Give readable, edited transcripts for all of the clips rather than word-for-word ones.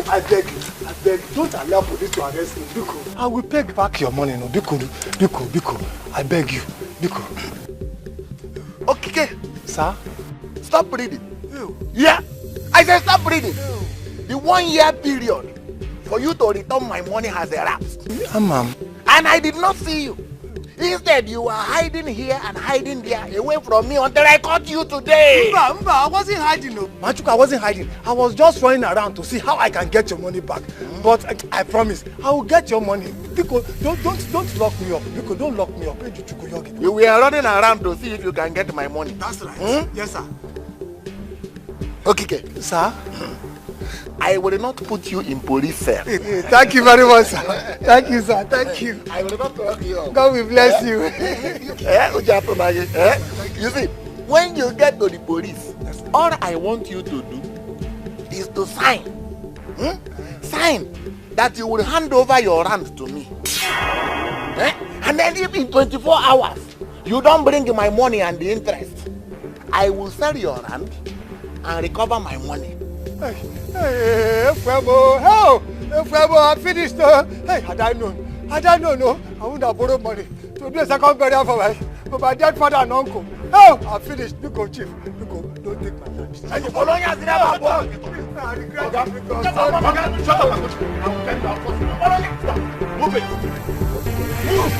I beg you, don't allow police to arrest me, Biko. I will pay back your money, no, Biko, I beg you, Biko. Okay, sir? Stop breathing. Yeah, I said stop breathing. The 1 year period for you to return my money has elapsed. Yeah, ma'am. And I did not see you. Instead, you were hiding here and hiding there away from me until I caught you today. Mba, I wasn't hiding. No. Machuka, I wasn't hiding. I was just running around to see how I can get your money back. But I promise, I will get your money. Biko, don't lock me up. Biko, don't lock me up. You were running around to see if you can get my money. That's right. Yes, sir. Okay. Sir? I will not put you in police cell. Thank you very much, sir. Thank you, sir. Thank you. I will not lock you up. God will bless you. You see, when you get to the police, all I want you to do is to sign. Sign that you will hand over your rand to me. And then if in 24 hours you don't bring my money and the interest, I will sell your rand and recover my money. Hey, Femo, I finished. Hey, had I known, no, I wouldn't have borrowed money to do a second burial for my dead father and uncle. Oh, I finished. Biko, chief. Biko, don't take my lunch. I regret it. Shut up. Move it. Move.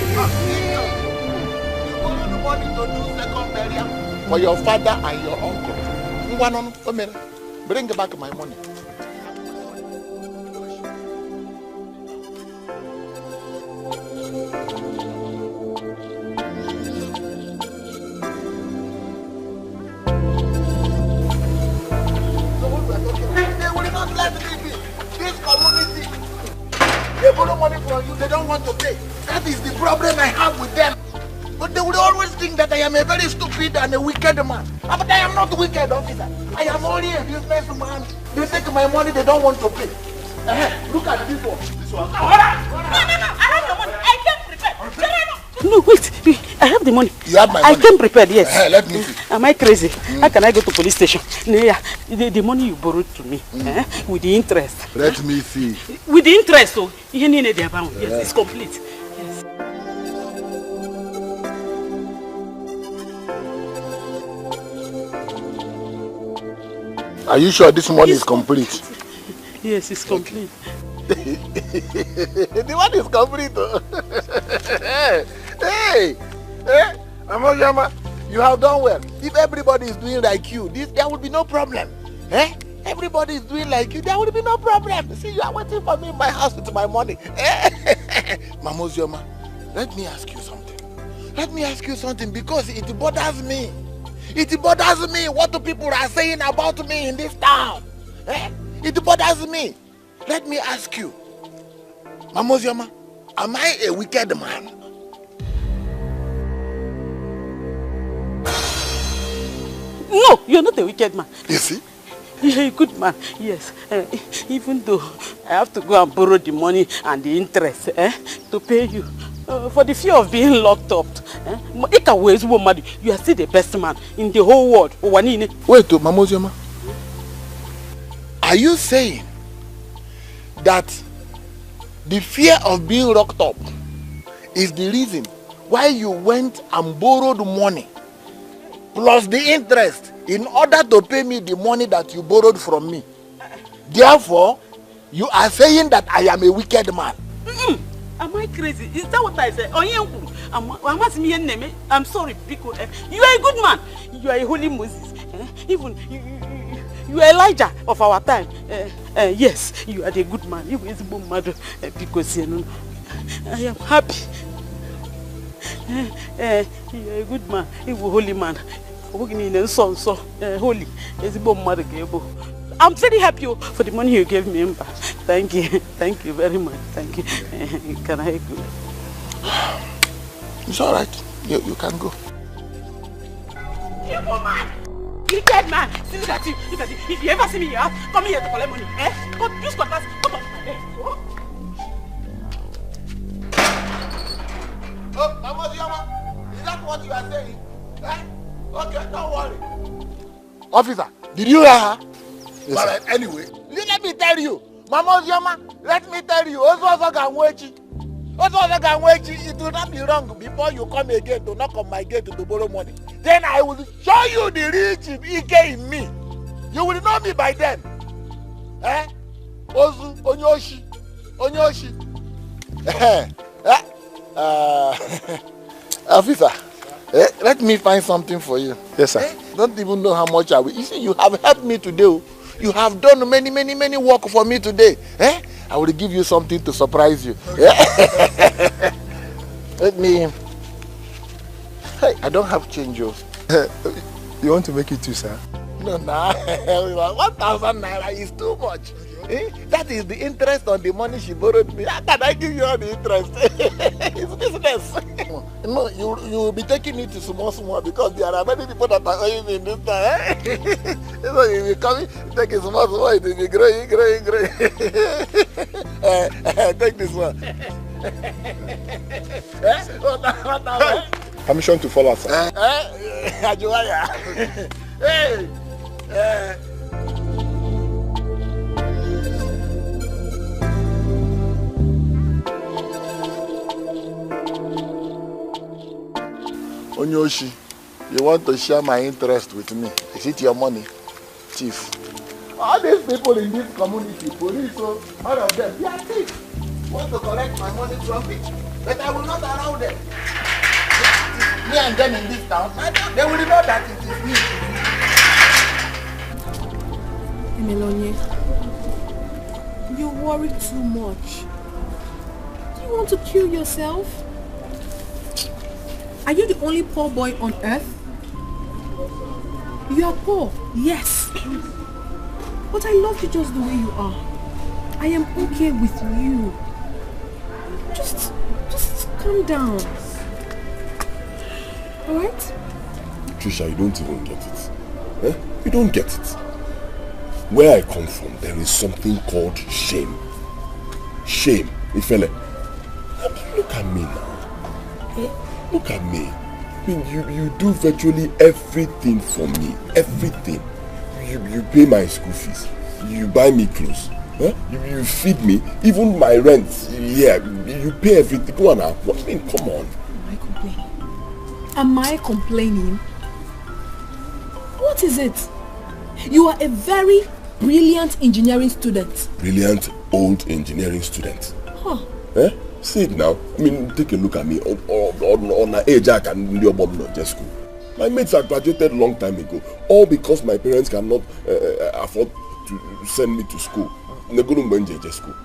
You borrowed the money to do second burial for your father and your uncle. Bring back my money. They will not let me be. This community, they borrow money from you, they don't want to pay. That is the problem I have with them. But they will always think that I am a very stupid and a wicked man. But I am not a wicked, officer. I am only a businessman. They take my money, they don't want to pay. Look at this one. This one. No, I have your money. I came prepared. No, wait. I have the money. You have my money? I came prepared, yes. Let me see. Am I crazy? How can I go to police station? No, the money you borrowed to me, with the interest. Let me see. With the interest, so you need the amount. Yes, it's complete. Yes. Are you sure this money is complete? Yes, it's complete. The one is complete. Hey, Amoyama, you have done well. If everybody is doing like you, there will be no problem. Everybody is doing like you, there will be no problem. See, you are waiting for me in my house with my money. Mamozioma, let me ask you something. Because it bothers me. It bothers me what the people are saying about me in this town. It bothers me. Let me ask you, Mamozioma, am I a wicked man? No, you're not a wicked man. You see? You're a good man, yes. Even though I have to go and borrow the money and the interest to pay you. For the fear of being locked up. You are still the best man in the whole world. Wait, Mamozioma. Are you saying that the fear of being locked up is the reason why you went and borrowed money plus the interest in order to pay me the money that you borrowed from me? Therefore, you are saying that I am a wicked man. Am I crazy? Is that what I said? I'm sorry, because you are a good man. You are a holy Moses. Even you are Elijah of our time. Yes, you are the good man. You is mother because I am happy. You are a good man. You are a holy man. Holy. I'm very happy for the money you gave me. Thank you. Thank you very much. Thank you. Can I go? It's all right. You can go. You man! You dead man! See, look at you. Look at you. If you ever see me in your house, come here to collect money. Go, use cutlass. Come on. Oh, Mamozioma, is that what you are saying? Okay, don't worry. Officer, did you hear her? Yes, but anyway, let me tell you, Mama Ozioma, let me tell you, it will not be wrong before you come again to knock on my gate to borrow money. Then I will show you the rich Ike in me. You will know me by then. Eh? Ozu, Onyoshi. Afifa, let me find something for you. Yes, sir. Don't even know how much I will. You see, you have helped me today. You have done many work for me today. I will give you something to surprise you. Let me... Hey, I don't have change. You want to make it too, sir? No, 1,000 naira is too much. That is the interest on the money she borrowed me. How can I give you all the interest? It's business. No, you will be taking it small because there are many people that are owing in this time. So you will come, take it small, it will be growing. Take this one. Permission to follow, sir. Hey. Onyoshi, you want to share my interest with me? Is it your money, Chief? All these people in this community, police, so all of them, they are thieves. Want to collect my money from me, but I will not allow them. Me and them in this town, they will know that it is me. Emelonye, you worry too much. Do you want to kill yourself? Are you the only poor boy on earth? You are poor, yes. But I love you just the way you are. I am okay with you. Just calm down. Alright? Trisha, you don't even get it. You don't get it. Where I come from, there is something called shame. Shame. Ifele, look at me now. Look at me. I mean, you do virtually everything for me. Everything. You pay my school fees. You buy me clothes. You feed me. Even my rent. Yeah, you pay everything. Go on now. I mean, come on. Am I complaining? What is it? You are a very brilliant engineering student. Brilliant old engineering student. Huh. See it now. I mean, take a look at me. On the age I can do about just school. My mates have graduated long time ago. All because my parents cannot afford to send me to school. School.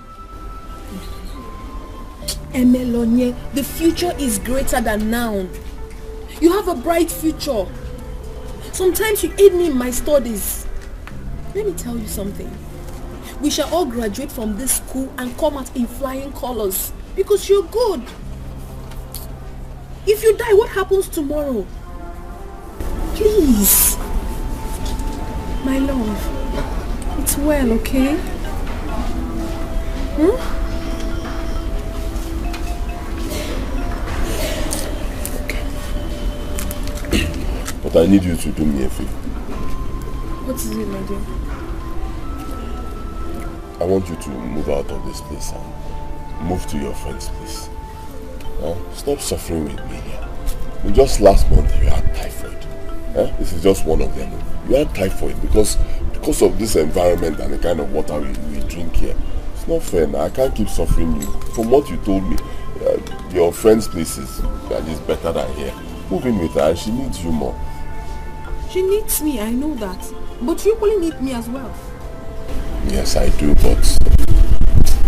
Emelonye, the future is greater than now. You have a bright future. Sometimes you aid me in my studies. Let me tell you something. We shall all graduate from this school and come out in flying colors. Because you're good. If you die, what happens tomorrow? Please. My love. It's well, okay? Okay. But I need you to do me a favor. What is it, my dear? I want you to move out of this place and move to your friend's place. Stop suffering with me here. Just last month you had typhoid. This is just one of them. You had typhoid because of this environment and the kind of water we drink here. It's not fair now. I can't keep suffering you. From what you told me, your friend's place is at least better than here. Move in with her and she needs you more. She needs me, I know that. But you equally need me as well. Yes, I do, but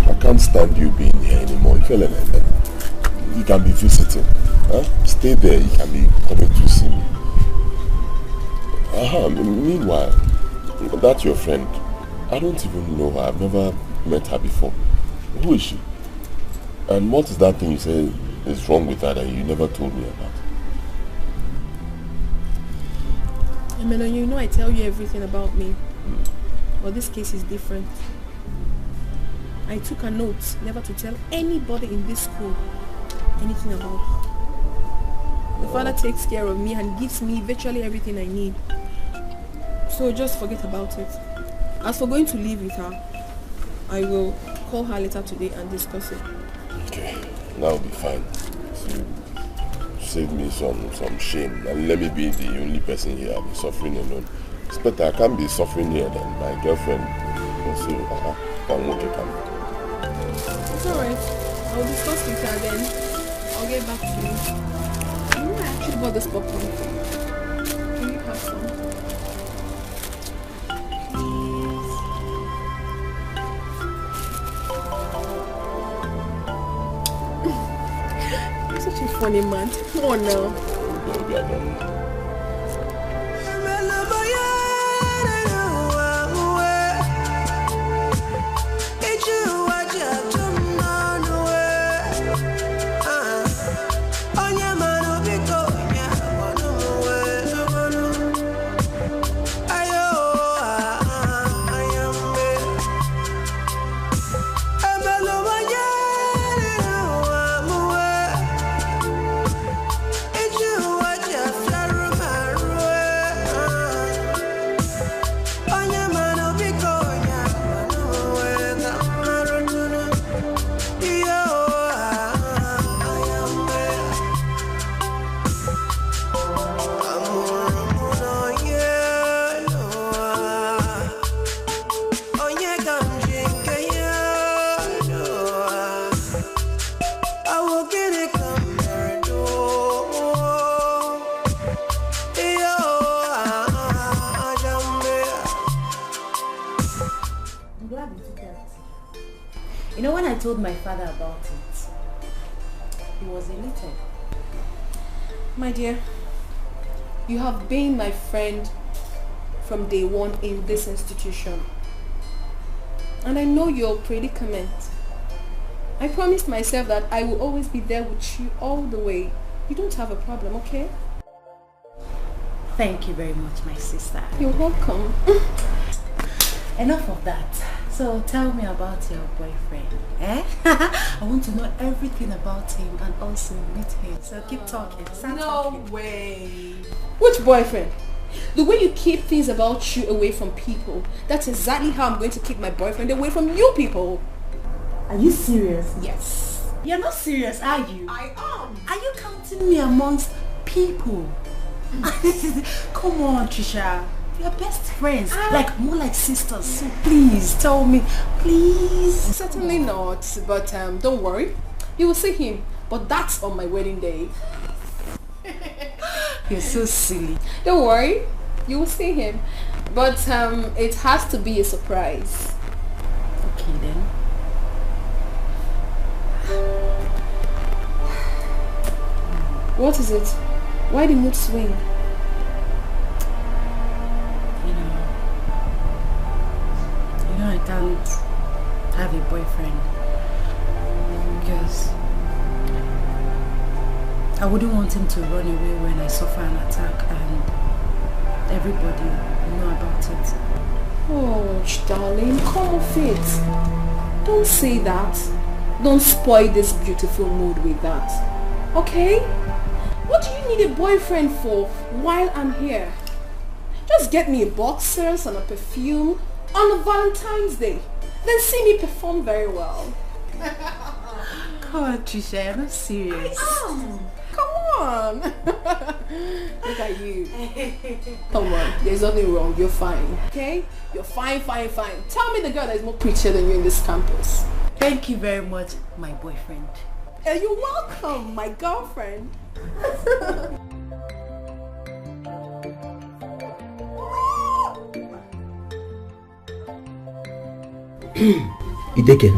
I can't stand you being here anymore. You can be visiting. Stay there, you can be coming to see me. Meanwhile, that's your friend. I don't even know her. I've never met her before. Who is she? And what is that thing you say is wrong with her that you never told me about? Emelonye, you know I tell you everything about me. But this case is different. I took a note never to tell anybody in this school anything about her. The father takes care of me and gives me virtually everything I need. So just forget about it. As for going to live with her, I will call her later today and discuss it. Okay, that will be fine. So, save me some shame and let me be the only person here. I'll be suffering alone. It's better I can't be suffering here than my girlfriend. Also, I'm okay. It's alright. I'll discuss with her then. I'll get back to you. I actually bought this popcorn. Can you have some? You're such a funny man. Come on now. Maybe I don't know. You know, when I told my father about it, he was elated. My dear, you have been my friend from day one in this institution. And I know your predicament. I promised myself that I will always be there with you all the way. You don't have a problem, okay? Thank you very much, my sister. You're welcome. Enough of that. So tell me about your boyfriend. I want to know everything about him and also meet him. So keep talking. No way. Which boyfriend? The way you keep things about you away from people, that's exactly how I'm going to keep my boyfriend away from you people. Are you serious? Yes. You're not serious, are you? I am. Are you counting me amongst people? Come on, Trisha. We are best friends. Like, more like sisters. So please, tell me. Please. Certainly not. But don't worry. You will see him. But that's on my wedding day. You're so silly. Don't worry. You will see him. But it has to be a surprise. Okay then. What is it? Why the mood swing? You know I can't have a boyfriend because I wouldn't want him to run away when I suffer an attack and everybody know about it. Oh, darling, come off it. Don't say that. Don't spoil this beautiful mood with that. Okay? What do you need a boyfriend for while I'm here? Just get me a boxers and a perfume on a Valentine's Day. Then see me perform very well. Come on, Trisha, I'm not serious. I am. Come on. Look at you. Come on, there's nothing wrong. You're fine. Okay? You're fine, fine, fine. Tell me the girl that is more prettier than you in this campus. Thank you very much, my boyfriend. You're welcome, my girlfriend. Ideke,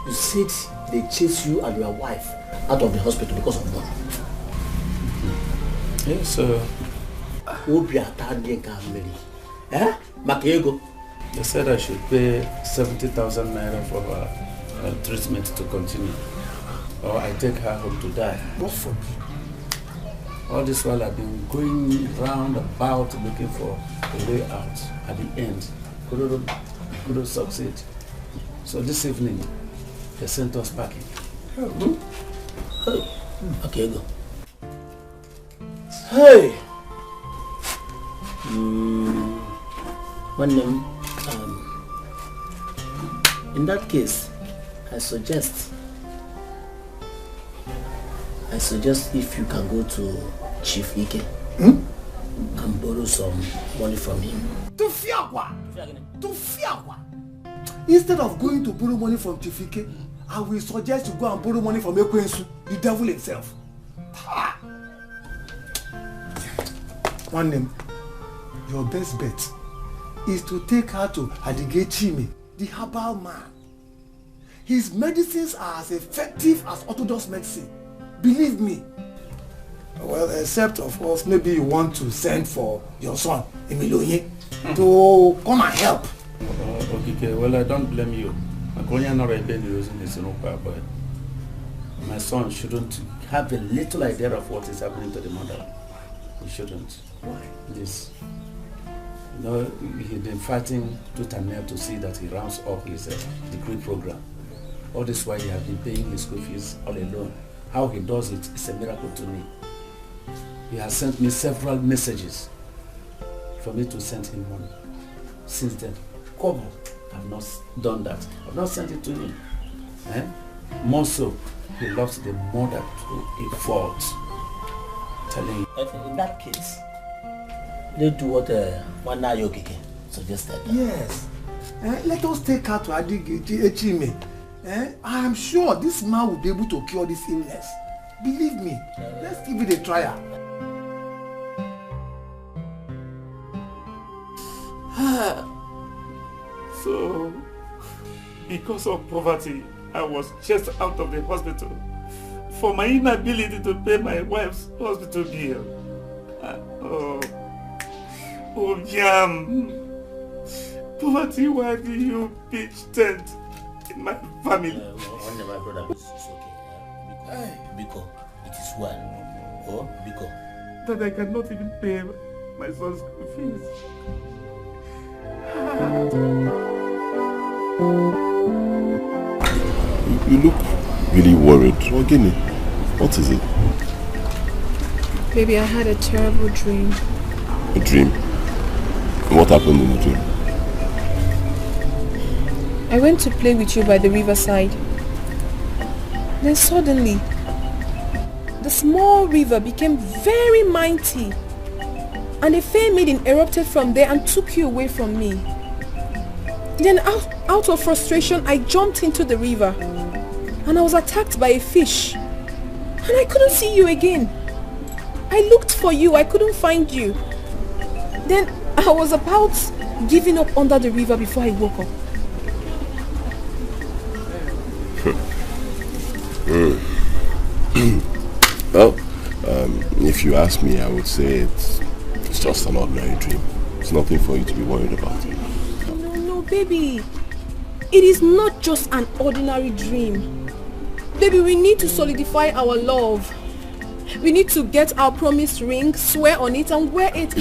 you said they chased you and your wife out of the hospital because of money. Yes, sir. They said I should pay 70,000 naira for her treatment to continue, or I take her home to die. What for? All this while I've been going round about looking for a way out. At the end, couldn't succeed. So this evening, they sent us packing. Okay, go. Hey! One name, in that case, I suggest if you can go to Chief Ike and borrow some money from him. To Fiagwa! Instead of going to borrow money from Chief Ike, I will suggest you go and borrow money from Ekwensu, the devil himself. One name, your best bet is to take her to Adige Chime, the herbal man. His medicines are as effective as orthodox medicine. Believe me. Well, except of course, maybe you want to send for your son, Emiloye, to come and help. Okay, well, I don't blame you. My son shouldn't have a little idea of what is happening to the mother. He shouldn't. Why? This. You know, he's been fighting tooth and nail to see that he rounds up his degree program. All this while he has been paying his school fees all alone. How he does it is a miracle to me. He has sent me several messages for me to send him money. Since then, Kobo, I've not done that. I've not sent it to him. More so, he loves the mother to a fault. Telling you. In that case, let's do what Wana Yokike suggested. Yes. Let us take her to Adige Chime. I am sure this man will be able to cure this illness. Believe me. Let's give it a trial. So, because of poverty, I was chased out of the hospital for my inability to pay my wife's hospital bill. Jam. Poverty, why do you pitch tent in my family? One of my brother is okay. Because it is well. Oh, because that I cannot even pay my son's school fees. You look really worried. Ogini, what is it? Baby, I had a terrible dream. A dream? What happened in the dream? I went to play with you by the riverside. Then suddenly, the small river became very mighty. And a fair maiden erupted from there and took you away from me. Then out of frustration, I jumped into the river. And I was attacked by a fish. And I couldn't see you again. I looked for you, I couldn't find you. Then I was about giving up under the river before I woke up. Well, if you ask me, I would say it's just an ordinary dream. It's nothing for you to be worried about. No, baby. It is not just an ordinary dream. Baby, we need to solidify our love. We need to get our promised ring, swear on it, and wear it.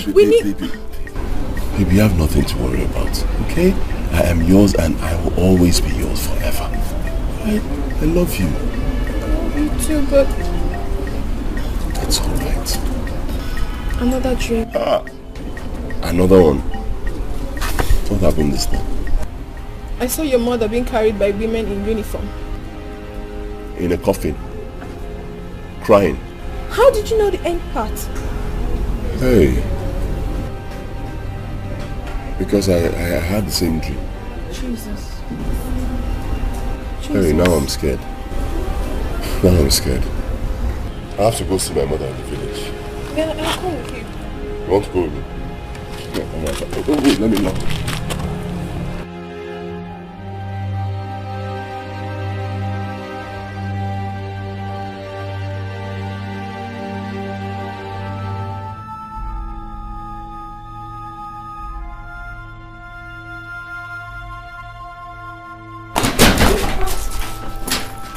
Baby, you have nothing to worry about, okay? I am yours and I will always be yours forever. I love you. Me too, but... It's alright. Another dream. Another one. What happened this time? I saw your mother being carried by women in uniform. In a coffin. Crying. How did you know the end part? Hey. Because I had the same dream. Jesus. Hey, now I'm scared. Now I'm scared. I have to go see my mother in the village. Yeah, I'll come with you. You want to go with me? No, wait, let me know.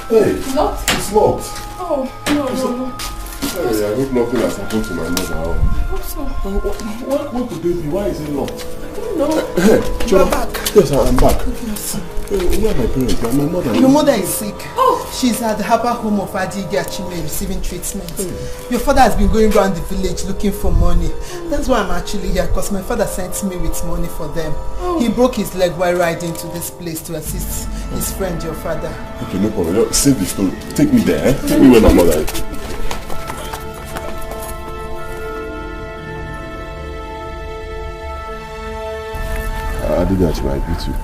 Hey, It's locked? it's locked. Oh, no. Hey, I hope nothing has happened to my mother. I hope so. What could they be? Why is it locked? I don't know. Hey, You're back. Yes, I'm back. Yes. Where are my parents? My mother. Your mother is sick. Oh! She's at the Harbour Home of Adige Achime receiving treatment. Your father has been going around the village looking for money. That's why I'm actually here, because my father sent me with money for them. Oh. He broke his leg while riding to this place to assist his friend, your father. Okay, no problem. Save the story. Take me there, eh? Take me where my mother is. I did that, I beat you.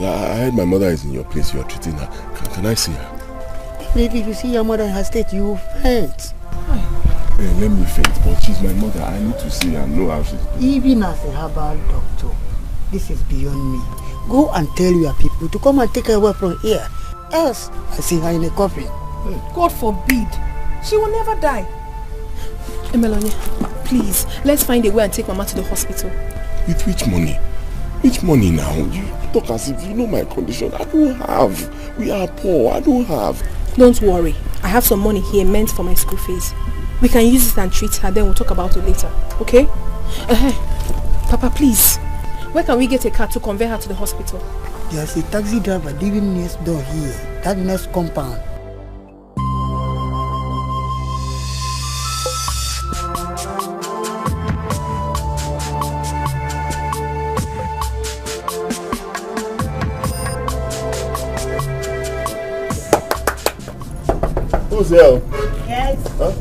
I heard my mother is in your place. You're treating her. Can I see her? Maybe if you see your mother in her state, you will faint. Hey, let me faint, but she's my mother. I need to see her and know how she's doing. Even as a herbal doctor, this is beyond me. Go and tell your people to come and take her away from here. Else, I see her in a coffin. God forbid. She will never die. Emelonie, please, let's find a way and take Mama to the hospital. With which money? Which money now? You talk as if you know my condition. I don't have. We are poor. I don't have. Don't worry. I have some money here meant for my school fees. We can use it and treat her, then we'll talk about it later. Okay? Papa, please. Where can we get a car to convey her to the hospital? There's a taxi driver living next door here. That next compound. Who's here? Yes. Huh?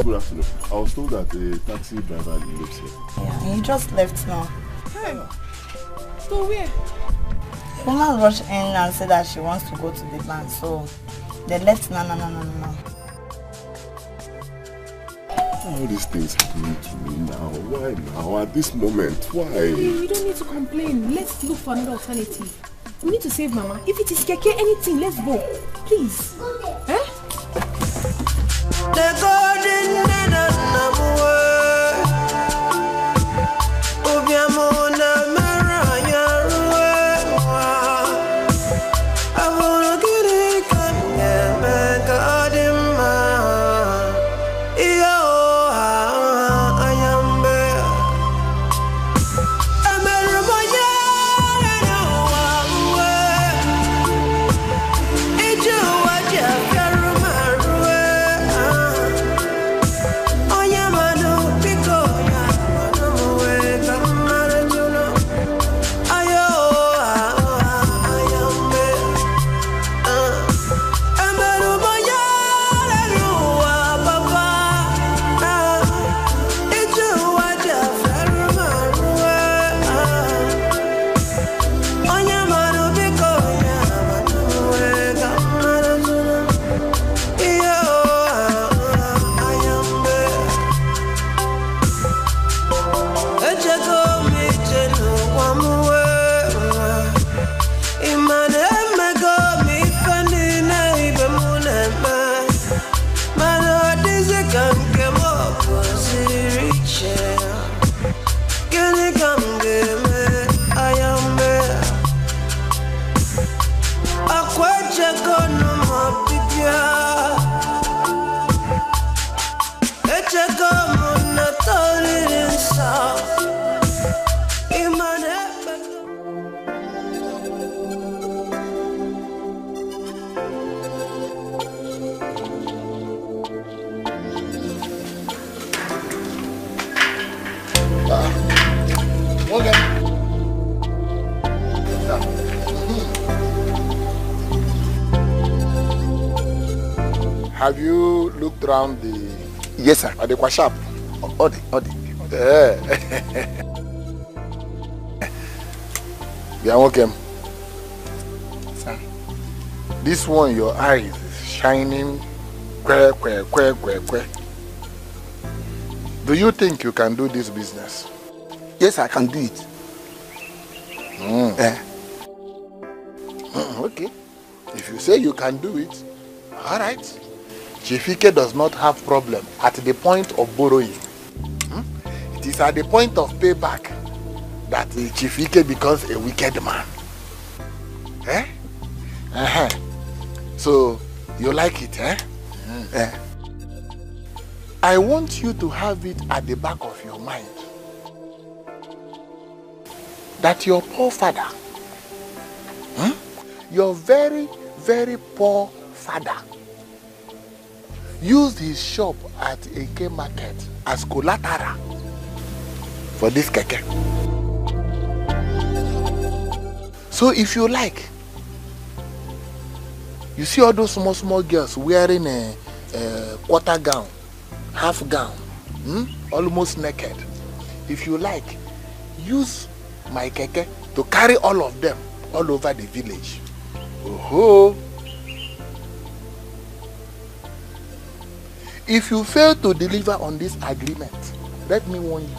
Good afternoon. I was told that the taxi driver lives here. Yeah, he just left now. Hey. So where? The woman rushed in and said that she wants to go to the bank, so they left now. All these things happening to me now. Why now? At this moment? Why? Hey, we don't need to complain. Let's look for another alternative. We need to save Mama. If it is keke, anything, let's go. Please. Eh? The golden Have you looked around the... Yes, sir. At the Kwashap? Odi. Yeah. You are welcome. Sir. This one, your eyes is shining. Kwe. Do you think you can do this business? Yes, I can do it. Okay. If you say you can do it, all right. Chifike does not have problem at the point of borrowing. It is at the point of payback that the Chifike becomes a wicked man. So, you like it, eh? I want you to have it at the back of your mind that your poor father, your very, very poor father, used his shop at Eke Market as collateral for this keke. So if you like, you see all those small girls wearing a quarter gown, half gown, almost naked. If you like, use my keke to carry all of them all over the village. Oh, if you fail to deliver on this agreement, let me warn you,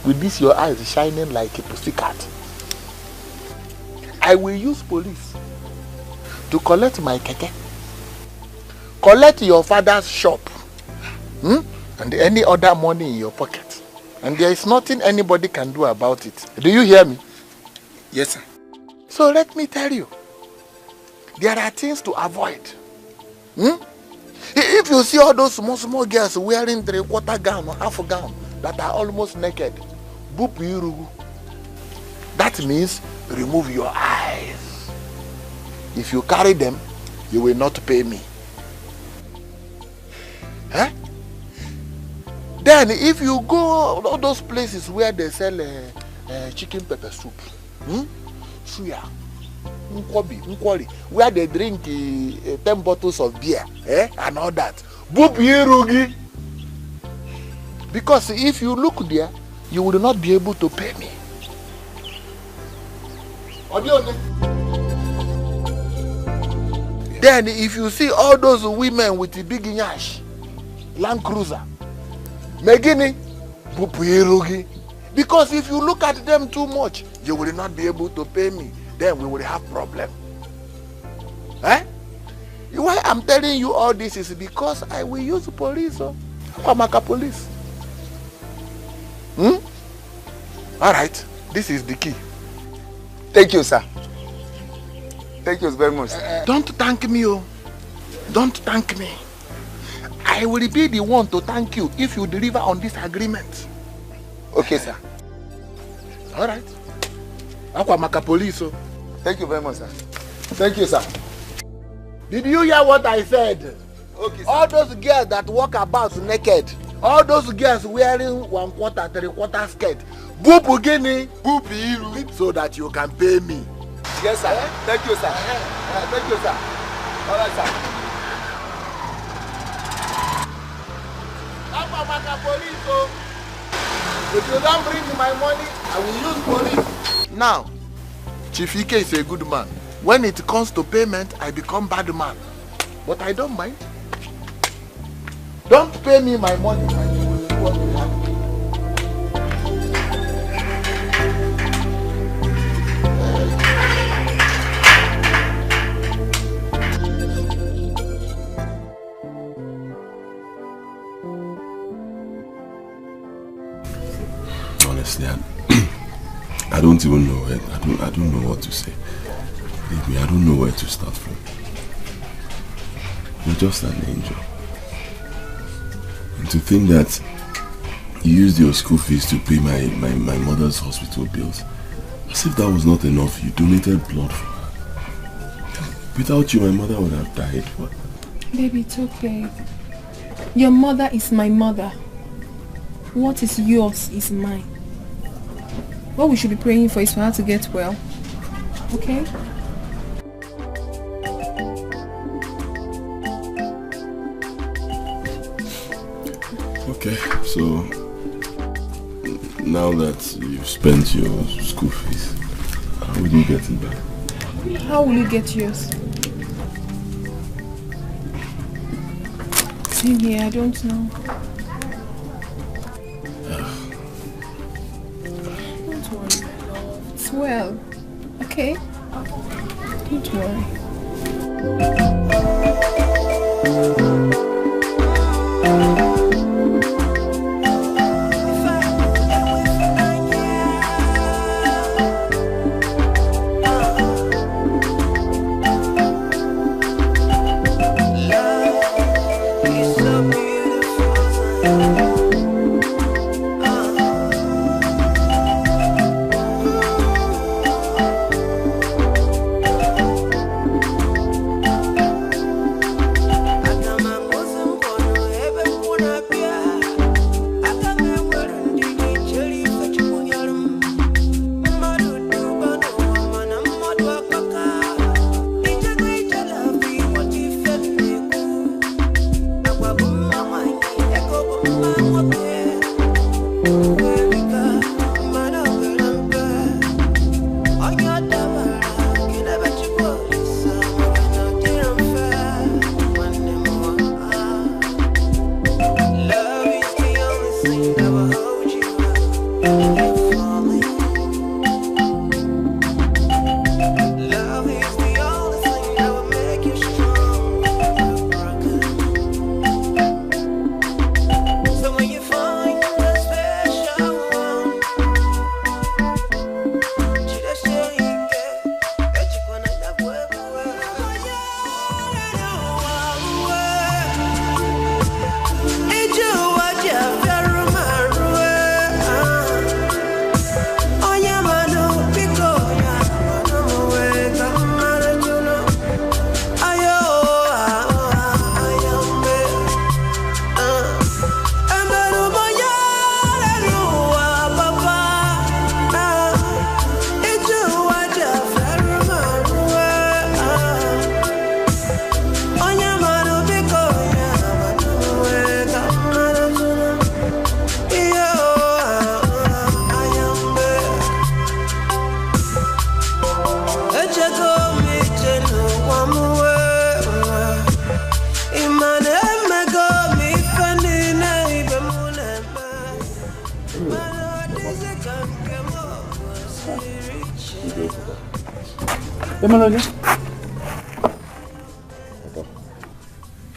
with this your eyes shining like a pussycat, I will use police to collect my keke, collect your father's shop, and any other money in your pocket. And there is nothing anybody can do about it. Do you hear me? Yes, sir. So let me tell you, there are things to avoid. If you see all those small girls wearing 3/4 gown or half gown that are almost naked, bupu irugu. That means remove your eyes. If you carry them, you will not pay me. Then if you go all those places where they sell chicken pepper soup, suya, nkwari, where they drink 10 bottles of beer, and all that, bupi. Because if you look there, you will not be able to pay me. Then if you see all those women with the big nyash, Land Cruiser, Megini, bupi. Because if you look at them too much, you will not be able to pay me. Then we will have problem. Why I'm telling you all this is because I will use police. Kwamaka police. Alright, this is the key. Thank you, sir. Thank you very much. Don't thank me, Don't thank me. I will be the one to thank you if you deliver on this agreement. Okay, sir. Alright. Akwamaka police. Thank you very much, sir. Thank you, sir. Did you hear what I said? Okay, sir. All those girls that walk about naked, all those girls wearing 1/4, 3/4 skirt, bupu gini, bupi iru, so that you can pay me. Yes, sir. Thank you, sir. Thank you, sir. All right, sir. Akwamaka police. If you don't bring me my money, I will use police. Now, Chief Ike is a good man. When it comes to payment, I become bad man. But I don't mind. Don't pay me my money and you will see what will happen. Honestly, I don't even know it. I don't know what to say. Baby, I don't know where to start from. You're just an angel. And to think that you used your school fees to pay my mother's hospital bills, as if that was not enough, you donated blood for her. Without you, my mother would have died. What? Baby, it's okay. Your mother is my mother. What is yours is mine. What we should be praying for is for her to get well. Okay? Okay, so now that you've spent your school fees, how will you get it back? How will you get yours? Same here, I don't know. Don't worry, my love. It's well. Okay? Don't worry.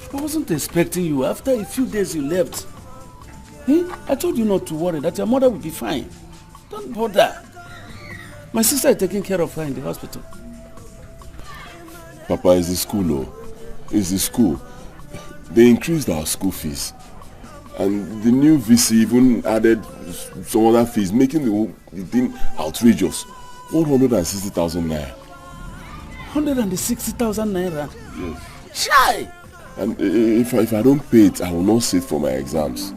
I wasn't expecting you. After a few days you left. I told you not to worry, that your mother will be fine. Don't bother. My sister is taking care of her in the hospital. Papa, it's the school, oh. It's the school. They increased our school fees. And the new VC even added some other fees, making the thing outrageous. 160,000 naira. 160,000 naira? Yes. Shy! And if I don't pay it, I will not sit for my exams.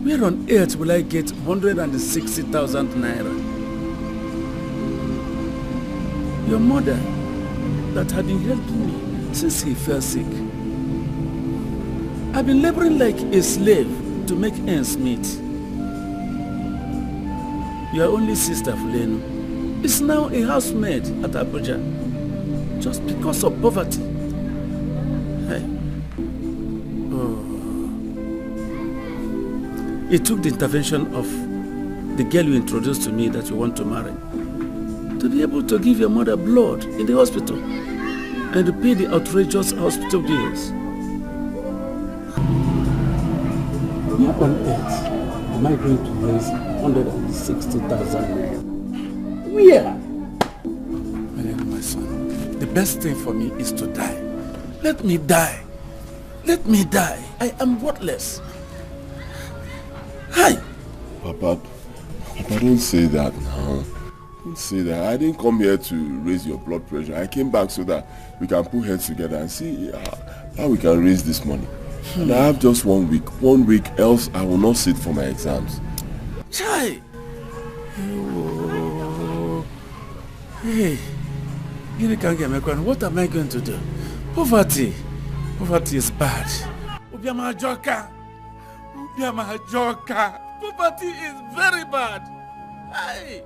Where on earth will I get 160,000 naira? Your mother, that had been helping me since he fell sick. I've been laboring like a slave to make ends meet. Your only sister, Fulenu, is now a housemaid at Abuja, just because of poverty. Hey. Oh. It took the intervention of the girl you introduced to me that you want to marry to be able to give your mother blood in the hospital and to pay the outrageous hospital bills. Where on earth am I going to raise 160,000 naira? Where? My son, the best thing for me is to die. Let me die. Let me die. I am worthless. Hi. Papa, don't say that now. Don't say that. I didn't come here to raise your blood pressure. I came back so that we can put heads together and see how we can raise this money. And I have just 1 week. 1 week, else I will not sit for my exams. Chai! Oh. Hey, what am I going to do? Poverty. Poverty is bad. Ubiama Joka. Ubiama Joka. Poverty is very bad. Hey.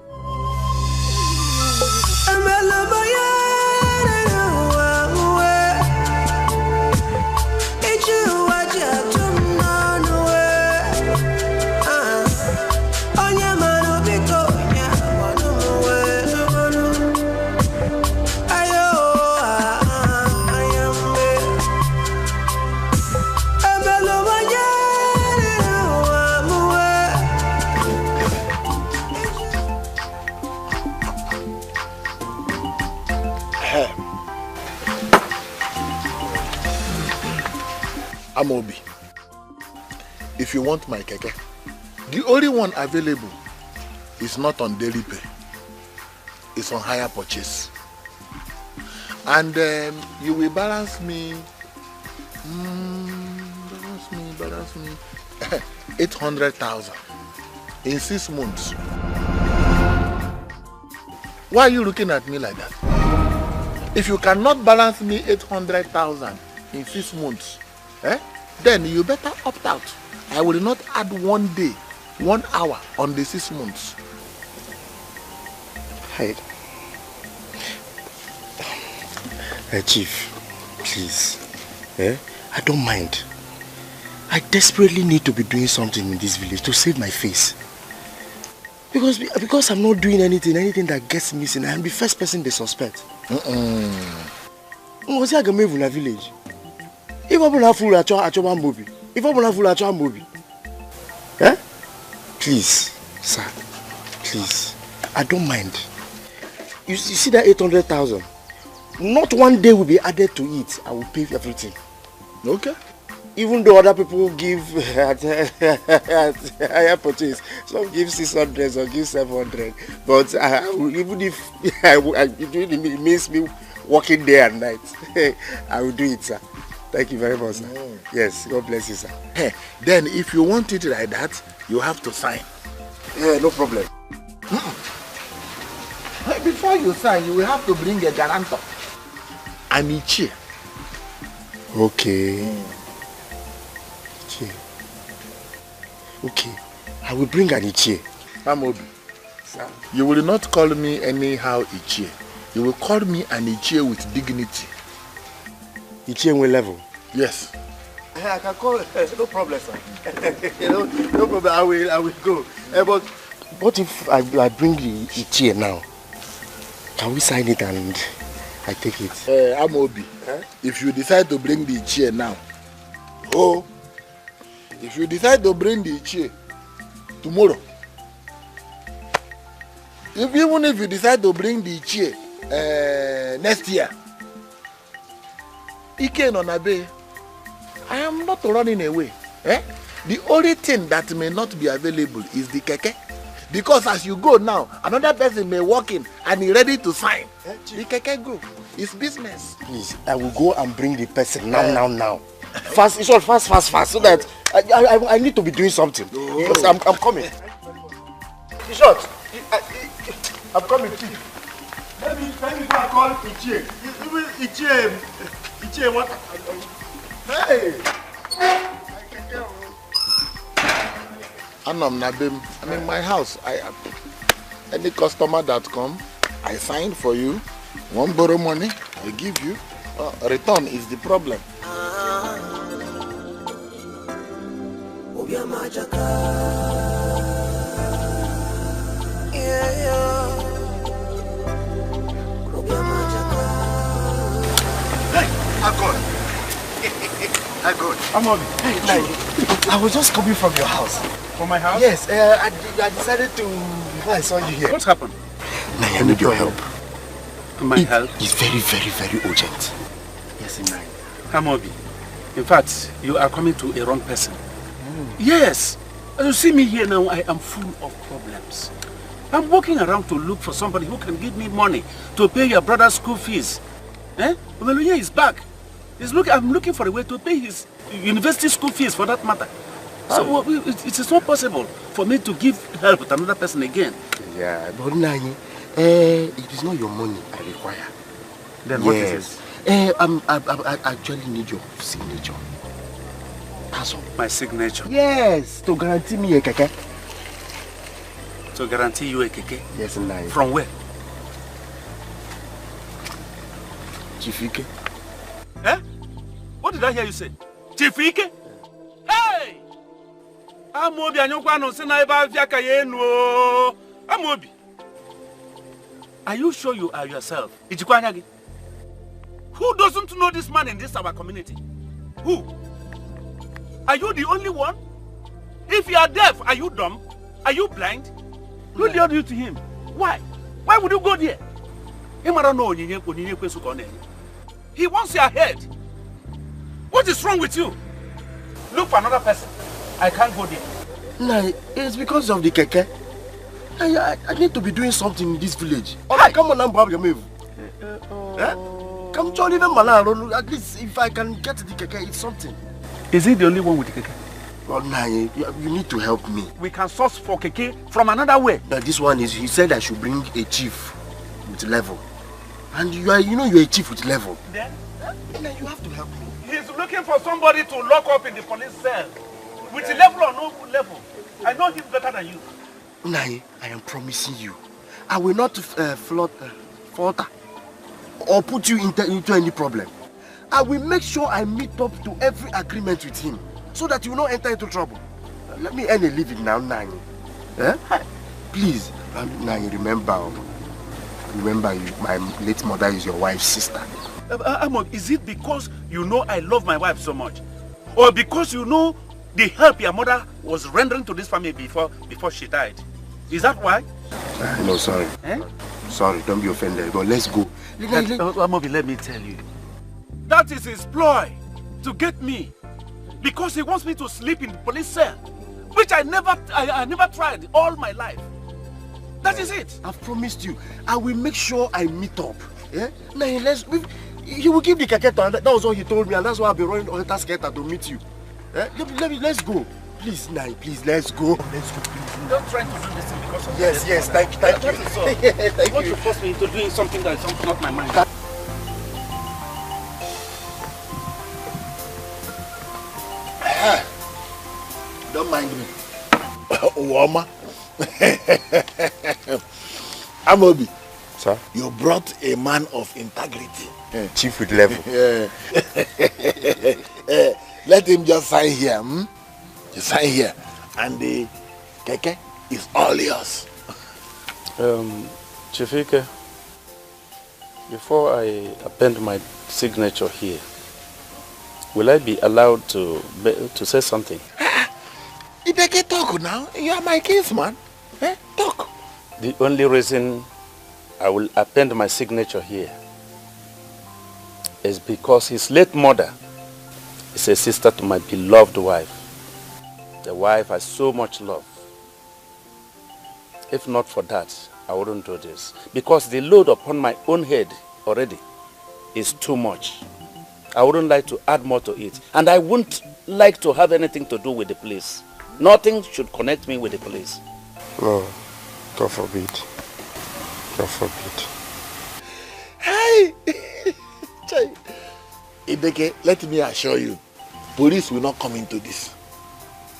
Amobi, if you want my keke, the only one available is not on daily pay. It's on hire purchase. And you will balance me, balance me 800,000 in 6 months. Why are you looking at me like that? If you cannot balance me 800,000 in 6 months, then you better opt out. I will not add 1 day, 1 hour on the 6 months. Hide. Chief, please. I don't mind. I desperately need to be doing something in this village to save my face. Because I'm not doing anything that gets missing, I am the first person they suspect. What's that going to in a village? If I'm not full at your movie. If I'm not full at your movie. Please, sir. Please. I don't mind. You see that 800,000? Not 1 day will be added to it. I will pay for everything. Okay. Even though other people give higher purchase, some give 600, some give 700. But even if it means me working day and night, I will do it, sir. Thank you very much, sir. Yes, God bless you, sir. Then if you want it like that, you have to sign. Yeah, no problem. Before you sign, you will have to bring a guarantor. And a chair. Okay. Okay, I will bring an Ichie. Amobi, sir. You will not call me anyhow Ichie. You will call me an Ichie with dignity. Ichie with level? Yes. I can call, no problem, sir. no problem, I will go. But what if I bring the Ichie now? Can we sign it and I take it? Amobi, if you decide to bring the Ichie now, if you decide to bring the Ichie tomorrow, even if you decide to bring the Ichie next year, Ike no nabe, I am not running away. The only thing that may not be available is the keke. Because as you go now, another person may walk in and he ready to sign. The keke go. It's business. Please, I will go and bring the person now. Fast, it's all fast, so that I need to be doing something. Because I'm coming. It's short. I'm coming, Chief. Let me go and call Ichie. Ichie, what? Hey! I'm in my house. Any customer that come, I sign for you. Won't borrow money, I give you. Return is the problem. I'm on. I was just coming from your house. From my house? Yes, I decided to, before I saw you here. What's happened? I need your help. My help? It's very, very, very urgent. Yes, Imai. Amobi, in fact, you are coming to a wrong person. Yes. As you see me here now, I am full of problems. I'm walking around to look for somebody who can give me money to pay your brother's school fees. Omeluye is back. I'm looking for a way to pay his university school fees for that matter. So it is not possible for me to give help to another person again. Yeah, but Nani, it is not your money I require. Then what is it? I actually need your signature. That's all. My signature? Yes, to guarantee me a keke. To guarantee you a keke? Yes, Nani. From where? Chifike. What did I hear you say? Chifike? Hey! Amobi anyokwa say na eba afiaka yenu. Amobi. Are you sure you are yourself? Ijikwanyagi. Who doesn't know this man in this our community? Who? Are you the only one? If you are deaf, are you dumb? Are you blind? Who lured you to him? Why? Why would you go there? He wants your head. What is wrong with you? Look for another person. I can't go there. Nah, it's because of the keke. I need to be doing something in this village. Alright, come on now, Bob, you come join even Malaro. At least if I can get the keke, it's something. Is he the only one with the keke? Well, nah, you need to help me. We can source for keke from another way. Now, this one is, he said I should bring a chief with level. And you're a chief with level. Then? Nah, you have to help me. He's looking for somebody to lock up in the police cell. With the level or no level. I know him better than you. Nah, I am promising you. I will not falter or put you into any problem. I will make sure I meet up to every agreement with him so that you will not enter into trouble. Let me earn a living now, Nani. Eh? Please, Nani, remember my late mother is your wife's sister. Amog, is it because you know I love my wife so much? Or because you know the help your mother was rendering to this family before she died? Is that why? No, sorry. Eh? Sorry, don't be offended, but let's go. Amobi, let me tell you. That is his ploy to get me. Because he wants me to sleep in the police cell. Which I never tried all my life. That is it. I've promised you. I will make sure I meet up. Yeah? Now, he will give the keke to, that was what he told me, and that's why I'll be running on the skater to meet you. Eh? Let's go. Please, Nai, please, let's go. Let's go, please. Don't try to do this thing because of Yes, thank you. Thank you. You want to force me into doing something that is not my mind. Don't mind me. Woma. Amobi. Sir? You brought a man of integrity. Chief with level. Let him just sign here. Just sign here. And the keke is all yours. Chifike, before I append my signature here, will I be allowed to say something? Ibeke, talk now. You are my kinsman. Talk. The only reason I will append my signature here is because his late mother is a sister to my beloved wife. The wife I so much love. If not for that, I wouldn't do this. Because the load upon my own head already is too much. I wouldn't like to add more to it. And I wouldn't like to have anything to do with the police. Nothing should connect me with the police. No, God forbid. God forbid. Hey! Ibeke, let me assure you, police will not come into this.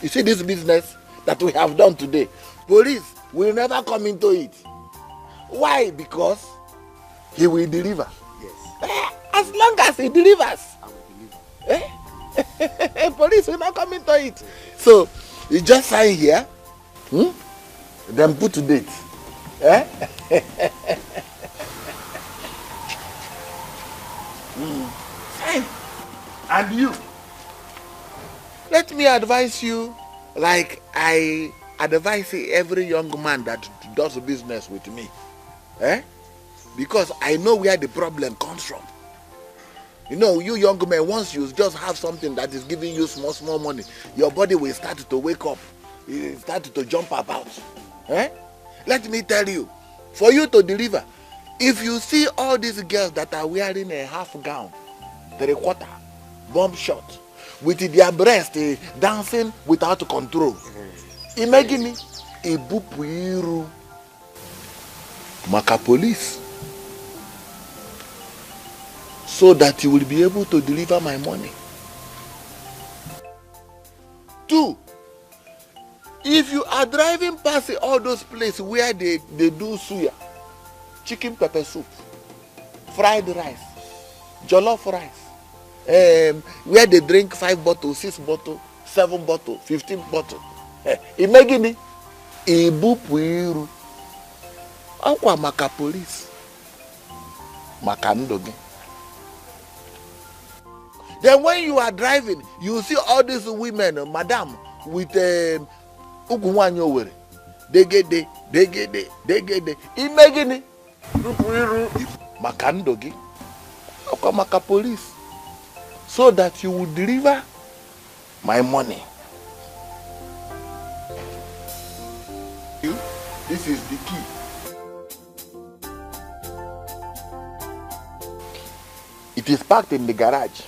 You see this business that we have done today, police will never come into it. Why? Because he will deliver. Yes. As long as he delivers. I will deliver. Police will not come into it. So, you just sign here, then put to date. Fine. And you, let me advise you like I advise every young man that does business with me. Because I know where the problem comes from. You know, you young men, once you just have something that is giving you small money, your body will start to wake up. It will start to jump about. Let me tell you, for you to deliver, if you see all these girls that are wearing a half gown, 3/4, bomb shot, with their breast dancing without control, imagine ibupu maka police, so that you will be able to deliver my money. 2, if you are driving past all those places where they do suya, chicken pepper soup, fried rice, jollof rice, where they drink 5 bottles, 6 bottles, 7 bottles, 15 bottles, imagine ibupu iru akwa maka police maka ndoge. Then when you are driving, you see all these women, madam, with ugunwanyo were. They get there. Imagine makandogi, maka police, so that you will deliver my money. This is the key. It is packed in the garage.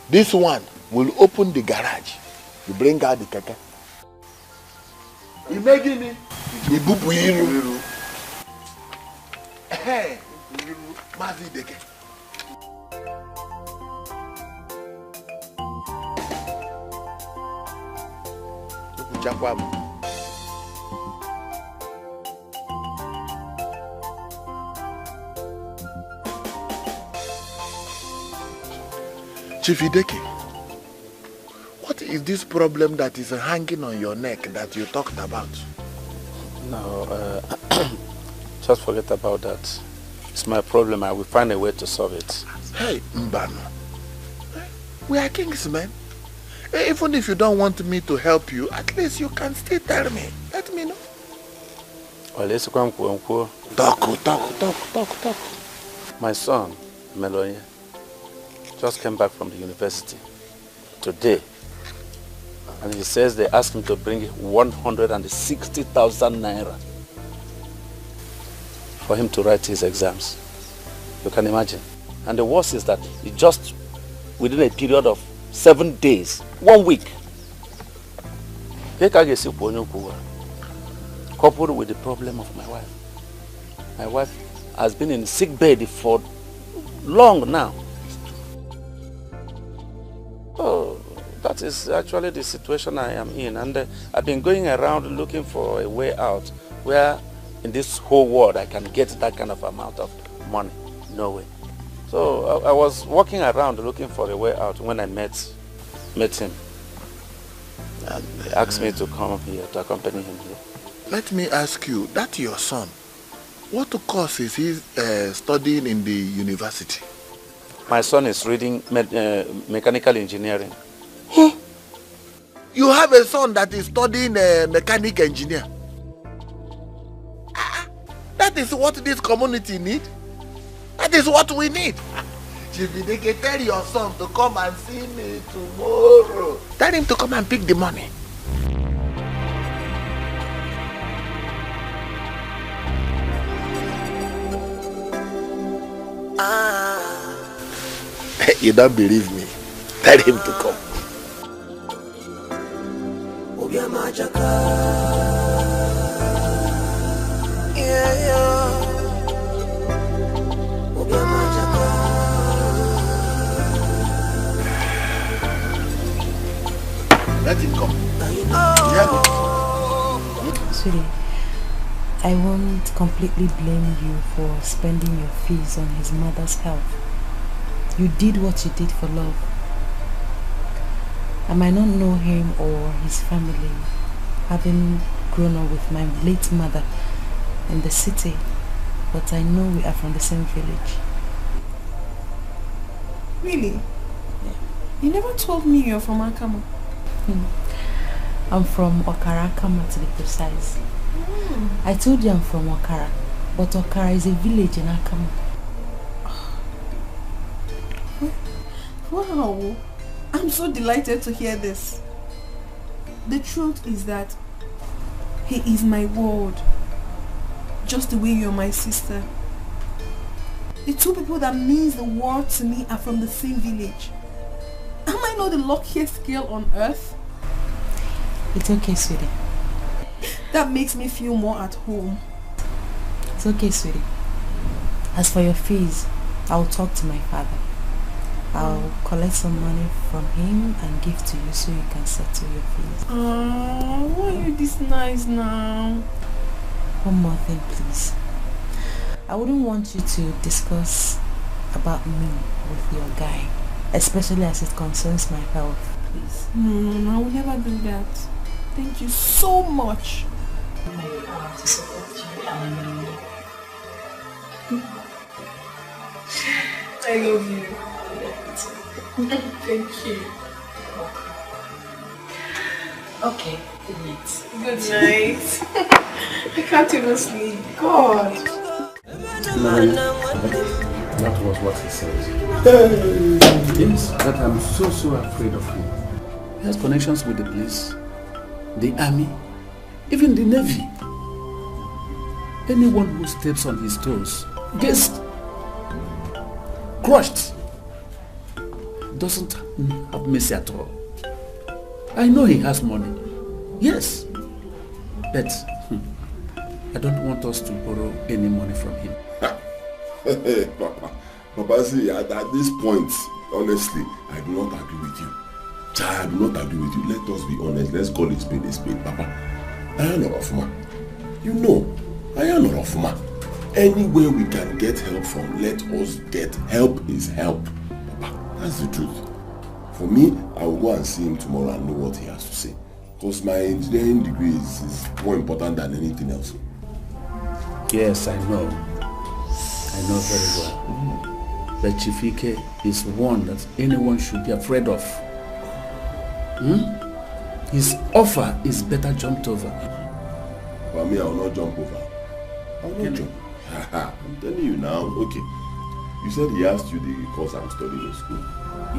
This one will open the garage. You bring out the keke. Imagine Ibubu Iru. Hey, Mazi Deke. Chief Ideke, what is this problem that is hanging on your neck that you talked about? No, just forget about that. It's my problem. I will find a way to solve it. Hey, Mbano, we are kings, man. Even if you don't want me to help you, at least you can still tell me. Let me know. Well, let's go. Talk. My son, Melonia, just came back from the university today. And he says they asked him to bring 160,000 naira for him to write his exams. You can imagine. And the worst is that he just, within a period of 7 days, 1 week, coupled with the problem of my wife. My wife has been in sick bed for long now. Oh, that is actually the situation I am in, and I've been going around looking for a way out where in this whole world I can get that kind of amount of money. No way. So I was walking around looking for a way out when I met him, and he asked me to come here, to accompany him here. Let me ask you, that your son, what course is he studying in the university? My son is reading mechanical engineering. Huh? You have a son that is studying mechanic engineer? That is what this community needs. That is what we need. They can tell your son to come and see me tomorrow. Tell him to come and pick the money. You don't believe me? Tell him to come. Let him come. Sweetie, I won't completely blame you for spending your fees on his mother's health. You did what you did for love. I might not know him or his family, having grown up with my late mother in the city, but I know we are from the same village. Really? Yeah. You never told me you're from Akama. I'm from Okara, Akama to be precise. I told you I'm from Okara, but Okara is a village in Akama. Wow, I'm so delighted to hear this. The truth is that he is my world, just the way you're my sister. The two people that means the world to me are from the same village. Am I not the luckiest girl on earth? It's okay, sweetie. That makes me feel more at home. It's okay, sweetie. As for your fees, I'll talk to my father. I'll collect some money from him and give to you so you can settle your fees. Oh, why are you this nice now? One more thing, please. I wouldn't want you to discuss about me with your guy, especially as it concerns my health, please. No, I will never do that. Thank you so much. I love you. Thank you. Okay, good night. Good night. I can't even sleep. God. That was what he said. Yes, that I'm so afraid of him. He has connections with the police, the army, even the navy. anyone who steps on his toes gets crushed. Doesn't have mercy at all. I know he has money. Yes. But I don't want us to borrow any money from him. Papa, see, at this point, honestly, I do not agree with you. I do not agree with you. Let us be honest. Let's call it spade a spade, Papa. I am not Orofuma. You know, I am not Orofuma. Anywhere we can get help from, let us get help is help. Papa, that's the truth. For me, I will go and see him tomorrow and know what he has to say. Because my engineering degree is more important than anything else. Yes, I know. I know very well. That Chief Ike is one that anyone should be afraid of. His offer is better jumped over. For me, I will not jump over. I will not jump. I'm telling you now. Okay. You said he asked you the course I'm studying in school.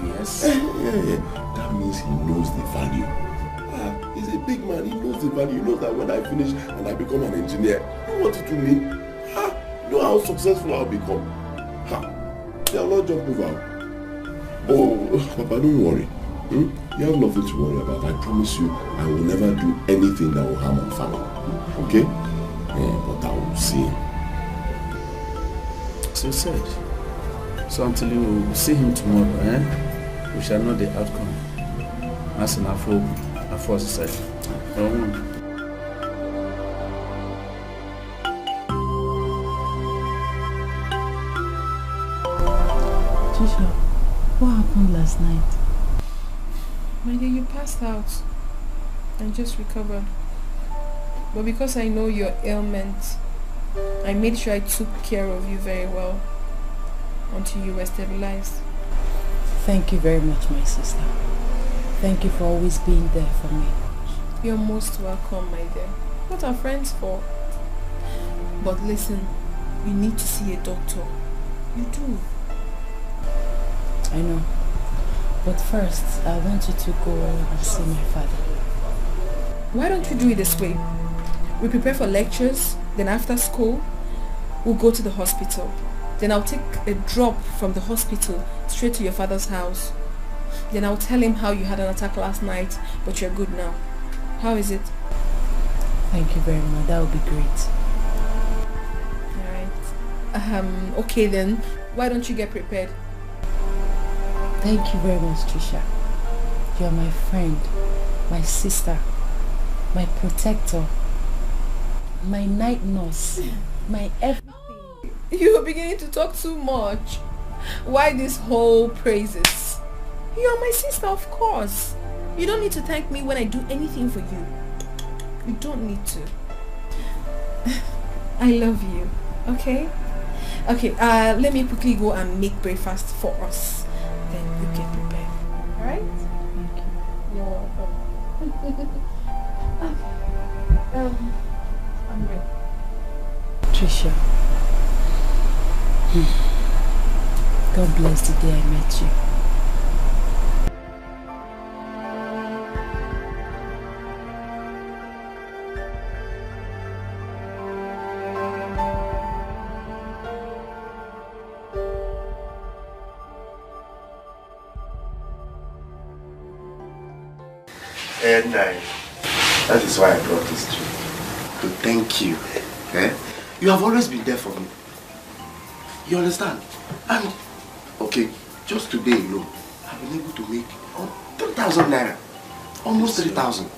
Yes. Yeah. That means he knows the value. He's a big man. He knows the value. He knows that when I finish and I become an engineer, you know what it will mean? You know how successful I'll become. They will not jump over. Oh, Papa, don't worry. You have nothing to worry about. I promise you, I will never do anything that will harm our family. Okay? But I will see him. So you said. So until you see him tomorrow, we shall know the outcome. That's enough hope. I force said. Trisha, what happened last night? My dear, you passed out and just recovered. But because I know your ailment, I made sure I took care of you very well until you were stabilized. Thank you very much, my sister. Thank you for always being there for me. You're most welcome, my dear. What are friends for? But listen, you need to see a doctor. You do. I know. But first, I want you to go and see my father. Why don't you do it this way? We prepare for lectures, then after school, we'll go to the hospital. Then I'll take a drop from the hospital straight to your father's house. Then I'll tell him how you had an attack last night, but you're good now. How is it? Thank you very much. That would be great. Alright. Okay then. Why don't you get prepared? Thank you very much, Trisha. You are my friend, my sister, my protector, my night nurse, my everything. You're beginning to talk too much. Why this whole praises? You're my sister, of course. You don't need to thank me when I do anything for you. You don't need to. I love you, okay? Okay, let me quickly go and make breakfast for us. Then you get prepared. Alright? Thank you. You're welcome. I'm ready. Trisha. God bless the day I met you. And that is why I brought this to you. To thank you. You have always been there for me. You understand? And, okay, just today alone, I've been able to make 3,000 naira. Almost 3,000.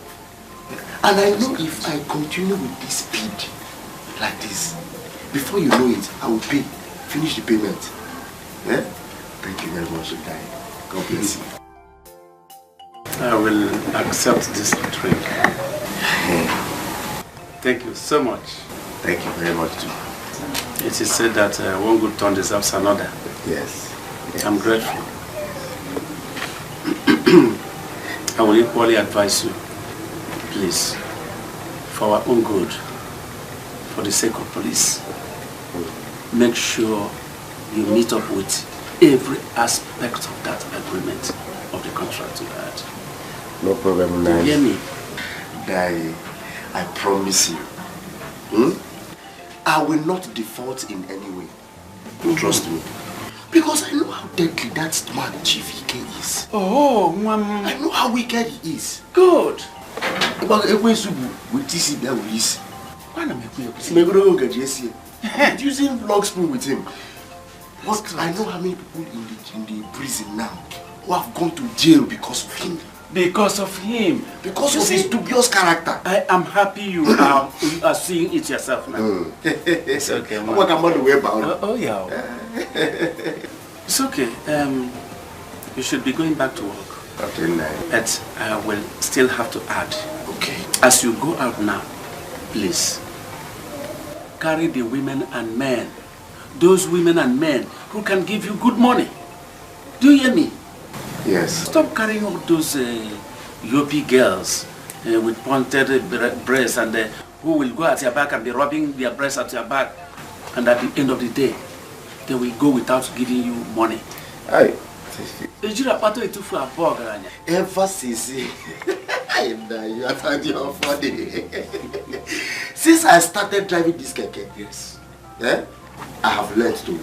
And I know if I continue with this speed, like this, before you know it, I will pay. Finish the payment. Thank you very much, Udai. God bless you. I will accept this drink. Thank you so much. Thank you very much too. It is said that one good turn deserves another. Yes. I'm grateful. I will equally advise you, please, for our own good, for the sake of police, make sure you meet up with every aspect of that agreement of the contract you had. No problem, Nai. You hear me? Dai, I promise you. I will not default in any way. Trust me. Because I know how deadly that man Chief Ike is. Oh, Mama. I know how wicked he is. Good. But if we with TC there with this. Why not make me using vlog spoon with him. But I know how many people in the prison now who have gone to jail because of him. Because of him. Because of his dubious character. I am happy you are seeing it yourself now. It's okay, man. What about the way about? Oh yeah. It's okay. You should be going back to work. Okay, nice. But I will still have to add. Okay. As you go out now, please carry the women and men. Those women and men who can give you good money. Do you hear me? Yes. Stop carrying all those yoppie girls with pointed breasts and who will go at your back and be rubbing their breasts at your back. And at the end of the day, they will go without giving you money. Aye. Ever since you are funny. Since I started driving this keke, yes, I have learned to.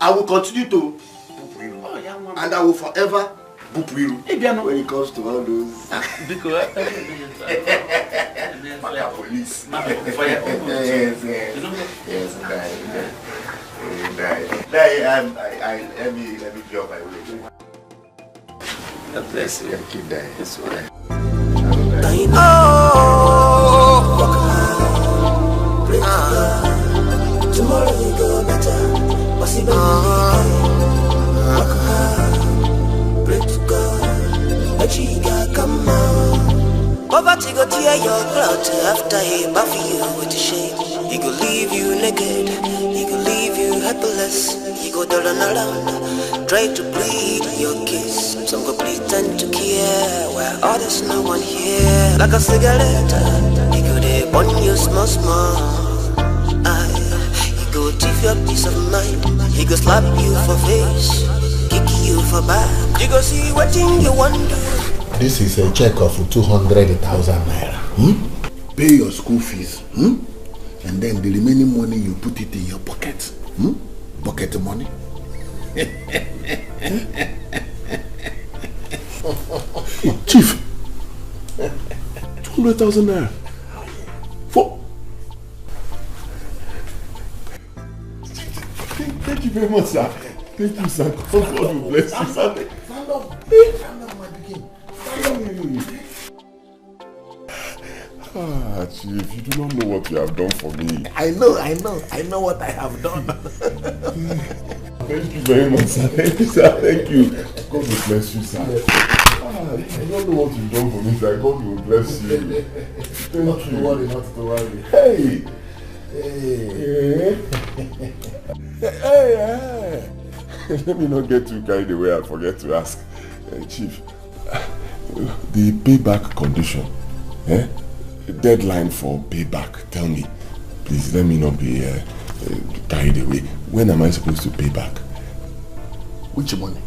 I will continue to. And I will forever Bupuiru when it comes to all those. Because police. Yes, let me be on my way. God bless you. Keep dying. That's right. Tomorrow will go better. Pray to God, but you got come out. Poverty go tear your clout after he buff you with shame. He go leave you naked, he go leave you helpless. He go down around, try to plead your case. Some go pretend to care, while others no one here. Like a cigarette, he go dey burn you small. He go thief your peace of mind. He go slap you for face, kick you for back. You go see what thing you want to. This is a check of 200,000 naira. Pay your school fees. And then the remaining money you put it in your pocket. Pocket money. Chief, 200,000 naira. For... Thank you very much, sir. Thank you, sir. God will bless you, sir. Stand up, my begin. Ah, Chief, you do not know what you have done for me. I know what I have done. Thank you very much, sir. Thank you, sir. Thank you. God will bless you, sir. I don't know what you've done for me, sir. God will bless you. Thank not you. To worry, not to worry. Hey! Hey! Let me not get too carried away and forget to ask. Chief, the payback condition, the deadline for payback, tell me. Please, let me not be carried away. When am I supposed to pay back? Which money?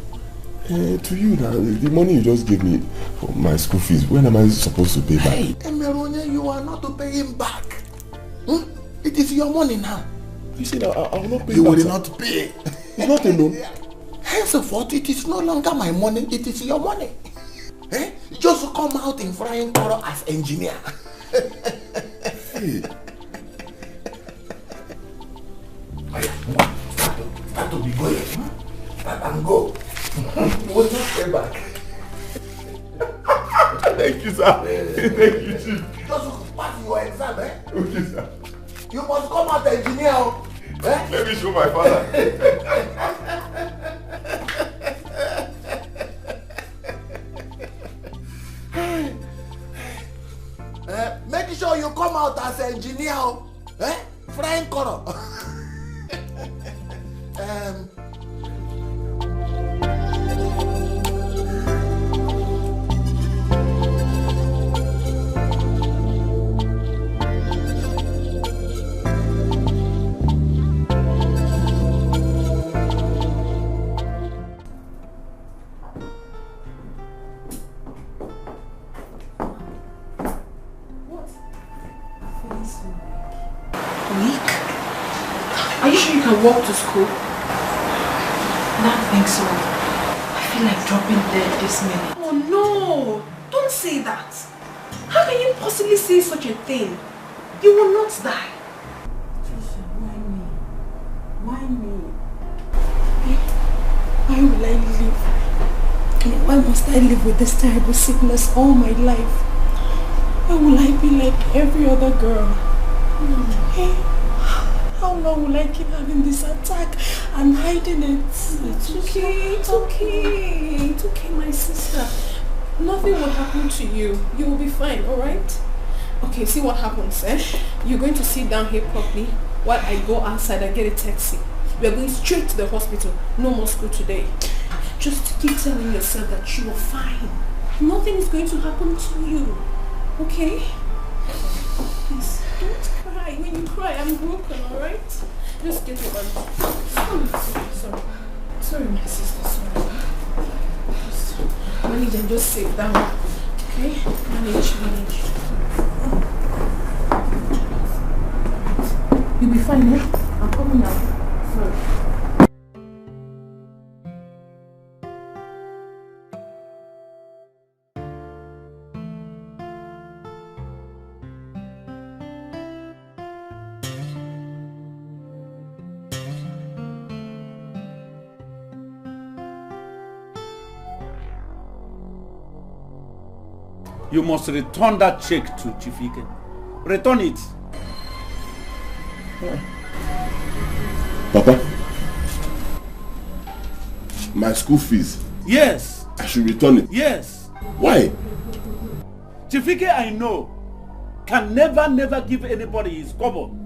To you now, the money you just gave me for my school fees. When am I supposed to pay back? Hey, Emeronye, you are not to pay him back. It is your money now. You said I will not pay you back. You will not pay. It's not a loan. Henceforth, it is no longer my money, it is your money. Just come out in flying color as engineer. Hey. Start to be going. Start and go. You will not pay back. Thank you, sir. Thank you, Chief. Just pass your exam, Okay, sir. You must come out engineer. Let me show my father. Make sure you come out as engineer. Flying color. Weak? Are you sure you can walk to school? I don't think so. I feel like dropping dead this minute. Oh no! Don't say that. How can you possibly say such a thing? You will not die. Trisha, why me? Why me? Why will I live? Why must I live with this terrible sickness all my life? Why will I be like every other girl? Hey, how long will I keep having this attack and hiding it? It's okay, it's okay. It's okay, my sister. Nothing will happen to you. You will be fine, alright? Okay, see what happens, eh? You're going to sit down here properly while I go outside and get a taxi. We are going straight to the hospital. No more school today. Just keep telling yourself that you are fine. Nothing is going to happen to you. Okay? Please, don't cry. When you cry, I'm broken, alright? Just get your body. Sorry. Sorry, my sister. Sorry. Just manage and just sit down. Okay? Manage. You'll be fine, eh? I'm coming now. Sorry. You must return that check to Chifike. Return it. Papa, my school fees. Yes. I should return it. Yes. Why? Chifike, I know, can never give anybody his kobo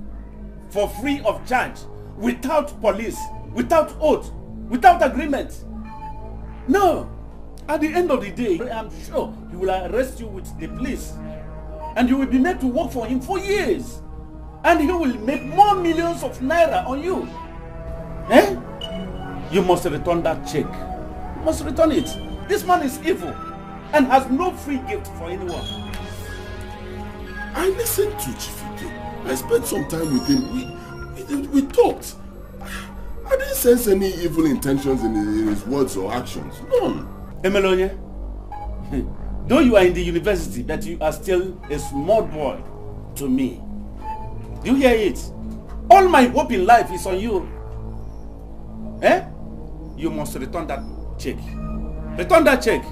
for free of charge, without police, without oath, without agreement. No. At the end of the day, I'm sure he will arrest you with the police. And you will be made to work for him for years. And he will make more millions of naira on you. Eh? You must return that check. You must return it. This man is evil and has no free gift for anyone. I listened to Chifike. I spent some time with him. We talked. I didn't sense any evil intentions in his words or actions. None. Emelonye, though you are in the university, but you are still a small boy to me. Do you hear it? All my hope in life is on you. Eh? You must return that check. Return that check.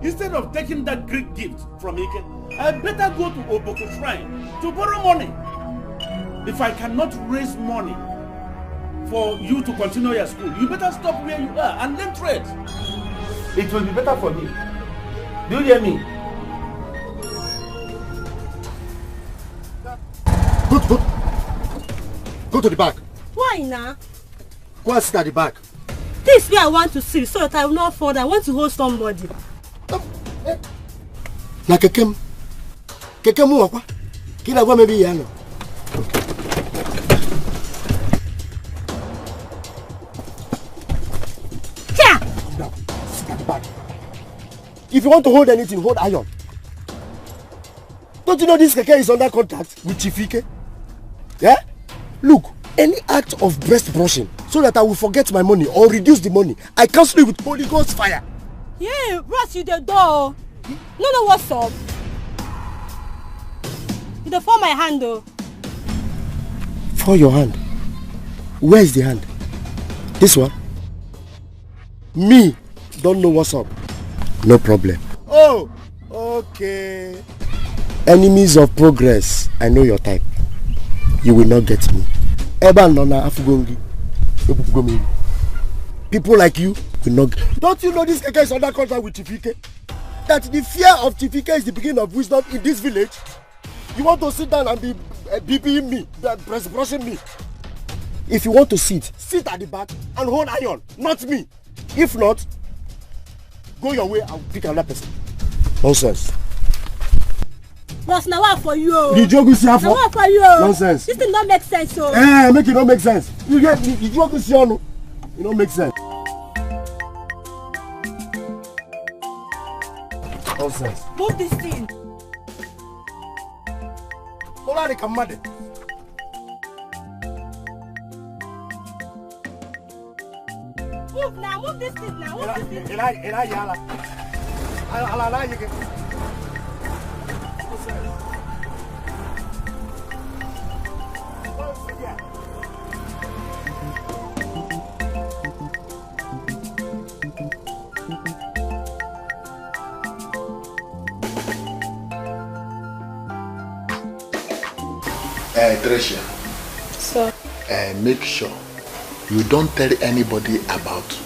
Instead of taking that great gift from Ike, I better go to Oboko Shrine to borrow money. If I cannot raise money for you to continue your school, you better stop where you are and learn trade. It will be better for me. Do you hear me? Go to the back. Why now? Go and sit at the back. This is where I want to sit so that I will not fall. I want to hold somebody. Na kekem mu wakwa. Kila gwa maybe yana. If you want to hold anything, hold iron. Don't you know this keke is under contract with Chifike? Yeah? Look, any act of breast brushing so that I will forget my money or reduce the money, I cancel it with Holy Ghost fire. Yeah, brush you the door. No, what's up? You don't fall my hand though. For your hand? Where is the hand? This one? Me don't know what's up. No problem. Oh, okay. Enemies of progress. I know your type. You will not get me. People like you will not. Don't you know this keke is under contract with Chifike? That the fear of Chifike is the beginning of wisdom in this village? You want to sit down and be BBing me, brushing me? If you want to sit at the back and hold iron, not me. If not, go your way, I'll pick another person. Nonsense. Boss, now what for you? The joke is here for? Now what for you? Nonsense. This thing don't make sense, so. Make it not make sense. You get the joke is here, no? It don't make sense. Nonsense. Move this thing. Hold on, come mad. Hold this thing now. Hold this thing. Tricia. Sir. Make sure you don't tell anybody about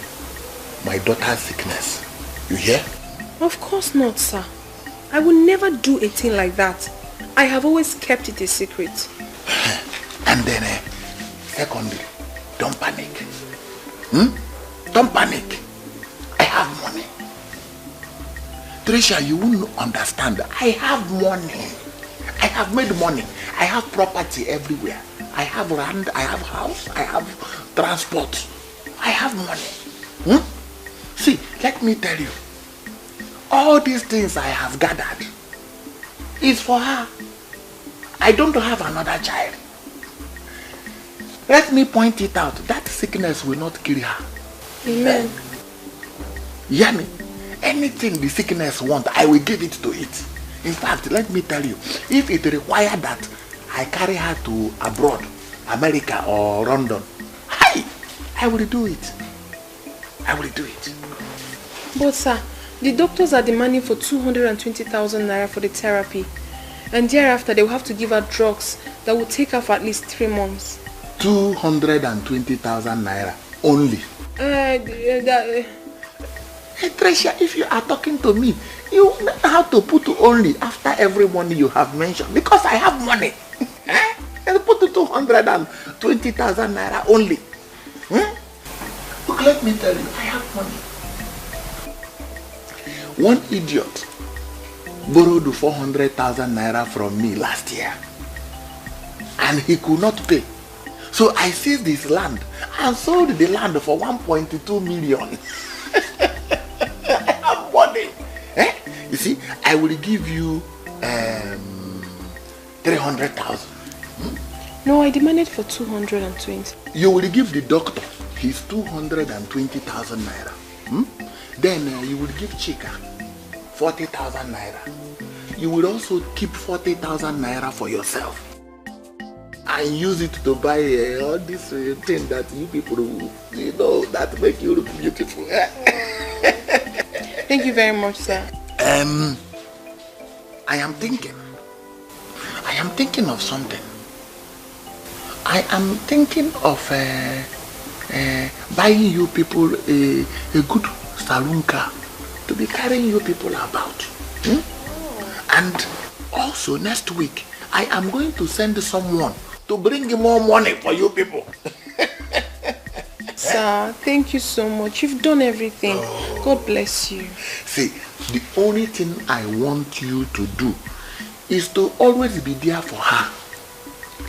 my daughter's sickness. You hear? Of course not, sir. I will never do a thing like that. I have always kept it a secret. And then, secondly, don't panic. Don't panic. I have money. Tricia, you won't understand. I have money. I have made money. I have property everywhere. I have land, I have house, I have transport. I have money. See, let me tell you. All these things I have gathered is for her. I don't have another child. Let me point it out. That sickness will not kill her. Amen. Yani, anything the sickness wants, I will give it to it. In fact, let me tell you, if it requires that I carry her to abroad, America or London, I will do it. I will do it. But sir, the doctors are demanding for 220,000 naira for the therapy. And thereafter, they will have to give her drugs that will take her for at least 3 months. 220,000 naira only. Hey Tricia, if you are talking to me, you have to put only after every money you have mentioned. Because I have money. I put 220,000 naira only. Look, let me tell you, I have money. One idiot borrowed 400,000 naira from me last year. And he could not pay. So I seized his land and sold the land for 1.2 million. I have money. You see, I will give you 300,000. No, I demanded for 220. You will give the doctor his 220,000 naira. Then you will give Chika 40,000 naira. You will also keep 40,000 naira for yourself. And use it to buy all this thing that you people, that make you look beautiful. Thank you very much, sir. I am thinking of something. I am thinking of buying you people a good saloon car to be carrying you people about. And also next week, I am going to send someone to bring more money for you people. Sir, thank you so much. You've done everything. God bless you. See, the only thing I want you to do is to always be there for her.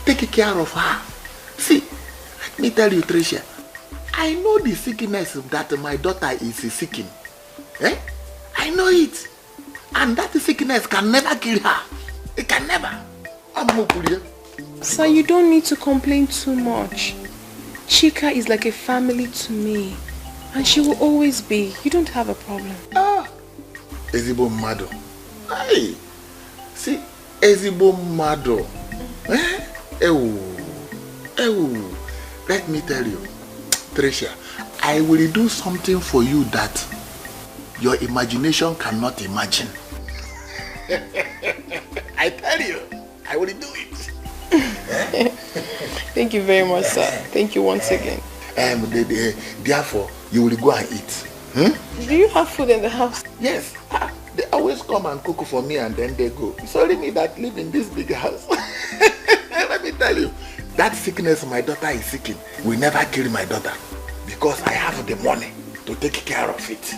Take care of her. See, let me tell you, Tricia, I know the sickness that my daughter is seeking. I know it. And that sickness can never kill her. It can never. Sir, you don't need to complain too much. Chika is like a family to me. And she will always be. You don't have a problem. Ezibo Mado. Hey. See, Ezibo Mado. Let me tell you, Tricia, I will do something for you that your imagination cannot imagine. I tell you, I will do it. Thank you very much, sir. Thank you once again. Therefore, you will go and eat. Do you have food in the house? Yes. They always come and cook for me and then they go. It's only me that live in this big house. Let me tell you, that sickness my daughter is seeking will never kill my daughter because I have the money to take care of it.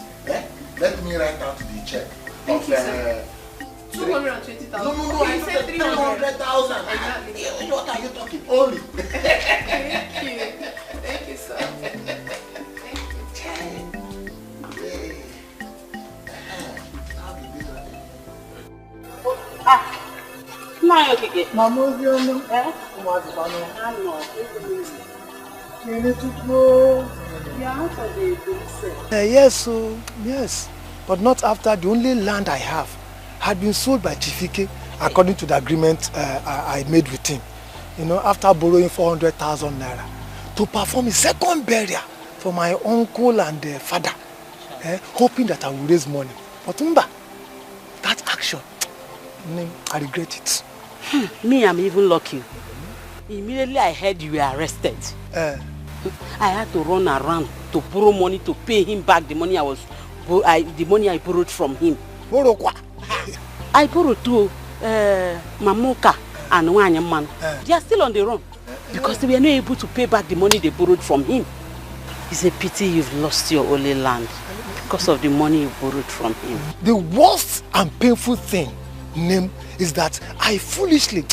Let me write out the check. Thank you, sir. 220,000. No, I said 300,000. Exactly. What are you talking? Only. Thank you. Thank you, sir. You are out of the police. Yes, so yes. But not after the only land I have had been sold by Chifike according to the agreement I made with him. You know, after borrowing 400,000 naira to perform a second burial for my uncle and father, hoping that I will raise money. But that action, I regret it. Me, I'm even lucky. Immediately I heard you were arrested. I had to run around to borrow money to pay him back the money I borrowed from him. Borrow what? I borrowed to Mamuka and Wanyaman. They are still on the run because they were not able to pay back the money they borrowed from him. It's a pity you've lost your only land because of the money you borrowed from him. The worst and painful thing, Nim, is that I foolishly,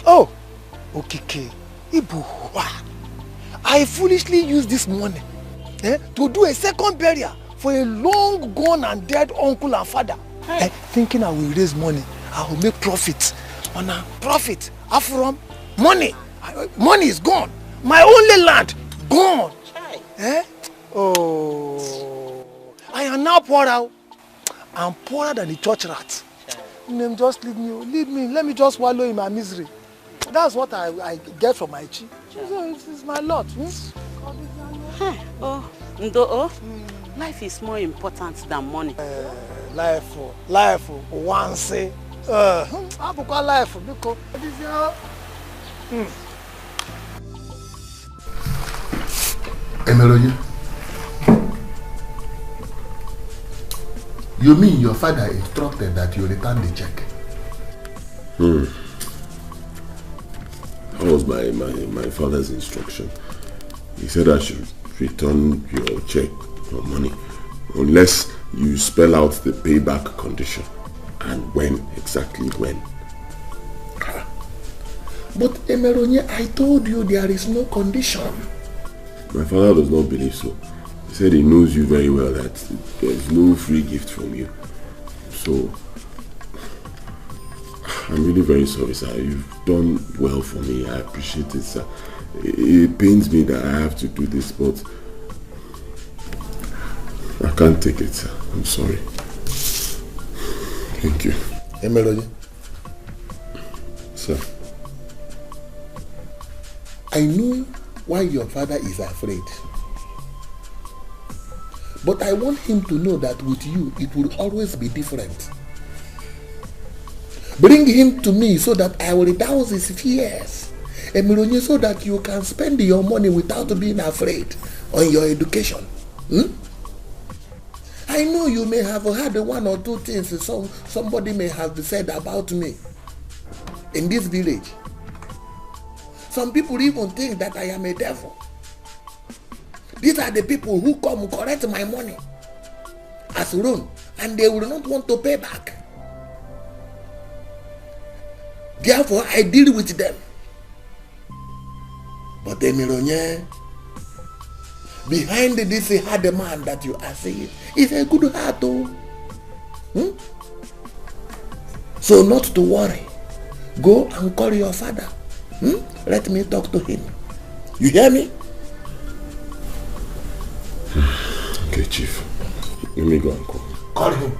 I foolishly used this money to do a second burial for a long gone and dead uncle and father. Thinking I will raise money, I will make profit. On a profit, after money is gone. My only land, gone. I am now poorer. I'm poorer than the church rat. Name, just leave me. Let me just wallow in my misery. That's what I get from my chi. So it's my lot. Life is more important than money. Life, once. I've got life because this is Emeloye, you mean your father instructed that you return the check? That was my father's instruction. He said I should return your check or money unless you spell out the payback condition and exactly when. But Emeronye, I told you there is no condition. My father does not believe so. He said he knows you very well, that there is no free gift from you. So, I'm really very sorry, sir. You've done well for me. I appreciate it, sir. It pains me that I have to do this, but I can't take it, sir. I'm sorry. Thank you. Emeloye. Sir. I know why your father is afraid. But I want him to know that with you, it will always be different. Bring him to me so that I will douse his fears. Emeronye, so that you can spend your money without being afraid on your education. I know you may have had one or two things somebody may have said about me in this village. Some people even think that I am a devil. These are the people who come collect my money as loan, and they will not want to pay back. Therefore, I deal with them. But Emeronye, behind this hard man that you are seeing is a good heart. So not to worry. Go and call your father. Let me talk to him. You hear me? Okay, Chief. Let me go and call. Call him.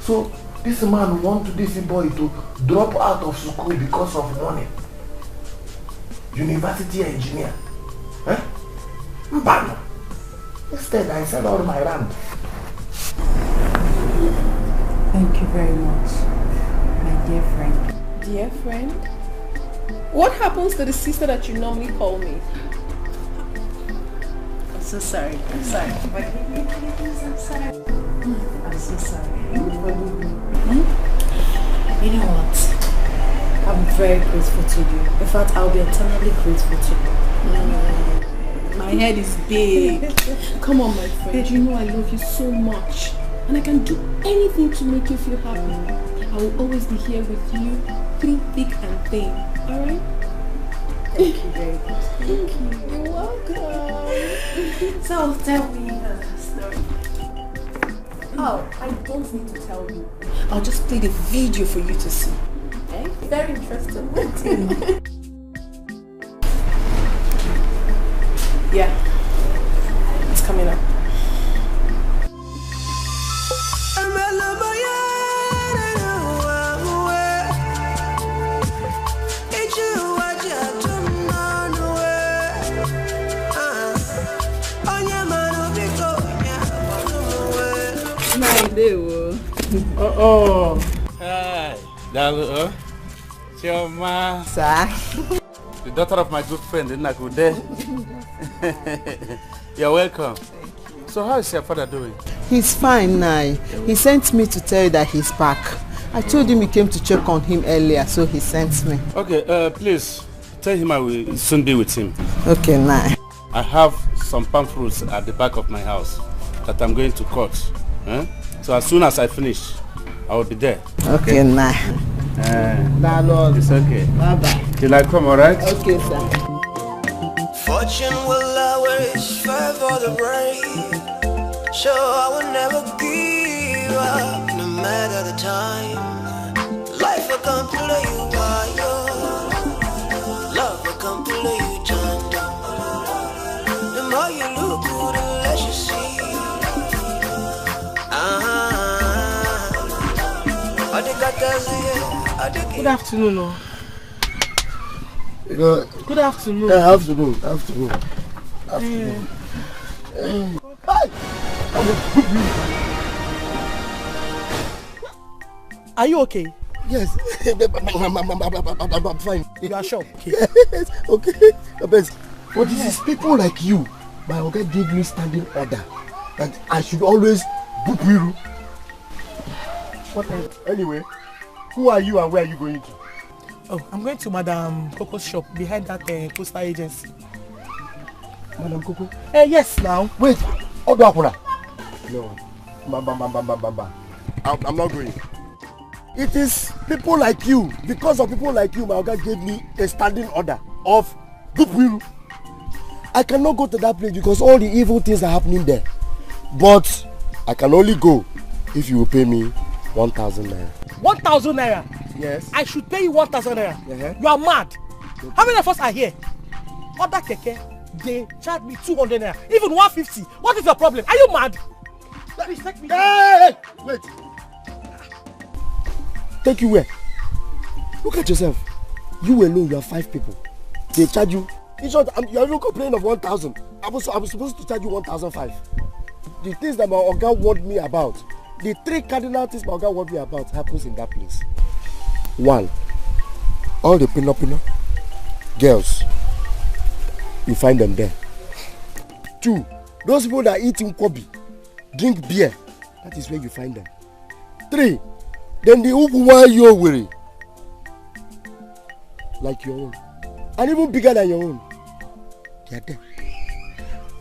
So this man wants this boy to drop out of school because of money. University engineer. Mbano. Instead, I sell all my land. Thank you very much, my dear friend. Dear friend? What happens to the sister that you normally call me? I'm so sorry. I'm sorry. I'm sorry. I'm so sorry. You know what? I'm very grateful to you. In fact, I'll be eternally grateful to you. My head is big. Come on, my friend. You know I love you so much. And I can do anything to make you feel happy. I will always be here with you through thick and thin. Alright? Thank you very much. Thank you. You're welcome. So tell me the story. Oh, I don't need to tell you. I'll just play the video for you to see. Okay? Very interesting. Yeah. It's coming up. Oh. Hi, Dalu. Chioma. Sir. The daughter of my good friend, Nakude. You're welcome. So how is your father doing? He's fine now. He sent me to tell you that he's back. I told him he came to check on him earlier, so he sent me. Okay, please tell him I will soon be with him. Okay, now. I have some palm fruits at the back of my house that I'm going to cut. So as soon as I finish, I will be there. Okay, now. It's okay. Bye-bye. Till I come, alright? Okay, sir. Fortune will always fight for the brave. So I will never give up, no matter the time. Life will come play you wild. Love will come play you tender. The more you look good, the less you see. Good afternoon, no. Good afternoon. Yeah, afternoon. Are you okay? Yes. I'm fine. You are sure? Okay. Yes. Okay. But it is people like you. My Oga gave me standing order that I should always book you. Anyway, who are you and where are you going to? Oh, I'm going to Madam Coco's shop behind that postal agency. Madam Coco? Yes, now. Wait, Odo. No. I'm not going. It is people like you. Because of people like you, my Oga gave me a standing order of Bupiru. I cannot go to that place because all the evil things are happening there. But I can only go if you will pay me 1,000 naira. 1,000 naira? Yes. I should pay you 1,000 naira? You are mad. How many of us are here? Other keke, they charge me 200 naira, even 150. What is your problem? Are you mad? Respect me. Hey! Wait. Take you where? Look at yourself. You alone, you are 5 people. They charge you. In short, you are even complaining of 1,000. I was supposed to charge you 1,005. The things that my Oga warned me about, the 3 cardinal things my Oga warned me about happens in that place. 1. All the pino girls, you find them there. 2. Those people that eat nkwobi, drink beer, that is where you find them. 3. Then the Uguwa Yoweri, like your own, and even bigger than your own, they are there.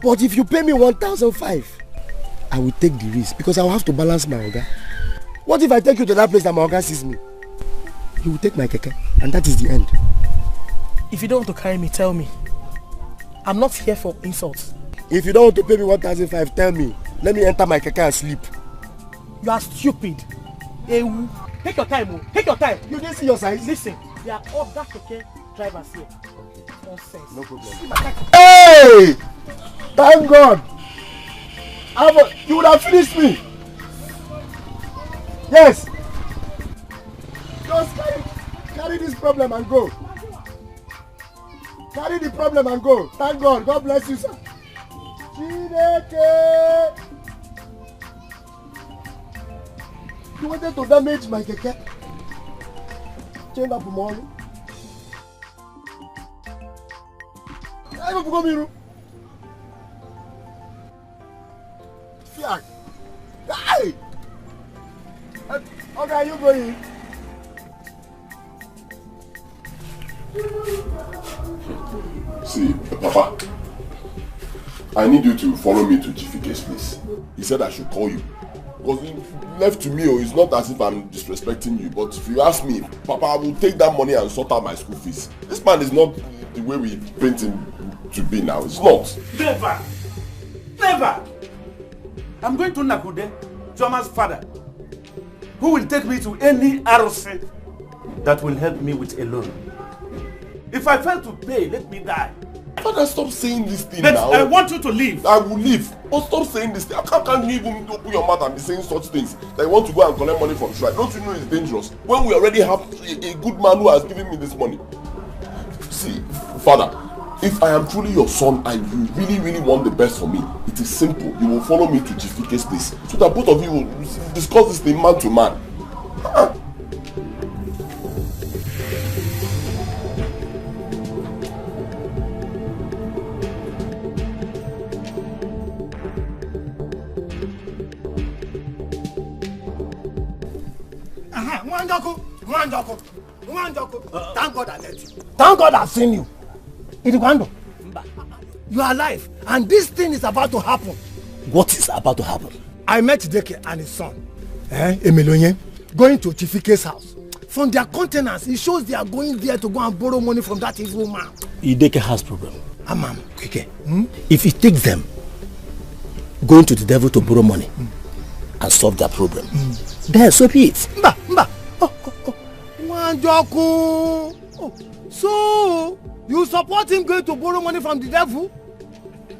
But if you pay me 1,005, I will take the risk because I will have to balance my Oga. What if I take you to that place and my Oga sees me? He will take my keke, and that is the end. If you don't want to carry me, tell me. I'm not here for insults. If you don't want to pay me 1,005, tell me. Let me enter my keke and sleep. You are stupid. Ewu. Take your time, oh. Take your time. You didn't see your size? Listen, there are other keke drivers here. Nonsense. No problem. Hey! Thank God! You would have finished me. Yes. Just carry this problem and go. Carry the problem and go. Thank God. God bless you, sir. Chineke. You wanted to damage my keke? Change up tomorrow. I don't go miru. Fiak. Hey! Okay, are you going? See, Papa, I need you to follow me to Jifike's place. He said I should call you. Because left to me, it's not as if I'm disrespecting you, but if you ask me, Papa, I will take that money and sort out my school fees. This man is not the way we paint him to be now. It's not. Never! Never! I'm going to Nakude Choma's father, who will take me to any RC that will help me with a loan. If I fail to pay, let me die. Father, stop saying this thing But now. I want you to leave. I will leave. But stop saying this thing. How can you even open your mouth and be saying such things? That you want to go and collect money from Shrine. Don't you know it's dangerous? When we already have a good man who has given me this money. See, Father, if I am truly your son and you really, really want the best for me, it is simple. You will follow me to Jifike's place so that both of you will discuss this thing man to man. Thank God I met you. Thank God I've seen you. Idikwando, you are alive and this thing is about to happen. What is about to happen? I met Deke and his son, Emelonye, going to Chifike's house. From their containers, it shows they are going there to go and borrow money from that evil man. Ideke has problem. Amam, Kike. If it takes them going to the devil to borrow money and solve their problem, then so be it. Mba. Wanjoku. So you support him going to borrow money from the devil?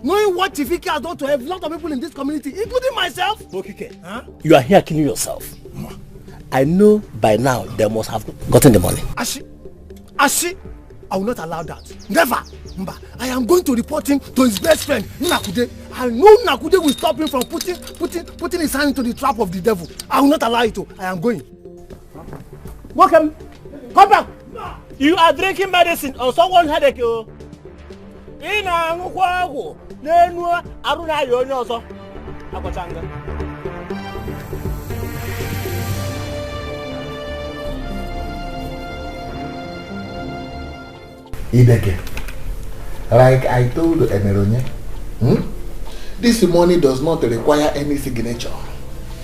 Knowing what Chifike has done to a lot of people in this community, including myself? Okike, you are here killing yourself. I know by now they must have gotten the money. Ashi, I will not allow that. Never. Mba, I am going to report him to his best friend, Nakude. I know Nakude will stop him from putting his hand into the trap of the devil. I will not allow it to. I am going. Welcome. Come back. You are drinking medicine or someone headache. Ina ngukwago. Nenwa aruna yonyo also. Akochanga. Ideke, like I told Emeronye, this money does not require any signature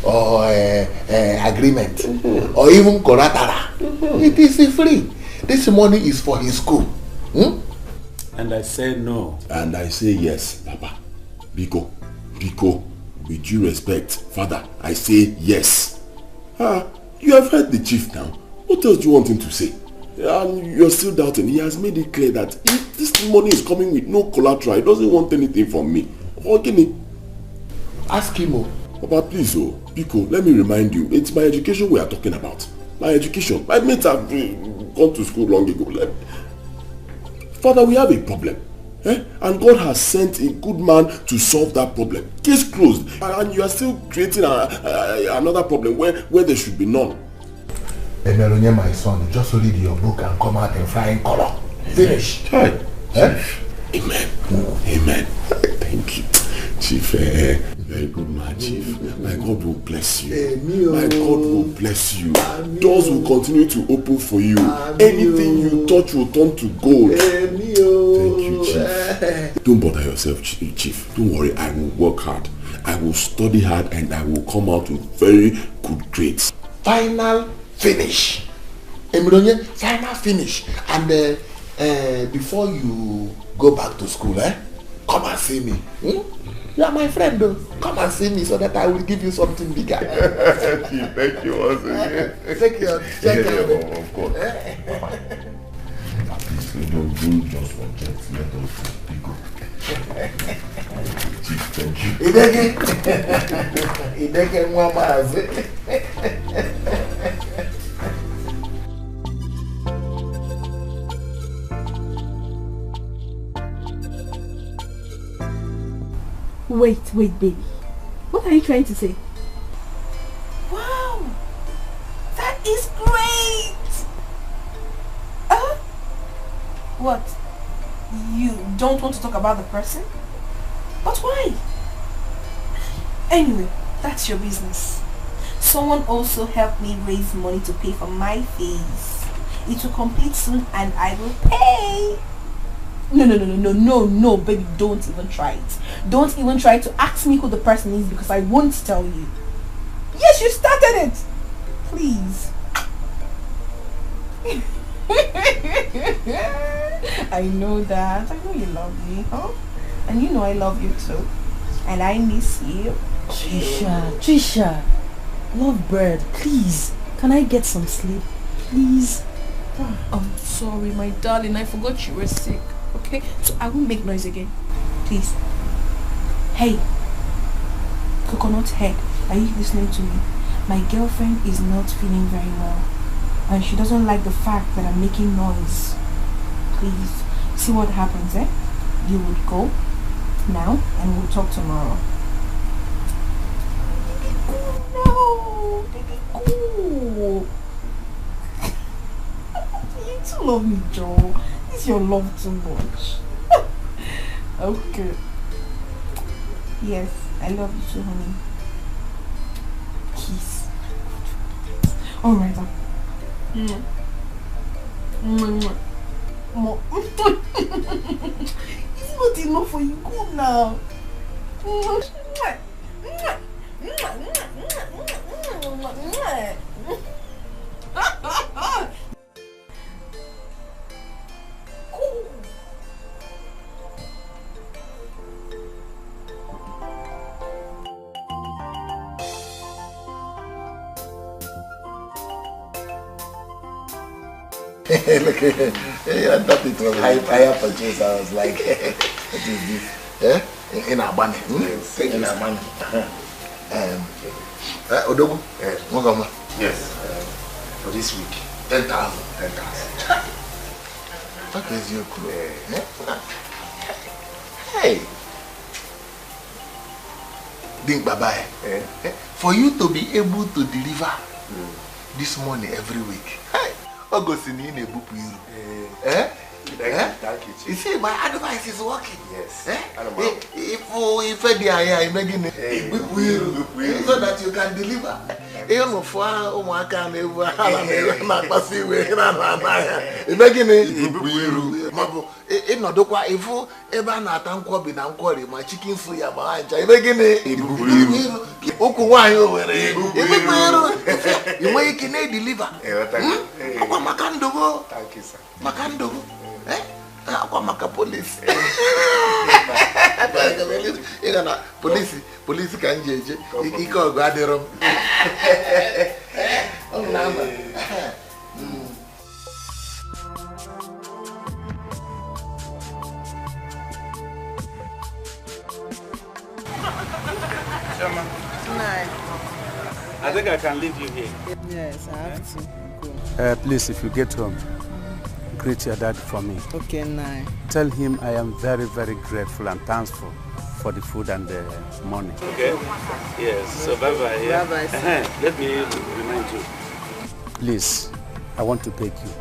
or agreement or even collateral. It is free. This money is for his school. And I say no. And I say yes, Papa. Biko, with due respect, Father, I say yes. You have heard the chief now. What else do you want him to say? And you're still doubting. He has made it clear that if this money is coming with no collateral, he doesn't want anything from me. Okay, ask him. Papa, please, Biko, let me remind you, it's my education we are talking about. My education. My mates have gone to school long ago. Father, we have a problem. And God has sent a good man to solve that problem. Case closed. And you are still creating another problem where there should be none. Emeronye, my son, just read your book and come out in flying color. Finish. Amen. Amen. Thank you, Chief. Very good man, Chief. My God will bless you. My God will bless you. Doors will continue to open for you. Anything you touch will turn to gold. Thank you, Chief. Don't bother yourself, Chief. Don't worry, I will work hard. I will study hard and I will come out with very good grades. Final finish. Emeronye, final finish. And before you go back to school, come and see me. You are my friend, though. Come and see me so that I will give you something bigger. Thank you once again. Take care. Of course. Please, don't just forget. Let us go. Chief, thank you. Ideke Mwamaze. Wait, baby. What are you trying to say? Wow! That is great! What? You don't want to talk about the person? But why? Anyway, that's your business. Someone also helped me raise money to pay for my fees. It will complete soon and I will pay. No, baby, don't even try it. Don't even try to ask me who the person is because I won't tell you. Yes, you started it. Please. I know that. I know you love me, huh? And you know I love you too. And I miss you. Trisha, Lovebird, please. Can I get some sleep? Please. I'm sorry, my darling. I forgot you were sick. Okay? So I won't make noise again. Please. Hey. Coconut Head, are you listening to me? My girlfriend is not feeling very well. And she doesn't like the fact that I'm making noise. Please. See what happens, eh? You would go now and we'll talk tomorrow. No, baby, cool. You too love me, Joe. This is your love too much. Okay. Yes, I love you too, honey. Kiss. Alright. More. It's not enough for you. Go now. Look, I thought it was higher purchase. I was like, what is this? In our money. In our money. Odogu? Yes. For this week. 10,000. 10,000. What is your crew? Hey. Think bye-bye. For you to be able to deliver this money every week. Hey. August in a book. Thank you. You see, my advice is working. Yes. If I imagine so that you can deliver. Even for Omaka never imagine it. Not if ever not uncle be uncle, my chicken food, my imagine you make it deliver. Makandogo. Thank you, sir. Makandogo. Aquamaka police. Police can judge. He called Guaderum. Oh, Lama. I think I can leave you here. Yes, I have to go. Please, if you get home, greet your dad for me. Okay, Nai. Tell him I am very, very grateful and thankful for the food and the money. Okay? Yes, so bye-bye. Yeah? Bye-bye, Let me remind you. Please, I want to beg you.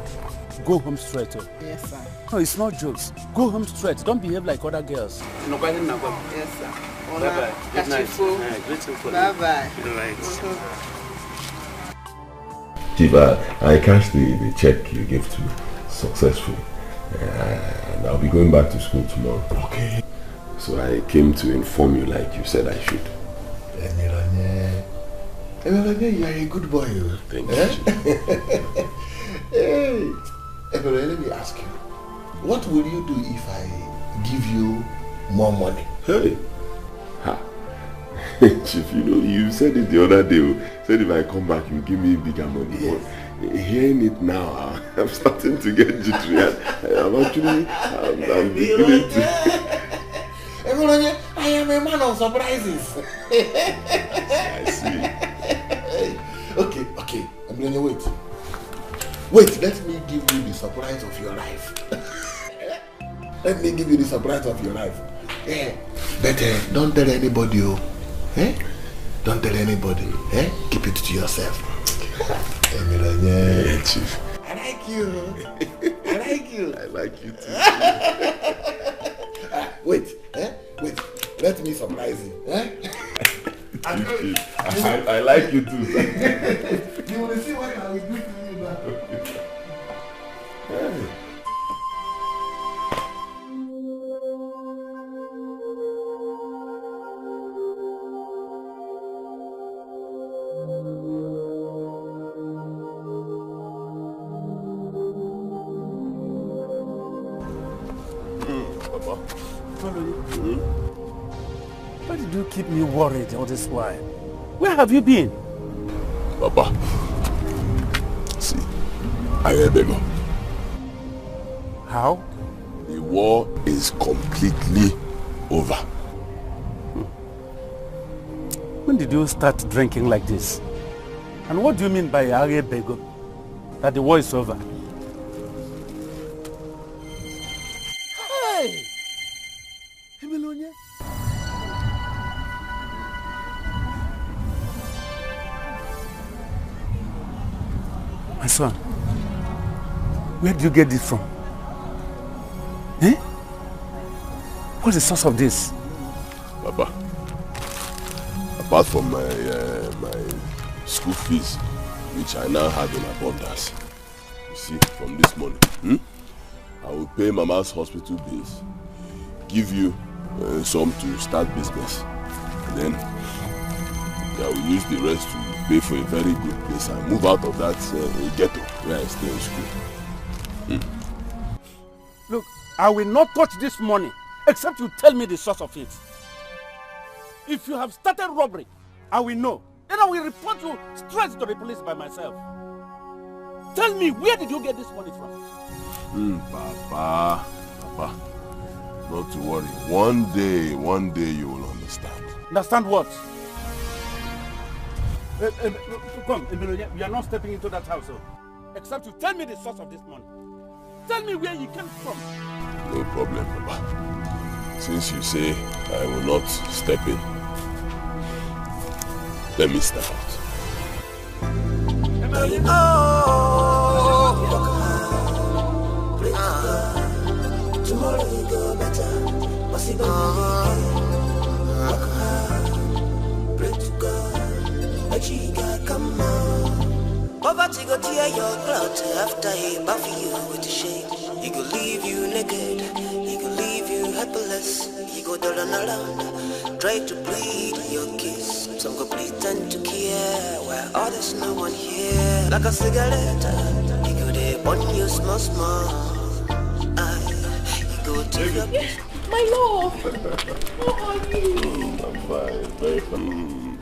Go home straight. Yes, sir. No, it's not jokes. Go home straight. Don't behave like other girls. Yes, sir. Bye-bye. Good night. Bye-bye. Right. Chief, I cashed the check you gave to me successfully. And I'll be going back to school tomorrow. Okay. So I came to inform you like you said I should. You are a good boy. Thank you, Chief. Hey, let me ask you. What will you do if I give you more money? Hey. Ha. Chief, you said it the other day. Said if I come back, you give me bigger money. Yes. Hearing it now, I'm starting to get jittery. I'm beginning to... I am a man of surprises. I see. Okay. I'm going to wait. Wait, let me give you the surprise of your life. Let me give you the surprise of your life. Yeah. But don't tell anybody. Don't tell anybody. Keep it to yourself. Yeah, Chief. I like you. I like you. I like you too. Wait. Let me surprise you. Chief. I like you too. You will see what I will do to you now. Hey. Why did you keep me worried all this while? Where have you been? Papa, see, I hear Bego. How? The war is completely over. When did you start drinking like this? And what do you mean by Are Bego? That the war is over? Hey! Emelonia? My son, where did you get this from? Eh? What's the source of this? Papa, apart from my school fees, which I now have in abundance, you see, from this money, I will pay Mama's hospital bills, give you some to start business, and then I will use the rest to pay for a very good place and move out of that ghetto where I stay in school. Look, I will not touch this money except you tell me the source of it. If you have started robbery, I will know. Then I will report you straight to the police by myself. Tell me, where did you get this money from? Papa, not to worry. One day you will understand. Understand what? Come, Emelonia, you are not stepping into that house, except you tell me the source of this money. Tell me where you came from. No problem, Papa. Since you say I will not step in, let me step out. Tomorrow will go better. Possible. Pray to God. But you got come on. Poverty go tear your clothes after he buff you with the shame. He go leave you naked. He go leave you helpless. He go down and around. Try to plead your kiss. Some go pretend to care while others no one here. Like a cigarette, he go there burn you small. He go to your my love. How are you? I'm fine, very fine.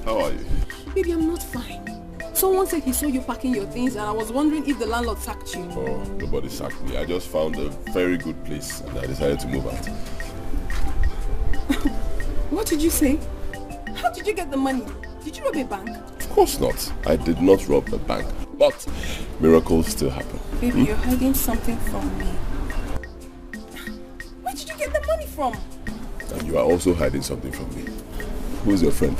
How are you? Baby, I'm not fine. Someone said he saw you packing your things and I was wondering if the landlord sacked you. Oh, nobody sacked me. I just found a very good place and I decided to move out. What did you say? How did you get the money? Did you rob a bank? Of course not. I did not rob a bank. But miracles still happen. Baby, you're hiding something from me. Where did you get the money from? And you are also hiding something from me. Who is your friend?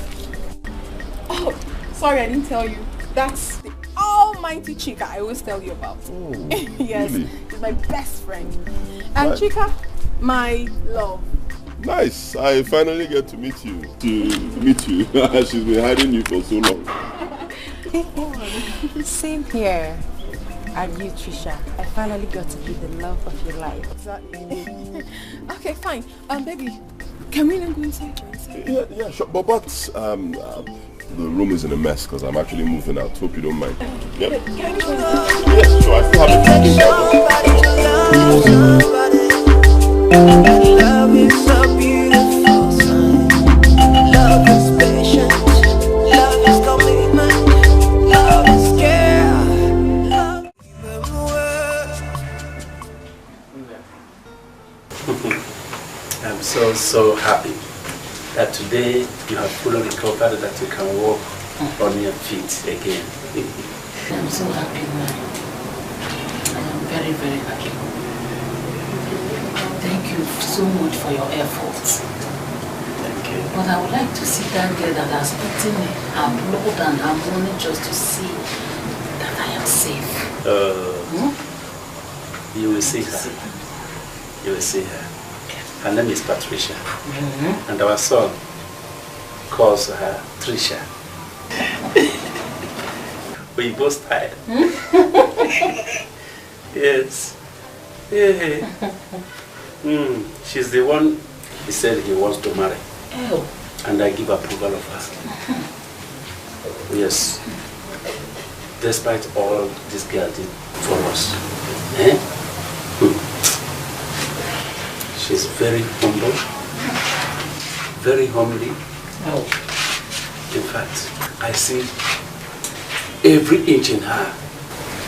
Oh, sorry, I didn't tell you. That's the almighty Chika I always tell you about. Oh, yes, really? she's my best friend. And Chika, my love. Nice. I finally get to meet you. She's been hiding you for so long. Same here. And you, Trisha. I finally got to be the love of your life. Exactly. Okay, fine. Baby, can we then go inside? Yeah, sure. But the room is in a mess because I'm actually moving out. Hope you don't mind. Yep. Yes, sure. I still have a Love is a beautiful sign. Love is patient. Love is commitment. Love is care. I'm so happy that today you have fully recovered, that you can walk on your feet again. I'm so happy, man. I am very, very happy. Thank you so much for your efforts. Thank you. But I would like to see that girl that has eaten her blood and her money just to see that I am safe. You will see her. You will see her. Her name is Patricia. And our son calls her Trisha. We both tired. Yes. Yeah. She's the one he said he wants to marry. Oh. And I give approval of her. Yes. Despite all this girl did for us. She's very humble, very homely. Oh. In fact, I see every inch in her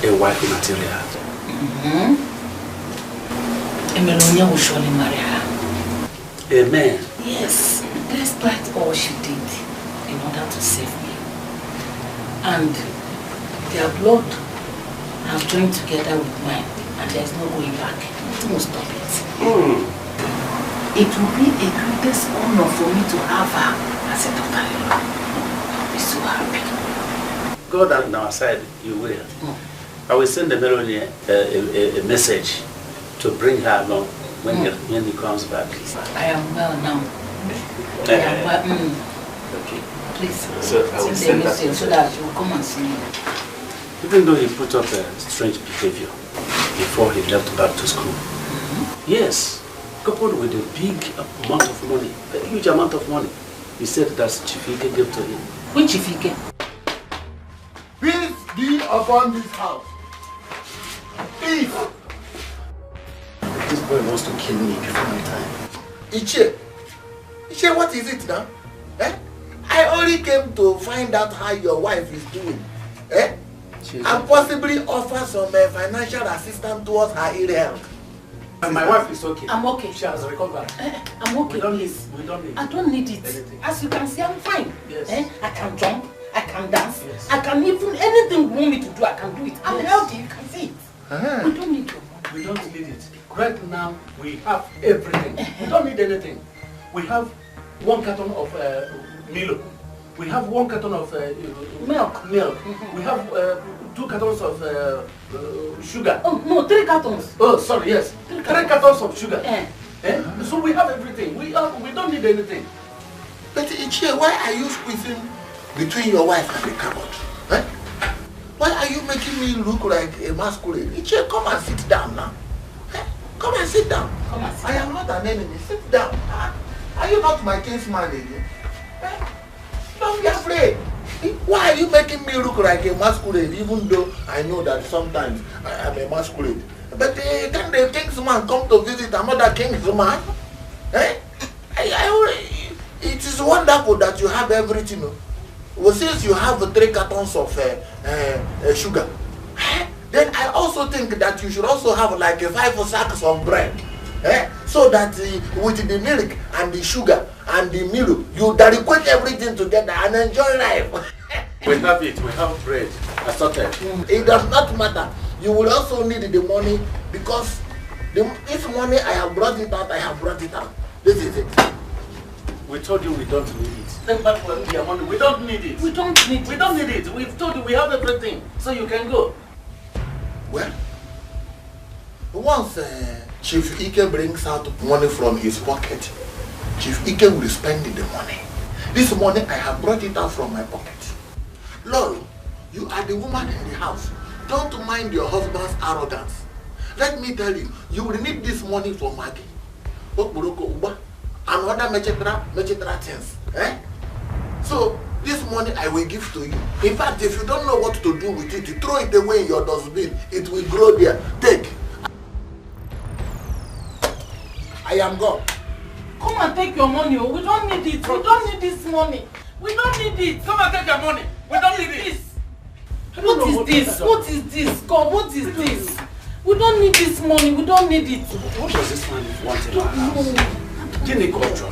a wife material. Emelonia will surely marry her. Amen. Yes, despite all she did in order to save me. And their blood have joined together with mine, and there's no going back. It won't stop it. It will be a greatest honor for me to have her as a daughter-in-law. I'll be so happy. God on our side, you will. I will send the Melody a message to bring her along when he comes back. I am well now. I am well. Okay. Please, So I will send the message so that she will come and see me. Even though he put up a strange behavior before he left back to school. Yes, coupled with a big amount of money, a huge amount of money. He said that Chifike gave to him. Which Chifike? Peace be upon this house. Peace. This boy wants to kill me before my time. Iche, what is it now? Eh? I only came to find out how your wife is doing. Eh? And possibly offer some financial assistance towards her ill health. My wife is okay. I'm okay. She has recovered. I'm okay. We don't need I don't need it. anything. As you can see, I'm fine. Yes. I can jump. I can dance. Yes. I can even anything you want me to do, I can do it. I'm healthy. You can see it. We don't need your money. We don't need it. Right now, we have everything. We don't need anything. We have 1 carton of Milo. We have 1 carton of Milk. We have 2 cartons of sugar. Oh, no, 3 cartons. Oh, sorry, yes. 3 cartons of sugar. So we have everything. We don't need anything. But Ichie, why are you squeezing between your wife and the cupboard? Eh? Why are you making me look like a masquerade? Ichie, come and sit down now. Eh? Come and sit down. I am not an enemy. Sit down. Are you not my kinsman again? Eh? Don't be afraid. Why are you making me look like a masquerade, even though I know that sometimes I am a masquerade? But can the king's man come to visit another king's man? Eh? It is wonderful that you have everything. Well, since you have 3 cartons of sugar, then I also think that you should also have like 5 sacks of bread. So that with the milk and the sugar and the Milo, you equate everything together and enjoy life. We have it. We have bread. Assorted. It does not matter. You will also need the money because this money I have brought it out. I have brought it out. This is it. We told you we don't need it. Send back your money. We don't need it. We don't need it. We don't need it. We've told you we have everything, so you can go. Well, once Chief Ike brings out money from his pocket, Chief Ike will spend the money. This money I have brought it out from my pocket. Lord, you are the woman in the house. Don't mind your husband's arrogance. Let me tell you, you will need this money for Maggie, and other mechetra things. So this money I will give to you. In fact, if you don't know what to do with it, you throw it away in your dustbin. It will grow there. Take. I am gone. Come and take your money. We don't need it. We don't need this money. We don't need it. Come and take your money. We don't need it. What is this? What is this? God, what is this? We don't need this money. We don't need it. What does this man want in our house? Jenny culture.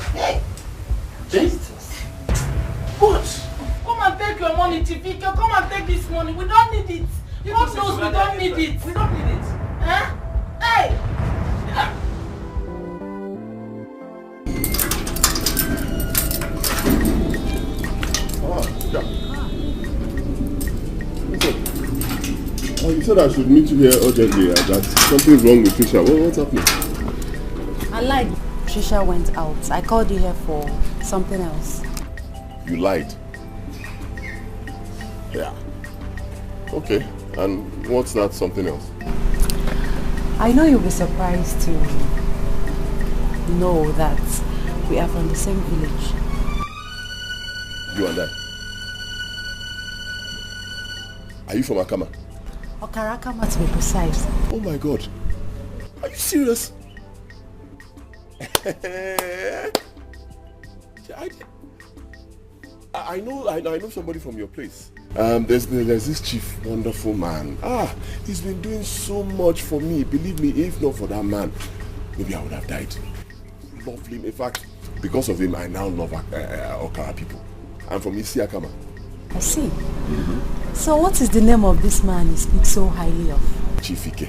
What? Come and take your money, Chifike. Come and take this money. We don't need it. God knows we don't need it. We don't need it. Huh? Hey! You said I should meet you here urgently. That something's wrong with Trisha. What's happening? I lied. Trisha went out. I called you here for something else. You lied? Yeah. Okay. And what's that something else? I know you'll be surprised to know that we are from the same village. You and I? Are you from Akama? Okarakama to be precise. Oh my God. Are you serious? I know somebody from your place. There's this chief, wonderful man. He's been doing so much for me. Believe me, if not for that man, maybe I would have died. Lovely. In fact, because of him, I now love Okara people. I'm from Isiakama. I see. So what is the name of this man you speak so highly of? Chief Ike.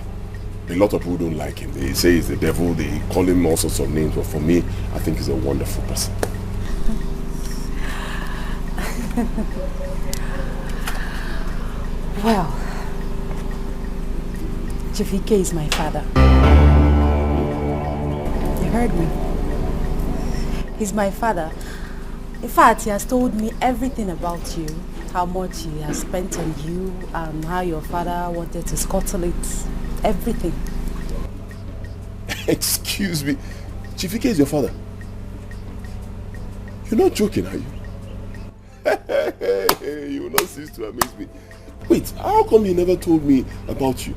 A lot of people don't like him. They say he's the devil. They call him all sorts of names. But for me, I think he's a wonderful person. Well, Chief Ike is my father. You heard me. He's my father. In fact, he has told me everything about you, how much he has spent on you, and how your father wanted to scuttle it. Everything. Excuse me. Chief Ike is your father? You're not joking, are you? You will not cease to amaze me. Wait, how come you never told me about you?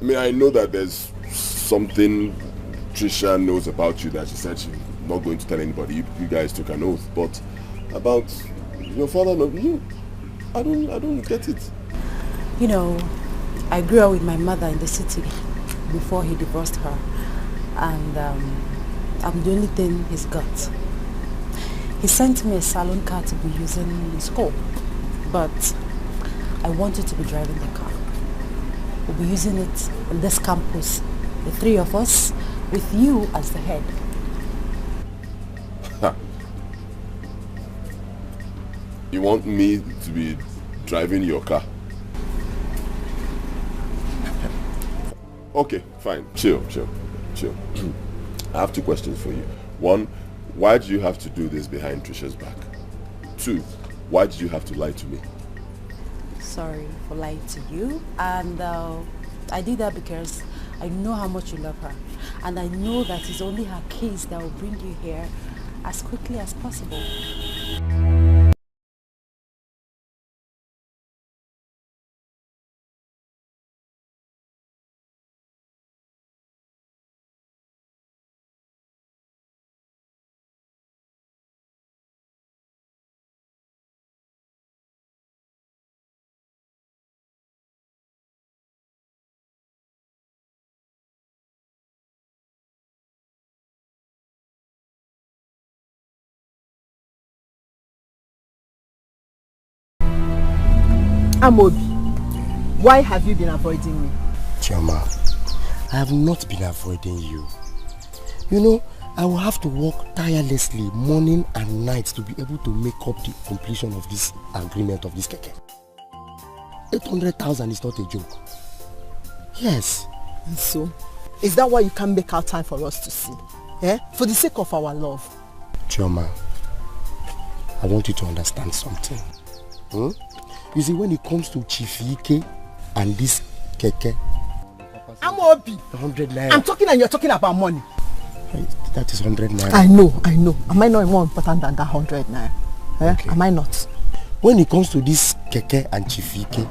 I mean, I know that there's something Trisha knows about you that she said she's not going to tell anybody. You guys took an oath, but about your father, I don't get it. You know, I grew up with my mother in the city before he divorced her, and I'm the only thing he's got. He sent me a salon car to be using in school, but I wanted to be driving the car. We'll be using it on this campus, the three of us, with you as the head. You want me to be driving your car? Okay, fine. Chill. I have two questions for you. One, why did you have to do this behind Trisha's back? Two, why did you have to lie to me? Sorry for lying to you, and I did that because I know how much you love her, and I know that it's only her case that will bring you here as quickly as possible. Amobi, why have you been avoiding me? Chioma, I have not been avoiding you. You know, I will have to work tirelessly morning and night to be able to make up the completion of this agreement of this keke. 800,000 is not a joke. Yes. And so, is that why you can't make out time for us to see? For the sake of our love. Chioma, I want you to understand something. You see, when it comes to Chief Ike and this keke, Amobi, 100 naira. I'm talking and you're talking about money. That is 100 naira. I know. Am I not more important than that 100 naira? Okay. Am I not? When it comes to this keke and Chief Ike,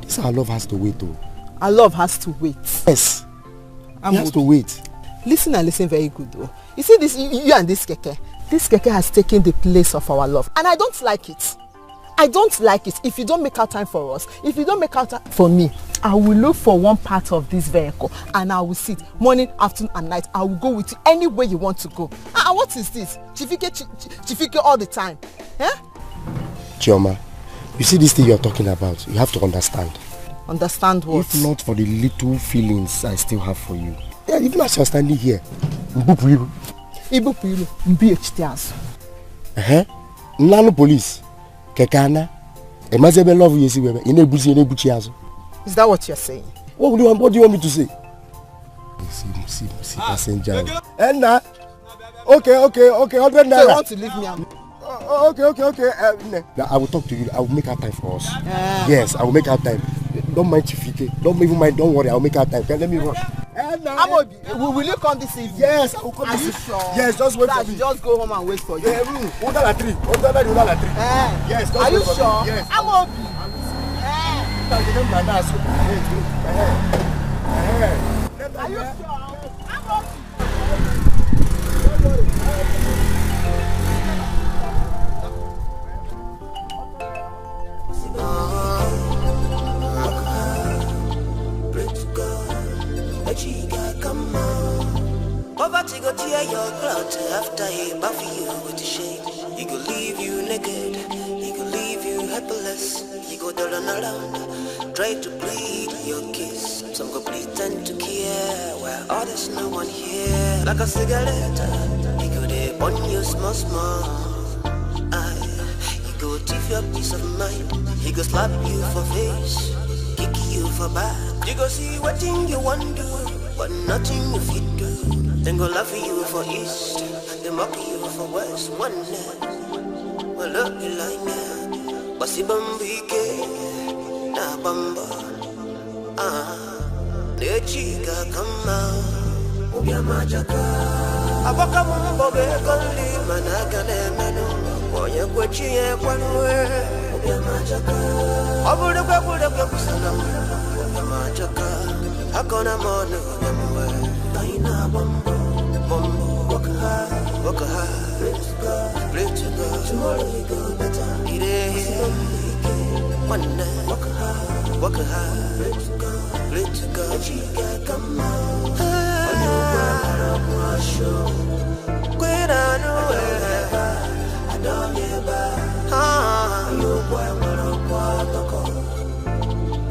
this our love has to wait. Our love has to wait. Yes. It has to wait. Listen and listen very good though. You see this, you and this keke. This keke has taken the place of our love. And I don't like it. I don't like it. If you don't make out time for us, if you don't make out time for me, I will look for one part of this vehicle and I will sit morning, afternoon and night. I will go with you anywhere you want to go. What is this? Chief Ike all the time. Chioma, you see this thing you're talking about, you have to understand. Understand what? If not for the little feelings I still have for you. Yeah, even as you're standing here, Ibupu Nano police. Kekana, Emazebe love you see where in a buchi. Is that what you're saying? What do you want me to say? See, passenger. Okay, 100 naira. So you want to leave me? Okay. I will talk to you. I will make out time for us. Yes, I will make out time. Don't mind Chief Ike. Don't worry. I will make out time. Let me run. Amobi, will you come this evening? Yes, I will come. Are you sure? Yes, just wait for me. Just go home and wait for you. Yes, are you sure? Yes. Amobi. Are you sure? Amobi. clout after he buffy you with the shame. He could leave you naked, he could leave you helpless. He go down and around, try to plead your kiss. Some go pretend to care, while others no one here. Like a cigarette, he could burn you small, small. He go thief your peace of mind. He go slap you for face, kick you for back. You go see what thing you want do, but nothing if you do. Then go laugh at you for east, they mock you for west. One night, well look you like that. Basi bambike, na bamba. Ne chica kama, ubia majaka. Abaka mumboge kondi managane menu. Oye kwechi ye kwanwe, ubia majaka. Aburuka kusana, ubia majaka. Hakona mono nyamwe, taina bamba. Work hard, pray to God, tomorrow we go better. One night, work hard, pray to God, chica come out. Quit on I don't give back. You boy,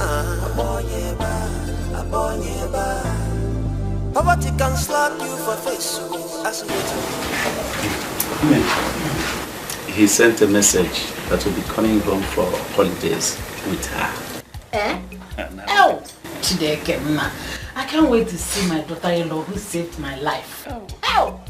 I boy, poverty can slap you for face, so as He sent a message that will be coming home for holidays with her. Oh, Chidekema. I can't wait to see my daughter-in-law who saved my life. Oh.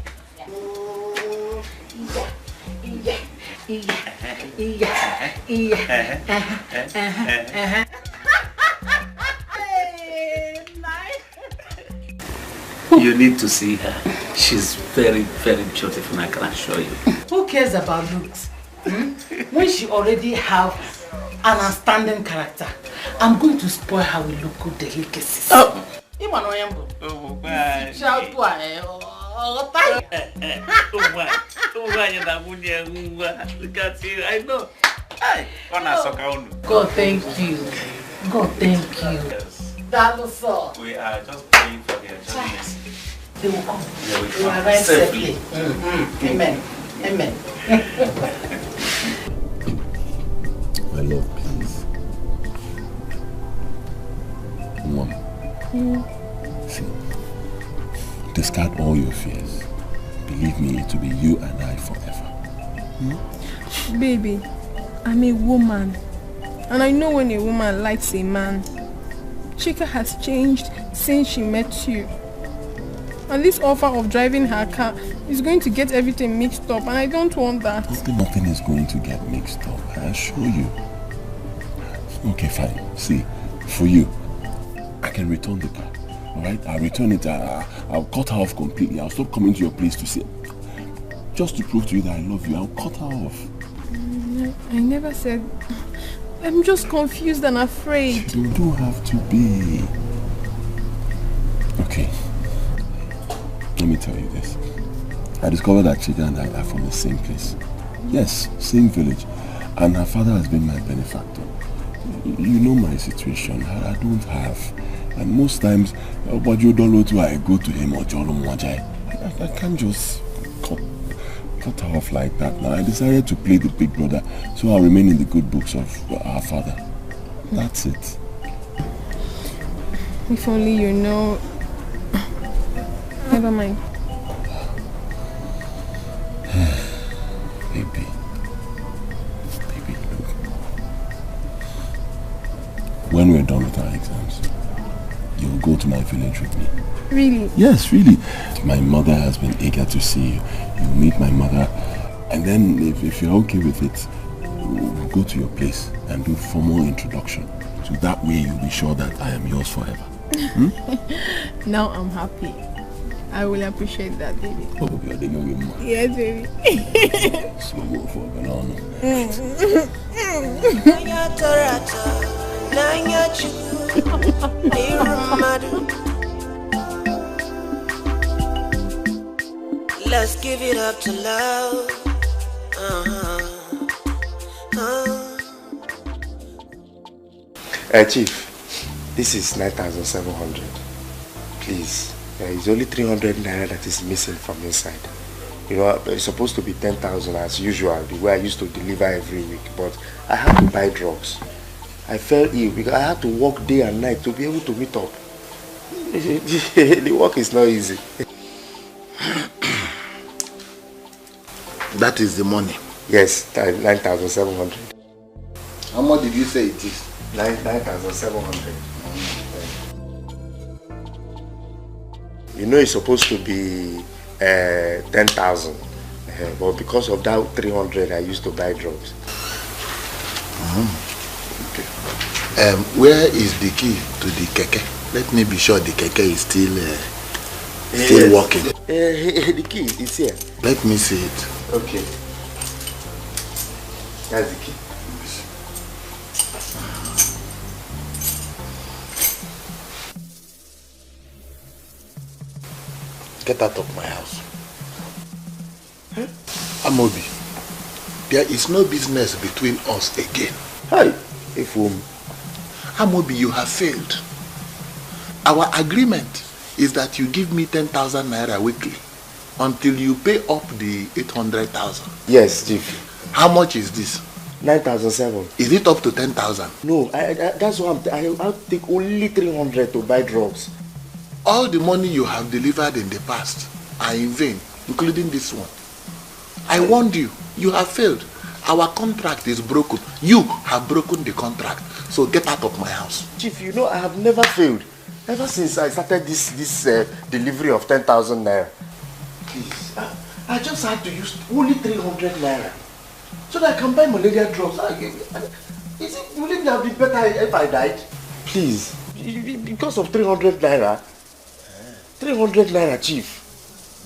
You need to see her. She's very, very beautiful, I can assure you. Who cares about looks? When she already have an outstanding character, I'm going to spoil her with local delicacies. Oh, look at you, I know. God, thank you. God, thank you. That was all. We are just praying for their journeys. They will come. They will They will come arrive safely. safely. Amen. Amen. My love, please. Mom. See, discard all your fears. Believe me, it will be you and I forever. Baby, I'm a woman. And I know when a woman likes a man. Chika has changed since she met you. And this offer of driving her car is going to get everything mixed up, and I don't want that. Nothing is going to get mixed up, I assure you. Okay, fine. See, for you, I can return the car. Alright? I'll return it. I'll cut her off completely. I'll stop coming to your place to see. Just to prove to you that I love you, I'll cut her off. I never said... I'm just confused and afraid. You don't have to be. Okay. Let me tell you this. I discovered that Chika and I are from the same place. Yes, same village. And her father has been my benefactor. You know my situation. I don't have. And most times, I go to him or I can't just cut her off like that. Now I decided to play the big brother, so I'll remain in the good books of our father. That's it. If only you know... Never mind. Baby, look. When we're done with our exams, you'll go to my village with me. Really? Yes, really. My mother has been eager to see you. You'll meet my mother, and then if you're okay with it, we'll go to your place and do formal introduction. So that way you'll be sure that I am yours forever. Now I'm happy. I will appreciate that, baby. Oh, you're the young man. Yes, baby. So go for a banana. Let's give it up to love. Chief, this is 9,700. Please, there is only 300 naira that is missing from inside. You know, it's supposed to be 10,000 as usual, the way I used to deliver every week. But I had to buy drugs. I fell ill because I had to work day and night to be able to meet up. The work is not easy. That is the money? Yes, 9,700. How much did you say it is? 9,700. You know it's supposed to be 10,000. But because of that 300, I used to buy drugs. Okay. Where is the key to the keke? Let me be sure the keke is still working. The key is here. Let me see it. Okay. That's the key. Get out of my house. Amobi, there is no business between us again. Hi, Ifum. Amobi, you have failed. Our agreement is that you give me 10,000 naira weekly until you pay up the 800,000. Yes, Chief. How much is this? 9,700. Is it up to 10,000? No, that's what I'll take only 300 to buy drugs. All the money you have delivered in the past are in vain, including this one. I warned you. You have failed. Our contract is broken. You have broken the contract. So get out of my house. Chief, you know I have never failed. Ever since I started this delivery of 10,000 naira. Please, I just had to use only 300 naira so that I can buy malaria drugs. Will it have been better if I died? Please, because of 300 naira. 300 naira, Chief.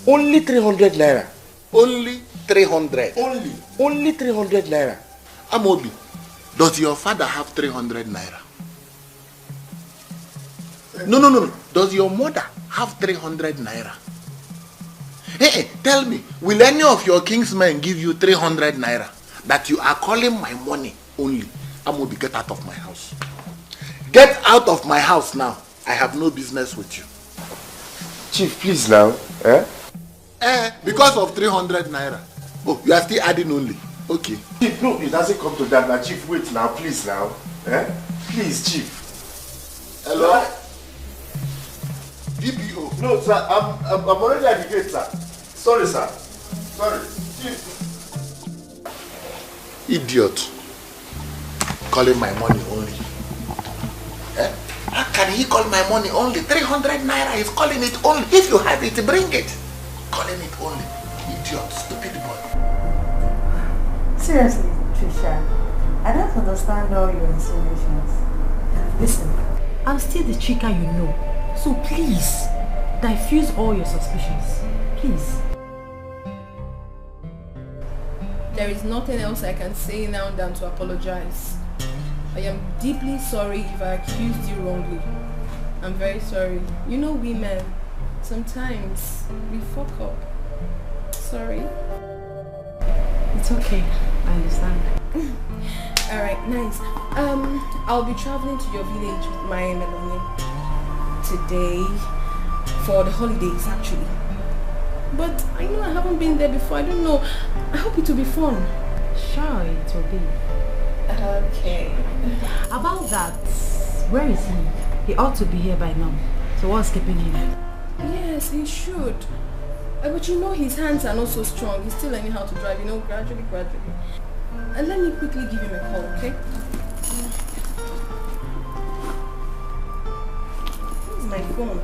Only 300 naira. Only 300? Only 300 naira. Amobi, does your father have 300 naira? No. Does your mother have 300 naira? Hey, tell me, will any of your kingsmen give you 300 naira that you are calling my money only? Amobi, get out of my house. Get out of my house now. I have no business with you. Chief, please now. Because of 300 naira. Oh, you are still adding only. Okay. Chief, no, it doesn't come to that now. Chief, wait now, please now. Please, Chief. Hello? DPO. No, sir, I'm already at the gate, sir. Sorry, sir. Sorry. Chief. Idiot. Calling my money only. How can he call my money only? 300 naira, he's calling it only. If you have it, bring it. Calling it only. Idiot, stupid boy. Seriously, Trisha, I don't understand all your insinuations. Listen, I'm still the chica you know. So please, diffuse all your suspicions. Please. There is nothing else I can say now than to apologize. I am deeply sorry if I accused you wrongly. I'm very sorry. You know women, sometimes we fuck up. Sorry. It's okay. I understand. Alright, nice. I'll be traveling to your village with my Melanie today for the holidays actually. But I know I haven't been there before. I don't know. I hope it will be fun. Sure, it will be. Okay. About that, where is he? He ought to be here by now. So what's keeping him? Yes, he should. But you know his hands are not so strong. He's still learning how to drive, you know, gradually. And let me quickly give him a call, okay? Where's my phone?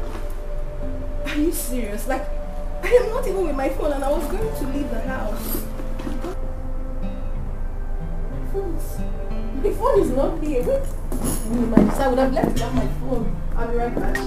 Are you serious? Like, I am not even with my phone and I was going to leave the house. My phone is not here. Wait. I would have left without my phone. I'll be right back.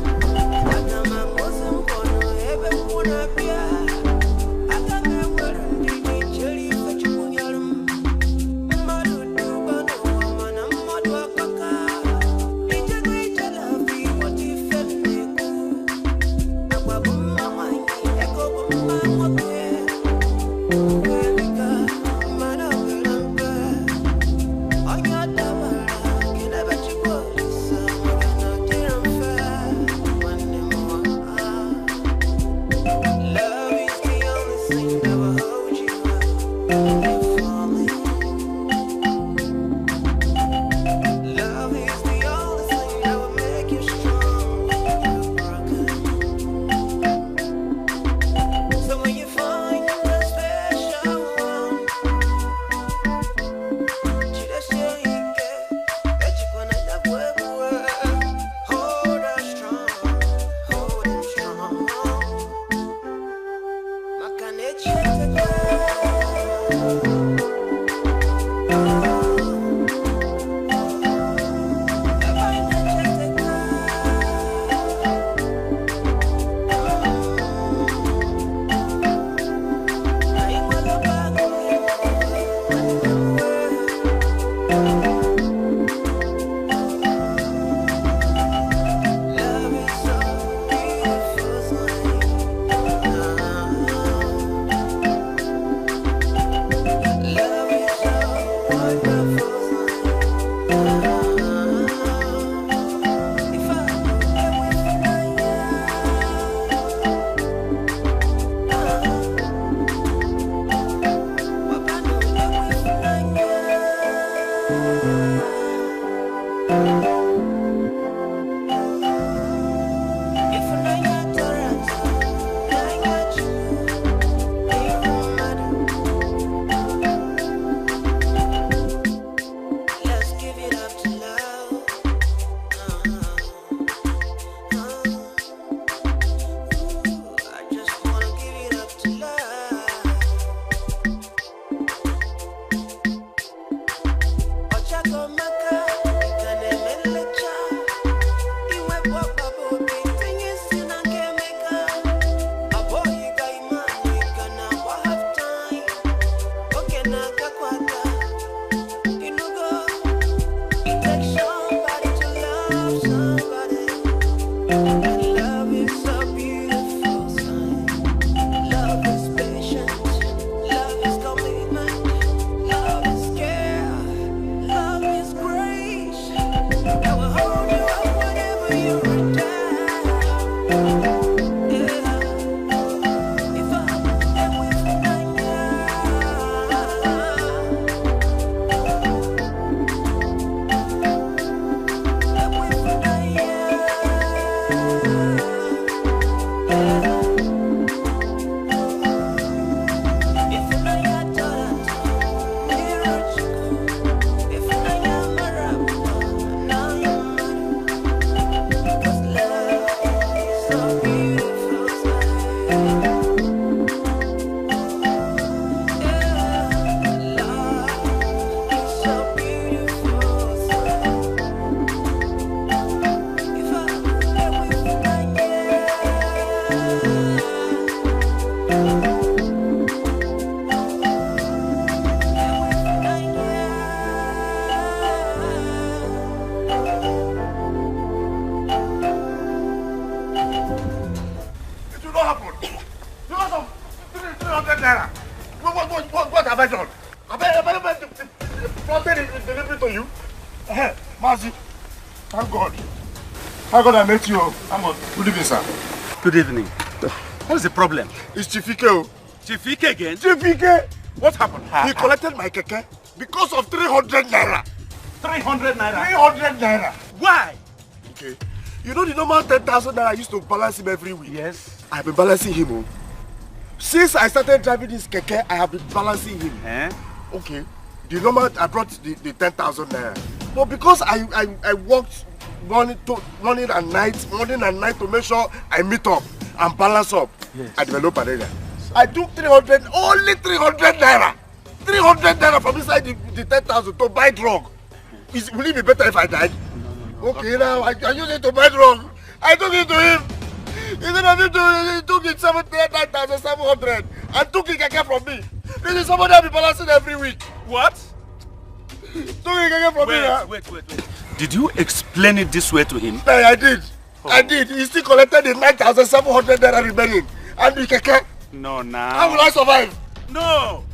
What have I done? Have I planted a delivery to you? Mazi, thank God. Thank God I met you. Good evening, sir. Good evening. What is the problem? It's Chifike. Chifike again? Chifike! What happened? He collected my keke because of 300 naira. 300 naira? 300 naira. Why? Okay. You know the normal 10,000 naira I used to balance him every week? Yes. I've been balancing him. Since I started driving this keke, I have been balancing him. Okay. The normal I brought the 10,000 naira. But because I worked morning and night to make sure I meet up and balance up, yes. I developed an area. I took 300, only 300 naira. 300 naira from inside the 10,000 to buy drug. Will it be better if I died? No. Okay, now I use it to buy drug. I took it to him. Instead of him he took it 9,700 and took it keke from me. This is somebody I'll be balancing every week. What? Took it keke from me. Wait. Did you explain it this way to him? No, I did. Oh. I did. He still collected the 9,700 naira remaining. And the keke. No, now. How will I survive? No.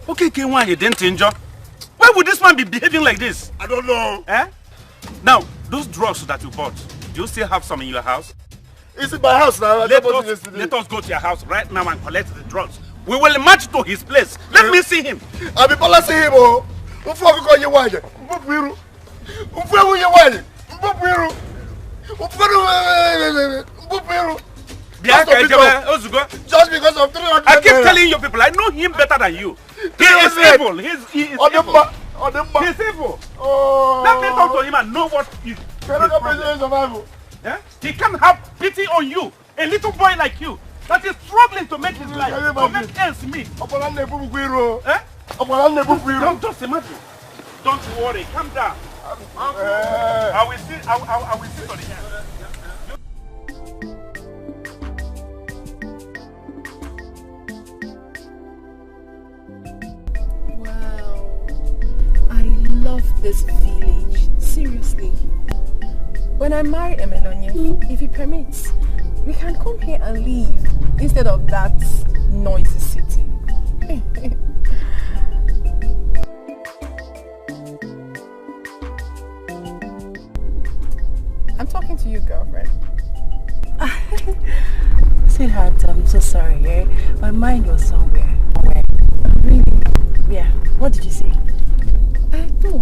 Okay, K1, you didn't injure. Why would this man be behaving like this? I don't know. Now, those drugs that you bought, do you still have some in your house? It's in my house now. Let us go to your house right now and collect the drugs. We will march to his place. Let me see him. I'll be balancing him. Oh, Ufuaku you want. Ufuaku you want. Ufuaku. Just because of 300. I keep telling you people, I know him better than you. He is evil. He is evil. He's evil. Oh. Let me talk to him and know what is his problem. Yeah? He can have pity on you. A little boy like you that is struggling to make his life, to make ends meet. Eh? Just imagine. Don't worry. Calm down. I will see to the end. This village, seriously. When I marry Emelonye, if he permits, we can come here and live instead of that noisy city. I'm talking to you, girlfriend. Sweetheart, I'm so sorry. Eh? My mind was somewhere. Really? Yeah. What did you say? Don't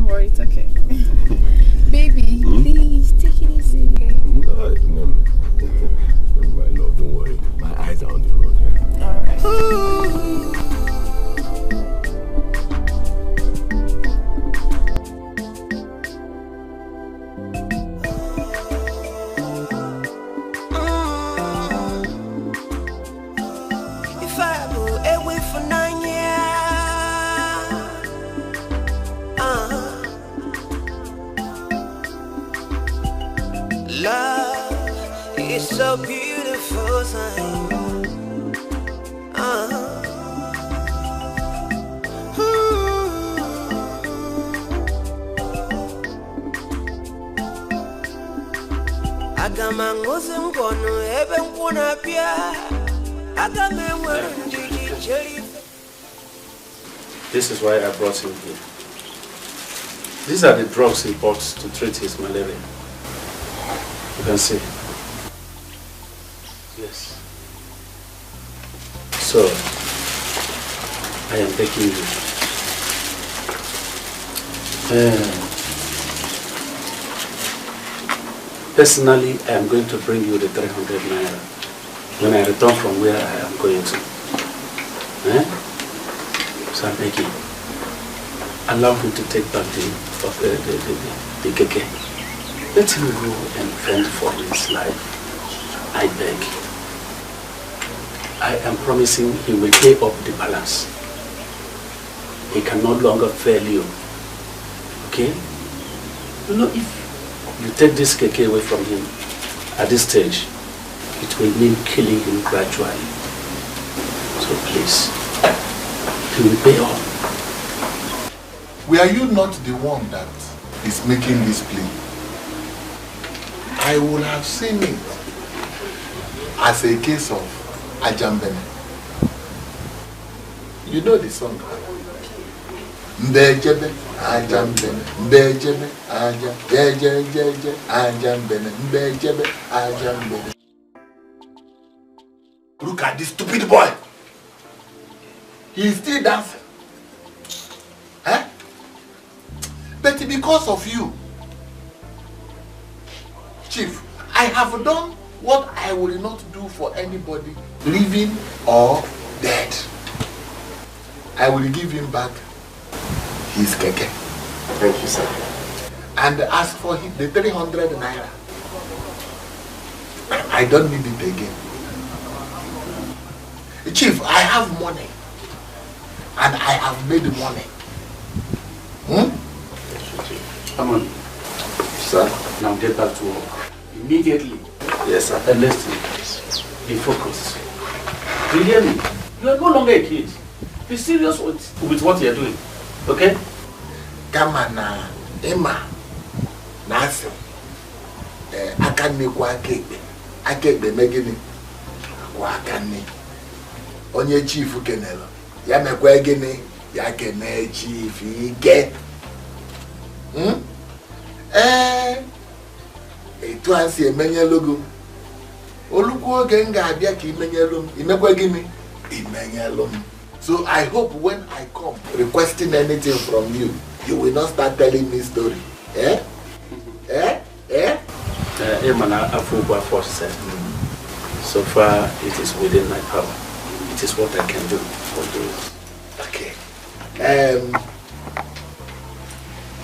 worry, it's okay. Baby, please take it easy. No. My love, don't worry. My eyes are on the road. Eh? Alright. If I go away for 9 years. Love is so beautiful thing. Agama ngozi mkono ebe nkuna pia. Agama mwere ndiji cheri. This is why I brought him here. These are the drugs he bought to treat his malaria. You can see. Yes. So, I am begging you. Personally, I am going to bring you the 300 naira when I return from where I am going to. So I'm begging. Allow him to take back the keke. Let him go and fend for his life. I beg. I am promising he will pay up the balance. He can no longer fail you. Okay? You know, if you take this keke away from him at this stage, it will mean killing him gradually. So please, he will pay up. Were you not the one that is making this plea? I would have seen it as a case of Ajambene. You know the song? Mbejebe, Ajambene, Mbejebe, Ajambene, Mbejebe, Ajambene. Look at this stupid boy. He is still dancing. Eh? But because of you, Chief, I have done what I will not do for anybody, living or dead. I will give him back his keke. Thank you, sir. And as for the 300 naira, I don't need it again. Chief, I have money. And I have made money. Come on. Sir. Now get back to work. Immediately. Yes, sir. And listen. Be focused. You hear me? You are no longer a kid. Be serious with what you are doing. Okay? Come on now. Emma. Nasi. Akane kwa akebe. Akebe megini. Kwa akane. Onye chief kenelo. Ya mekwa gini. Ya kene chief ike. Etu ansi emenye logo. Olukwu oge nga abịa ka imenyelu m. Imekwa gini. So I hope when I come requesting anything from you, you will not start telling me story. Eh? So far, it is within my power. It is what I can do for you. Okay.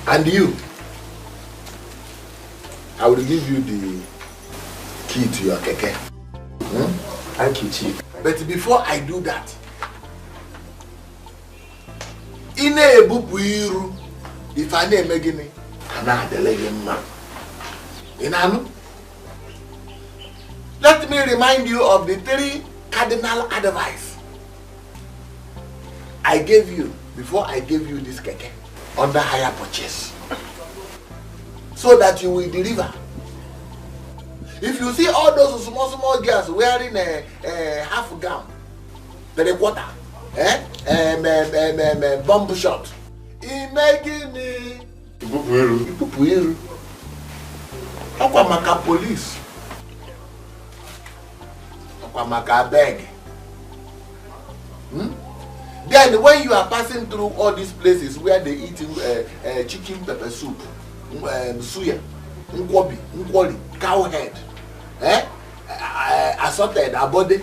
And you, I will give you the key to your keke. Thank you, Chief. But before I do that, in a bupuiru, if I name again, Anna the legend man. Inanu. Let me remind you of the 3 cardinal advice I gave you before I gave you this keke under hire purchase, so that you will deliver. If you see all those small girls wearing a half gown, 3/4, bump shot, imagine Ipupuiru. Akwamaka police. Akwamaka beg. Then when you are passing through all these places where they eat chicken pepper soup, suya, nkwobi, nkwoli, cow head, assorted abode,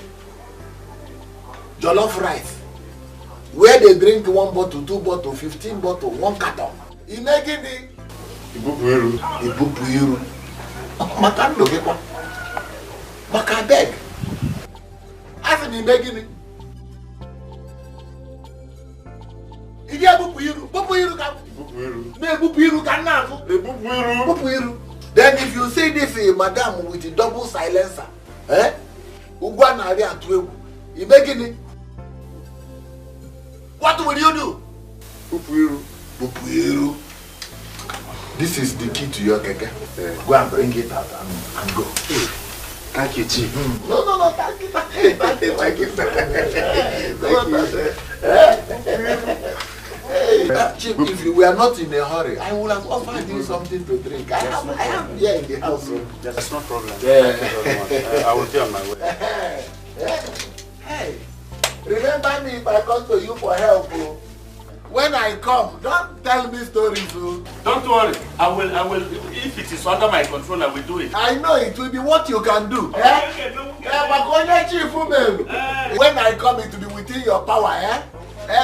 jollof rice, where they drink 1 bottle, 2 bottle, 15 bottle, 1 carton. Inegini Ipupuiru. Makando gekwa. Makabeg. Afi ni megini. Igi Ipupuiru. Ipupuiru ka. Ipupuiru ka na so. Ipupuiru. Then if you see this madam with a double silencer, Ugwa na ari atu egwu. Imegini. What will you do? Ipupuiru. This is the key to your keke. Go and bring it out and go. Thank you, Chief. No, thank you. Thank you, my gift. Chief, if you were not in a hurry, I would have offered you something to drink. I have here in the house. That's no problem. Yeah. Thank you very much. I will be on my way. Hey, remember me if I come to you for help. When I come, don't tell me stories. Don't worry. I will. If it is under my control, I will do it. I know it will be what you can do. When I come, it will be within your power.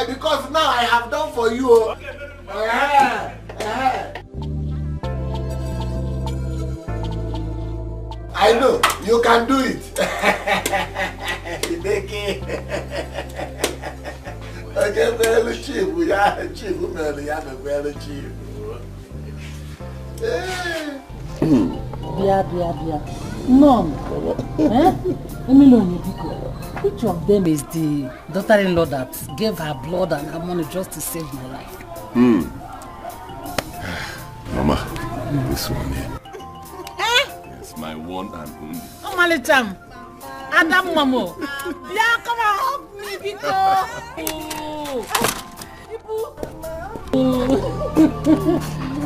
Because now I have done for you. I know you can do it. Okay, very cheap. We are cheap. We are very cheap. Bia. None. Which of them is the daughter-in-law that gave her blood and her money just to save my life? Mama, this one here. It's my one and only. Oh, Malicham. Adam Mamo. Yeah, come on, help me,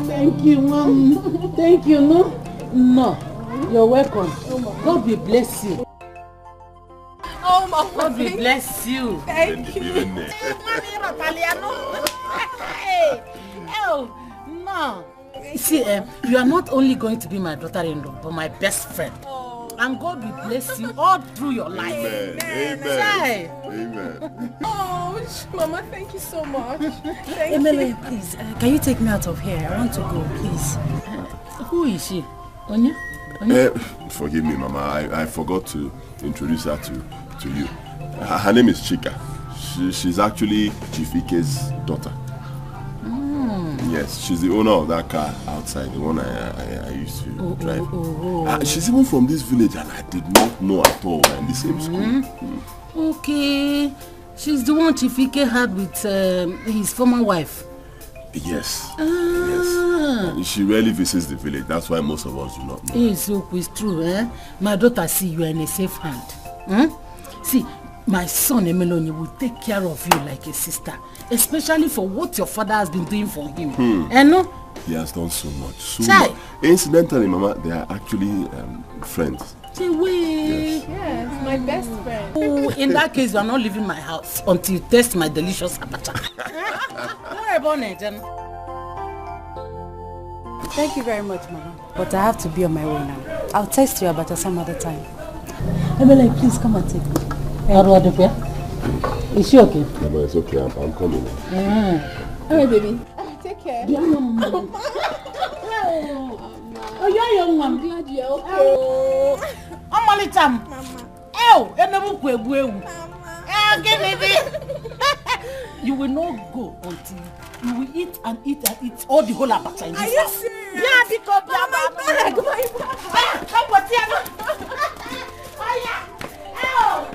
Thank you, Mom. Thank you, No, you're welcome. God will bless you. Oh, Mama. God will bless you. Thank you. Oh, no. See, you are not only going to be my daughter-in-law, but my best friend. And God will bless you all through your life. Amen. Oh, Mama, thank you so much. Thank Emily, you. please, can you take me out of here? I want to go, please. Who is she? Onya? Forgive me, Mama. I forgot to introduce her to you. Her name is Chika. She's actually Chief Ike's daughter. Yes, she's the owner of that car outside, the one I used to drive. She's even from this village and I did not know at all. We're in the same school. Okay. She's the one Chief Ike had with his former wife. Yes. Yes. She rarely visits the village. That's why most of us do not know. It's true, My daughter, see, you are in a safe hand. See, my son Emeloni will take care of you like a sister, especially for what your father has been doing for him. He has done so much. Incidentally, Mama, they are actually friends. Chiwi. Yes, my best friend. Oh, in that case, you are not leaving my house until you taste my delicious abacha. Don't worry about it, Jen. Thank you very much, Mama. But I have to be on my way now. I'll taste you abacha some other time. Emily, please come and take me. Is she okay? Mama, it's okay. I'm coming. Alright, baby. Take care. Oh, you're young, Mom. I'm glad you're okay. I'm only time. Mama. Oh, you will not go until you will eat and eat and eat all the whole abacha in this house. Are you serious? Yeah, because my bag. Come on, Tiana. Oh, yeah. Oh,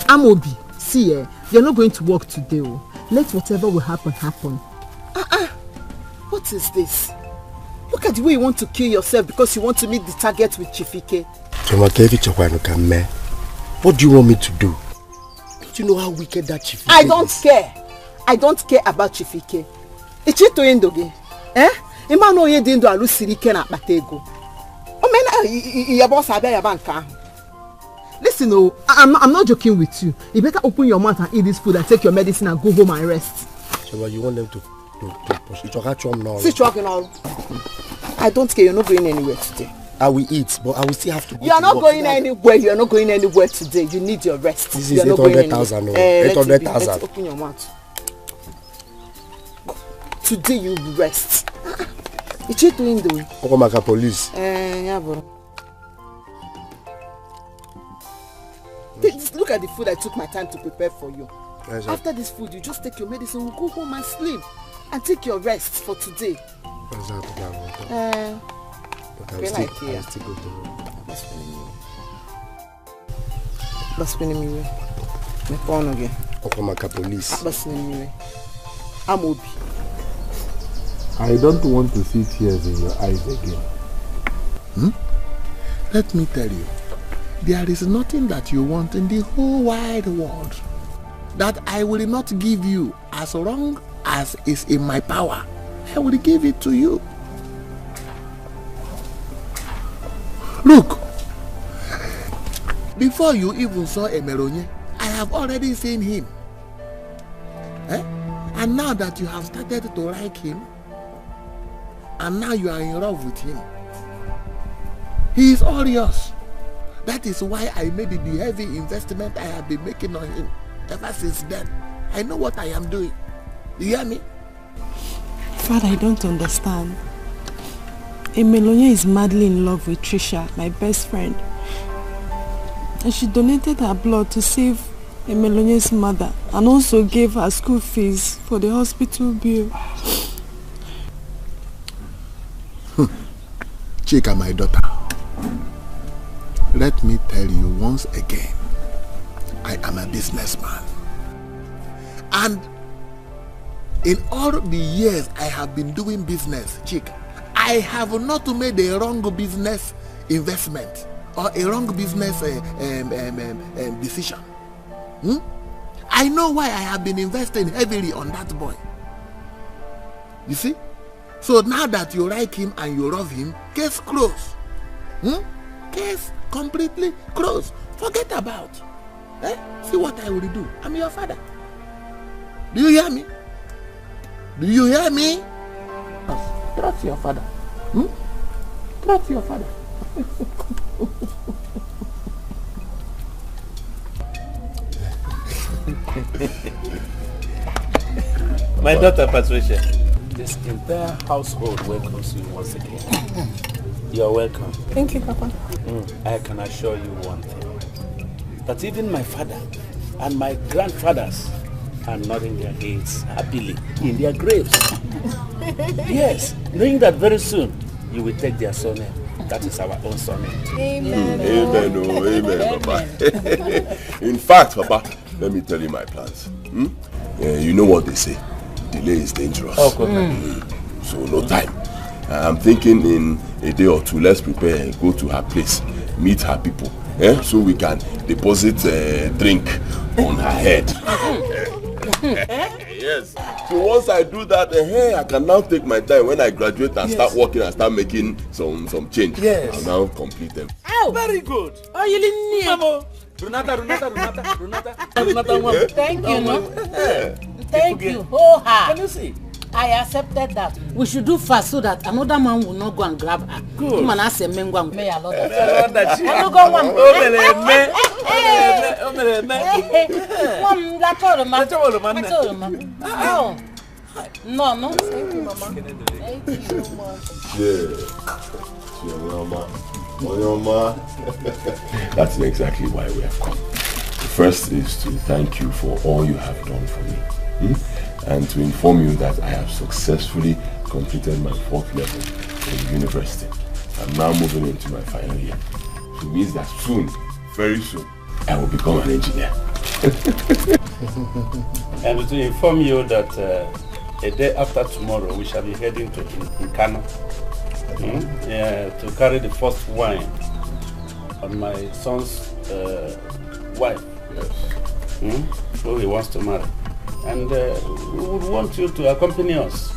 Amobi. See, you're not going to work today. Let whatever will happen, happen. What is this? Look at the way you want to kill yourself because you want to meet the target with Chifike. What do you want me to do? Don't you know how wicked that Chifike is? I don't care. I don't care about Chifike. Ichito endoge. Imano ye dindo alu sirike na batego. Your boss abe ya banka. Listen, I'm not joking with you. You better open your mouth and eat this food and take your medicine and go home and rest. So you want them to push it now? See, now. I don't care. You're not going anywhere today. I will eat, but I will still have to go. You are not going anywhere. You are not going anywhere today. You need your rest. This is 800,000. 800,000. Let's open your mouth. Today you will rest. What you doing though? Okomaka police. Yeah, bro. Look at the food I took my time to prepare for you. Yes, after this food, you just take your medicine, we'll go home and sleep. And take your rest for today. But I'll still go to work. Okomaka police. Amobi. I don't want to see tears in your eyes again. Let me tell you. There is nothing that you want in the whole wide world that I will not give you as long as is in my power. I will give it to you. Look, before you even saw Emeronye, I have already seen him. And now that you have started to like him, and now you are in love with him, he is all yours. That is why I made the heavy investment I have been making on him ever since then. I know what I am doing. You hear me? Father, I don't understand. Emelonye is madly in love with Trisha, my best friend. And she donated her blood to save Emelonye's mother and also gave her school fees for the hospital bill. Chika, my daughter. Let me tell you once again, I am a businessman. And in all the years I have been doing business, Chika, I have not made a wrong business investment or a wrong business decision. I know why I have been investing heavily on that boy. You see? So now that you like him and you love him, case closed. Case completely closed. Forget about. See what I will do. I'm your father. Do you hear me? Do you hear me? Trust your father. Trust your father. My daughter Patricia, this entire household welcomes you once again. You're welcome. Thank you, Papa. I can assure you one thing. That even my father and my grandfathers are nodding their heads happily in their graves. Yes, knowing that very soon you will take their surname. That is our own surname. Amen. Amen. Oh, amen, Papa. In fact, Papa, let me tell you my plans. You know what they say. Delay is dangerous. So no time. I'm thinking in a day or two, let's prepare and go to her place, meet her people, so we can deposit a drink on her head. Yes. So once I do that, I can now take my time when I graduate and start working and start making some change. Yes. I'll now complete them. Oh, very good. Oh, you didn't Mamo. Renata. Thank you, no? Thank you. Oh, Can you see? I accepted that. We should do fast so that another man will not go and grab her. Good. Man, I say, Mengwa, may I love I No. Thank you, Mama. Thank you, Mama. That's exactly why we have come. The first is to thank you for all you have done for me. And to inform you that I have successfully completed my 4th level in university. I'm now moving into my final year. So it means that soon, very soon, I will become an engineer. And to inform you that a day after tomorrow, we shall be heading to Nkano to carry the first wine on my son's wife, who he wants to marry. And we would want you to accompany us.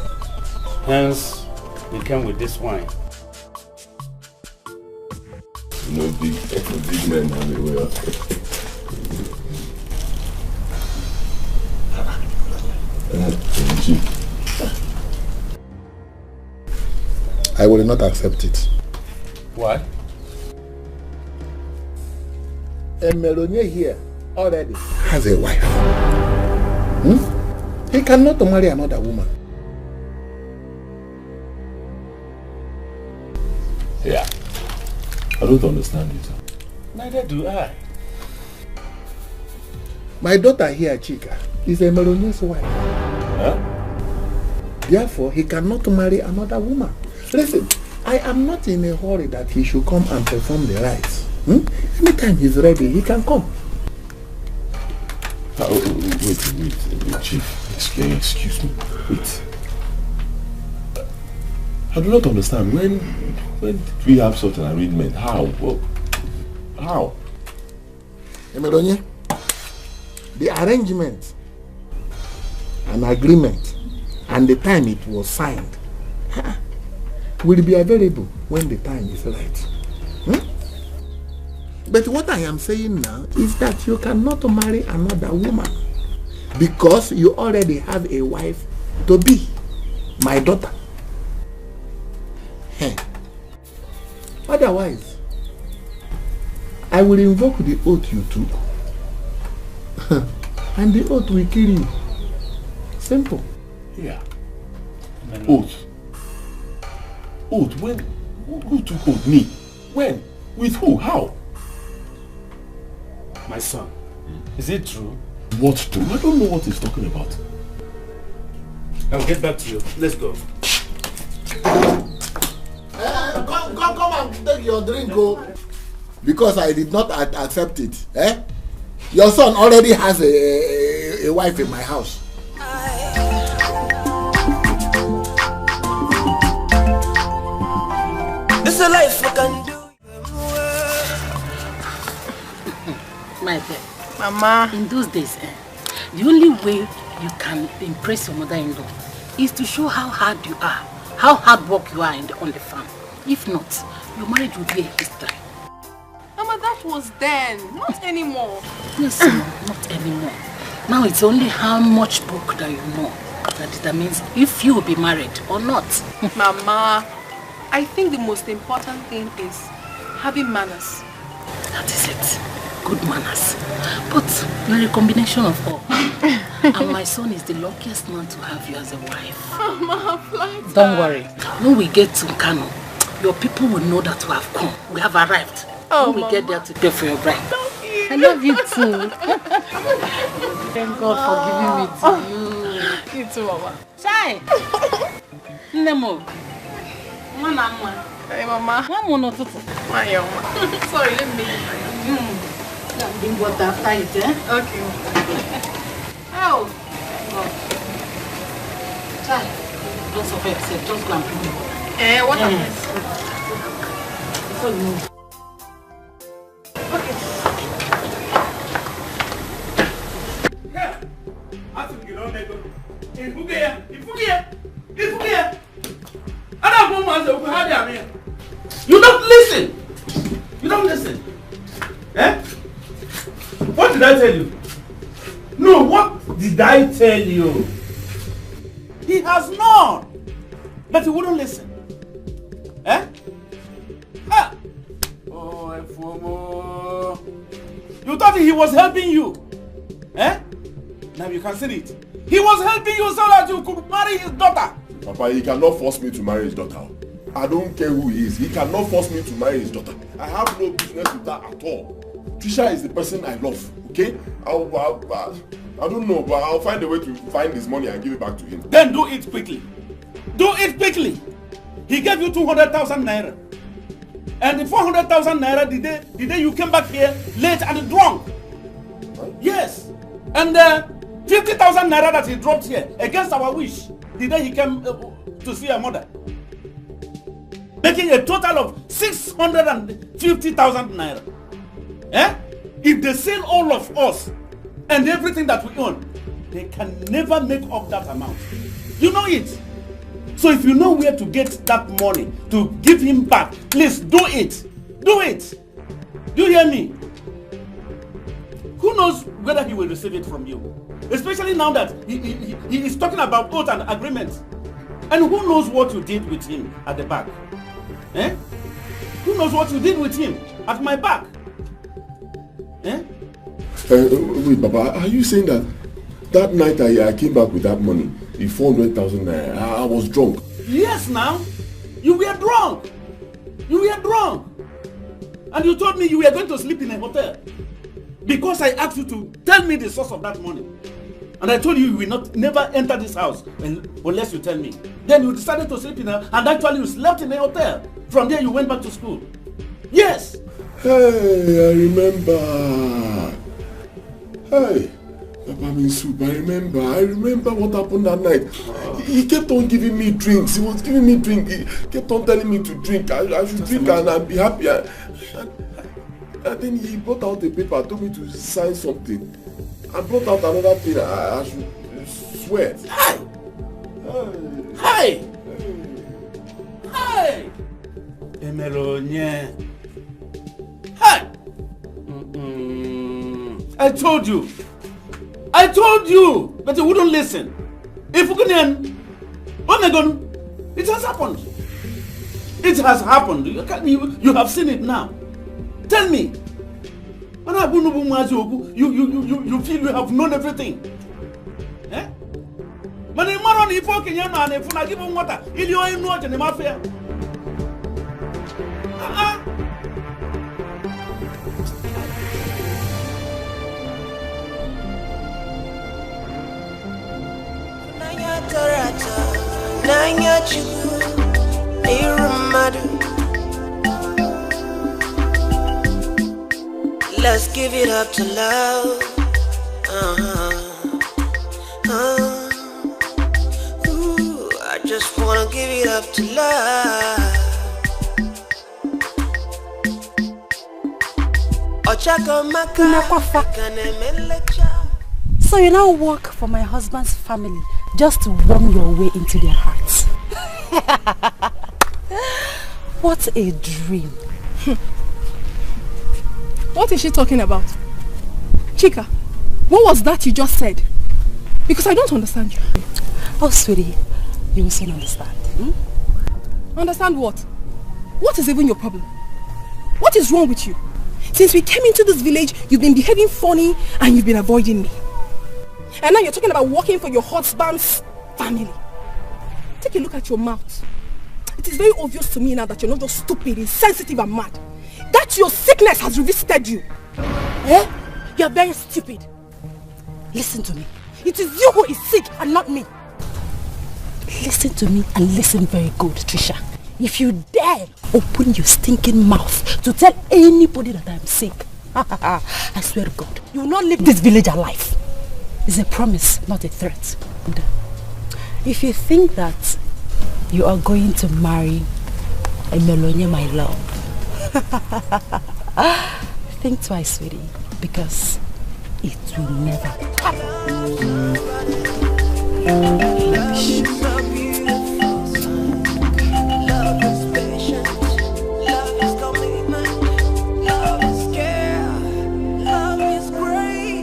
Hence, we came with this wine. No big men have it well. I will not accept it. Why? Emeronye here already has a wife. He cannot marry another woman. Yeah. I don't understand it. Neither do I. My daughter here, Chika, is Emeronye's wife. Huh? Therefore, he cannot marry another woman. Listen, I am not in a hurry that he should come and perform the rites. Anytime he's ready, he can come. Wait, Chief. Excuse me. Wait. I do not understand. When did we have such an arrangement? How? How? Emeronye, the arrangement, an agreement, and the time it was signed will be available when the time is right. But what I am saying now is that you cannot marry another woman because you already have a wife to be, my daughter. Otherwise, I will invoke the oath you took and the oath will kill you. Simple. Yeah. Oath. Oath? When? Who took oath? Me? When? With who? How? My son, is it true? What true? I don't know what he's talking about. I'll get back to you. Let's go. Come and take your drink, go. Because I did not accept it. Your son already has a wife in my house. This is a life I can do. My dear, Mama, in those days, the only way you can impress your mother-in-law is to show how hard you are, how hard work you are on the farm. If not, your marriage will be a history. Mama, that was then, not anymore. Yes, not anymore. Now it's only how much book that you know that determines if you will be married or not. Mama, I think the most important thing is having manners. That is it. Good manners. But you're a combination of all. And my son is the luckiest man to have you as a wife. Mama, flight. Don't worry. When we get to Kano, your people will know that we have come. We have arrived. When we get there to pay for your bride. I love you too. Thank God for giving me to you. You too, Mama. Shai! Nemo. Mama. Hey, Mama. Mama. Sorry, let me bring water after it, Okay. Oh! Shai, don't suffer yourself. Just go and bring me. What happened? So you know. did I tell you? No, what did I tell you? He has not. But he wouldn't listen. Eh? Ah! Oh, Efomo. You thought he was helping you. Eh? Now you can see it. He was helping you so that you could marry his daughter. Papa, he cannot force me to marry his daughter. I don't care who he is. He cannot force me to marry his daughter. I have no business with that at all. Trisha is the person I love. Okay? I don't know, but I'll find a way to find his money and give it back to him. Then do it quickly. Do it quickly. He gave you 200,000 naira. And the 400,000 naira the day you came back here late and drunk. What? Yes. And 50,000 naira that he dropped here against our wish the day he came to see our mother. Making a total of 650,000 naira. Eh? If they sell all of us and everything that we own, they can never make up that amount. You know it. So if you know where to get that money to give him back, please do it. Do it. Do you hear me? Who knows whether he will receive it from you? Especially now that he is talking about oath and agreements. And who knows what you did with him at the back? Eh? Who knows what you did with him at my back? Eh? Wait, Papa, are you saying that night I came back with that money, the 400,000 naira, I was drunk? Yes, now. You were drunk. You were drunk. And you told me you were going to sleep in a hotel. Because I asked you to tell me the source of that money. And I told you will never enter this house unless you tell me. Then you decided to sleep in a, and actually you slept in a hotel. From there you went back to school. Yes. Hey, I remember. Hey, Papa Minsoup, I remember what happened that night. He kept on giving me drinks. He was giving me drink. He kept on telling me to drink. I should drink and I'll be happy. And then he brought out a paper, told me to sign something. And brought out another thing. I should swear. Hey! Hey! Hey! Emelonye. Hey! I told you, but you wouldn't listen. If you can, it has happened. It has happened. You have seen it now. Tell me. You feel you have known everything. Eh? Let's give it up to love. Ooh, I just wanna give it up to love. So you now work for my husband's family just to worm your way into their hearts. What a dream. What is she talking about? Chika, what was that you just said? Because I don't understand you. Oh, sweetie, you will soon understand. Understand what? What is even your problem? What is wrong with you? Since we came into this village, you've been behaving funny and you've been avoiding me. And now you're talking about working for your husband's family. Take a look at your mouth. It is very obvious to me now that you're not just stupid, insensitive and mad. That your sickness has revisited you. Eh? You're very stupid. Listen to me. It is you who is sick and not me. Listen to me and listen very good, Trisha. If you dare open your stinking mouth to tell anybody that I'm sick, I swear to God, you will not leave this village alive. It's a promise, not a threat. And if you think that you are going to marry Emelonye, my love, think twice, sweetie, because it will never happen. Love is commitment, love is care, love is grace.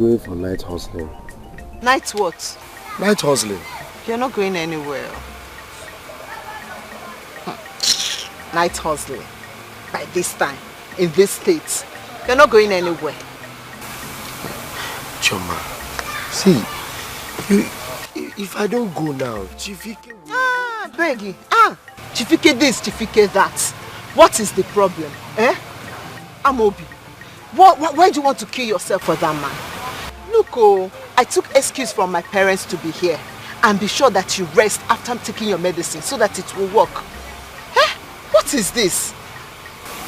going for night hustling. Night what? Night hustling. You're not going anywhere. Night hustling. By this time, in this state, you're not going anywhere. Choma, see, if I don't go now, Chifike will... Peggy. Chifike this, Chifike that. What is the problem? Amobi, why do you want to kill yourself for that man? Look, I took excuse from my parents to be here. And be sure that you rest after taking your medicine so that it will work. What is this?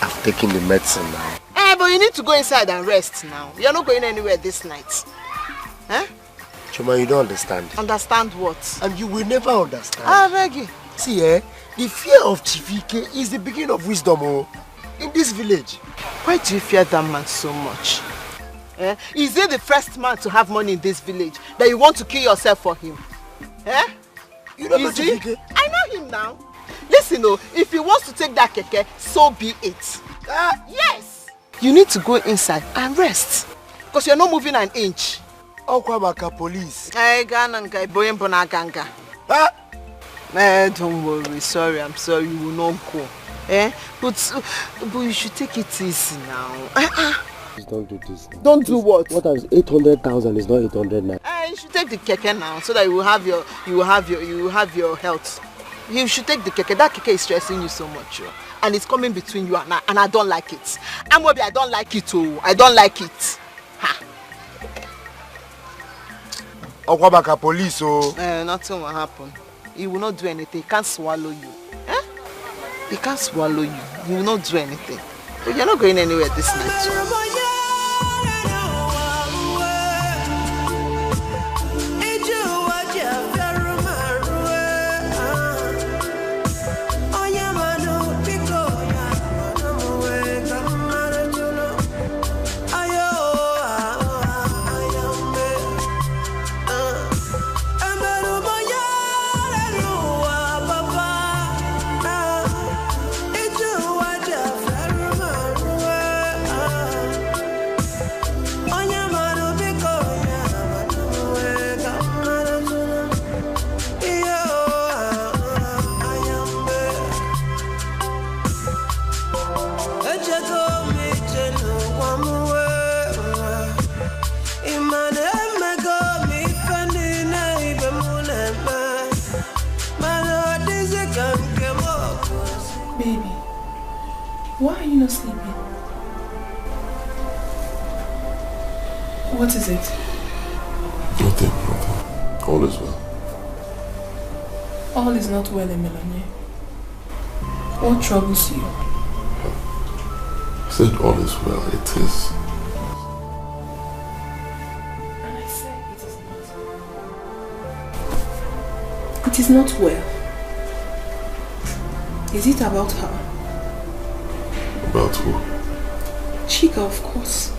I've taken the medicine now. But you need to go inside and rest now. You're not going anywhere this night. Choma, you don't understand. Understand what? And you will never understand. I beg you. See, the fear of Chifike is the beginning of wisdom in this village. Why do you fear that man so much? Is he the first man to have money in this village that you want to kill yourself for him? You don't know Chifike? I know him now. Listen, if he wants to take that keke, so be it. Yes. You need to go inside and rest. Because you're not moving an inch. Okwamaka police. Don't worry. Sorry, I'm sorry. You will not go. But you should take it easy now. Please don't do this now. Don't do what? What is 800,000 is not 800 now. You should take the keke now so that you will have your health. You should take the keke. That keke is stressing you so much, and it's coming between you and I don't like it. Amobi, I don't like it too. I don't like it. Okwabaka police, nothing will happen. He will not do anything. He can't swallow you. He can't swallow you. He will not do anything. But you're not going anywhere this night. Why are you not sleeping? What is it? Nothing. All is well. All is not well, Emelanye. What troubles you? I said all is well. It is. And I said it is not. It is not well. Is it about her? About who? Chika, of course.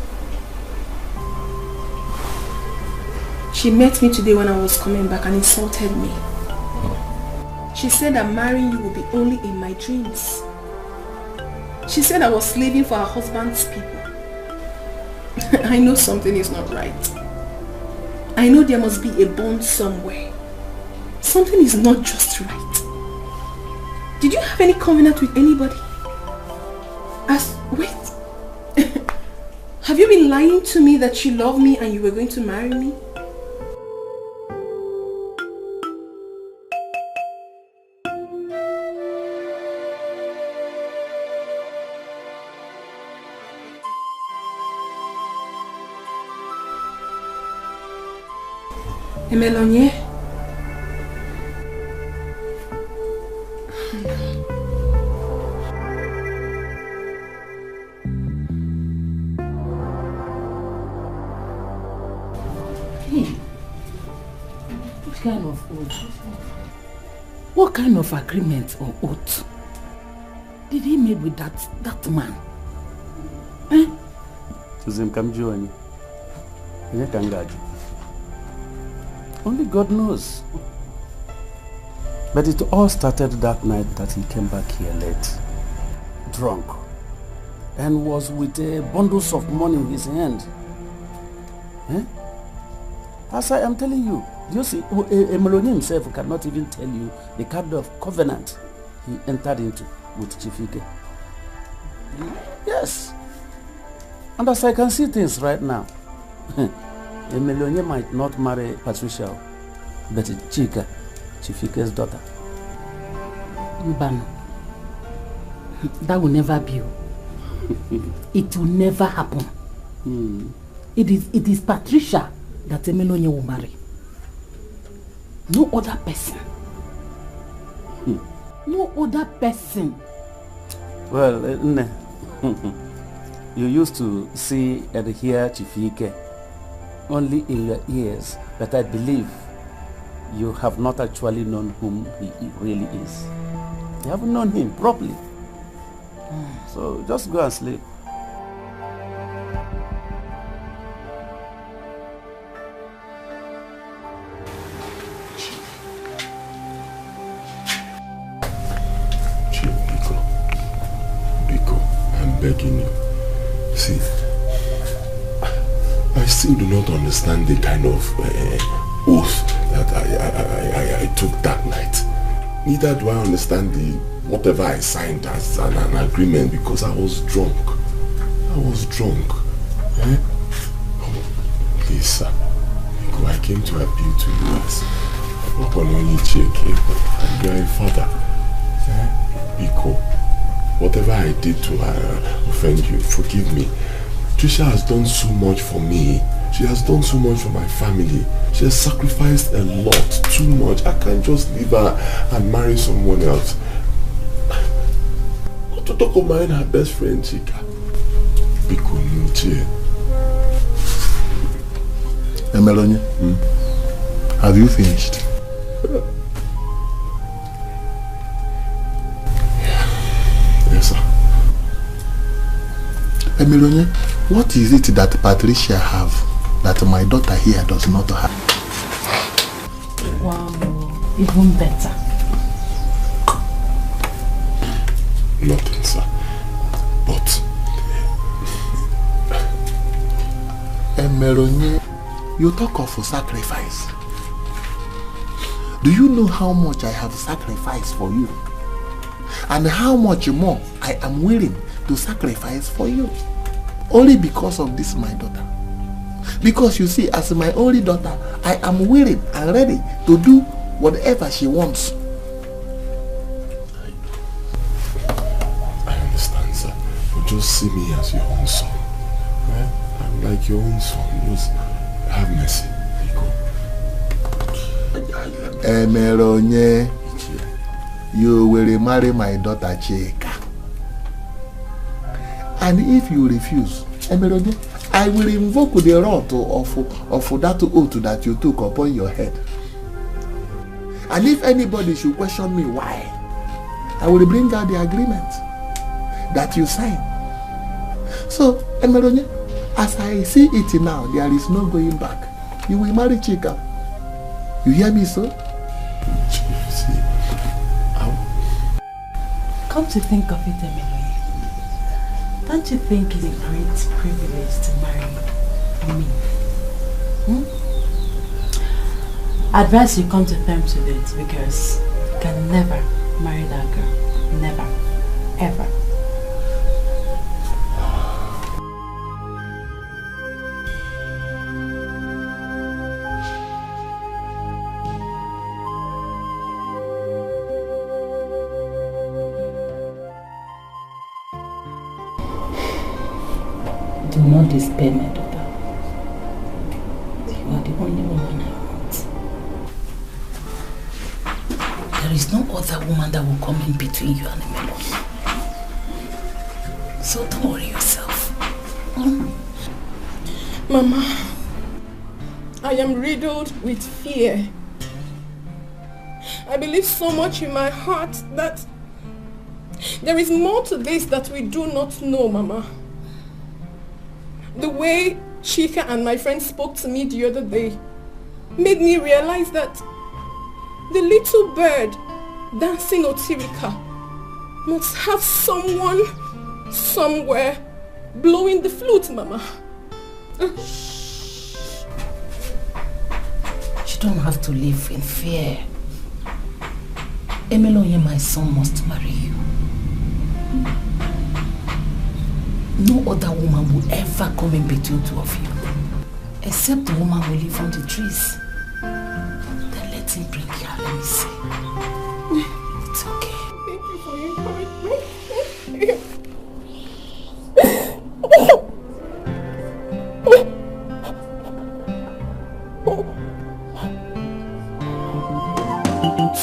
She met me today when I was coming back and insulted me. She said that marrying you will be only in my dreams. She said I was slaving for her husband's people. I know something is not right. I know there must be a bond somewhere. Something is not just right. Did you have any covenant with anybody? Wait. Have you been lying to me that you love me and you were going to marry me? Emelanye? Kind of oath? What kind of agreement or oath did he make with that man? Only God knows. But it all started that night that he came back here late, drunk, and was with bundles of money in his hand. As I am telling you, you see, Emelonye himself cannot even tell you the kind of covenant he entered into with Chief Ike. Yes. And as I can see things right now, Emelonye might not marry Patricia, but Chika, Chief Ike's daughter. Mbano, that will never be. It will never happen. It is Patricia that Emelonye will marry. No other person. No other person. Well, you used to see and hear Chief Ike only in your ears, but I believe you have not actually known whom he really is. You haven't known him properly. So just go and sleep. Begging you. See, I still do not understand the kind of oath that I took that night. Neither do I understand the whatever I signed as an agreement because I was drunk. I was drunk. Eh? Oh, please, sir. Nico, I came to appeal to you as not only Chike, but you are a father. Eh? Nico. Whatever I did to offend you, forgive me. Trisha has done so much for me. She has done so much for my family. She has sacrificed a lot, too much. I can't just leave her and marry someone else. Not to talk of marrying her best friend, Chika. Bikunuche. Emelonye, have you finished? Yes, sir. Emelonye, what is it that Patricia have that my daughter here does not have? Wow, even better. Nothing, sir. But Emelonye, you talk of sacrifice. Do you know how much I have sacrificed for you? And how much more I am willing to sacrifice for you? Only because of this my daughter. Because you see, as my only daughter, I am willing and ready to do whatever she wants. I understand, sir. But just see me as your own son. Eh? I'm like your own son. Just have mercy. Emelonye, you will marry my daughter Chika. And if you refuse, Emelonye, I will invoke the wrath of that oath that you took upon your head. And if anybody should question me why, I will bring out the agreement that you signed. So, Emelonye, as I see it now, there is no going back. You will marry Chika. You hear me, sir? Come to think of it, Emelonye, don't you think it's a great privilege to marry me? I advise you come to terms with it because you can never marry that girl. Never. Ever. Do not despair, my daughter. You are the only woman I want. There is no other woman that will come in between you and Emelonye. So don't worry yourself. Mama, I am riddled with fear. I believe so much in my heart that there is more to this that we do not know, Mama. The way Chika and my friend spoke to me the other day made me realize that the little bird dancing Otirika must have someone somewhere blowing the flute, Mama. don't have to live in fear. Emelonye, my son, must marry you. No other woman will ever come in between two of you. Except the woman who live from the trees. Then let him bring her, let me see. It's okay. Thank you for encouraging me.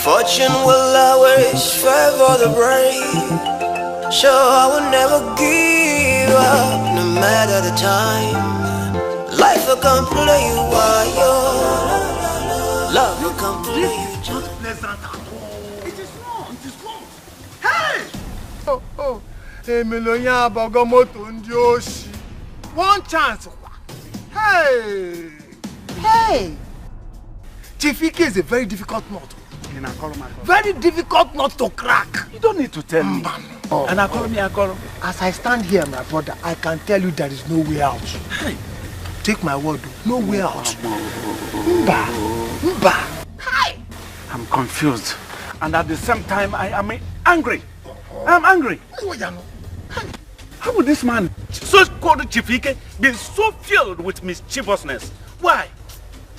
Fortune will always favor the brave. So I will never give up, no matter the time. Life will come play you while you're love will come play you. It is not pleasant at all. It is not. It is not. Hey! Oh. Emelonya Bogomoto Ndioshi. One chance. Hey! Chifike is a very difficult nut. Very difficult nut to crack. You don't need to tell me. And Akolo. As I stand here, my brother, I can tell you there is no way out. Hey. Take my word, no way out. Mba. Hi. I'm confused. And at the same time, I am angry. I'm angry. How would this man, so-called Chifike, be so filled with mischievousness? Why?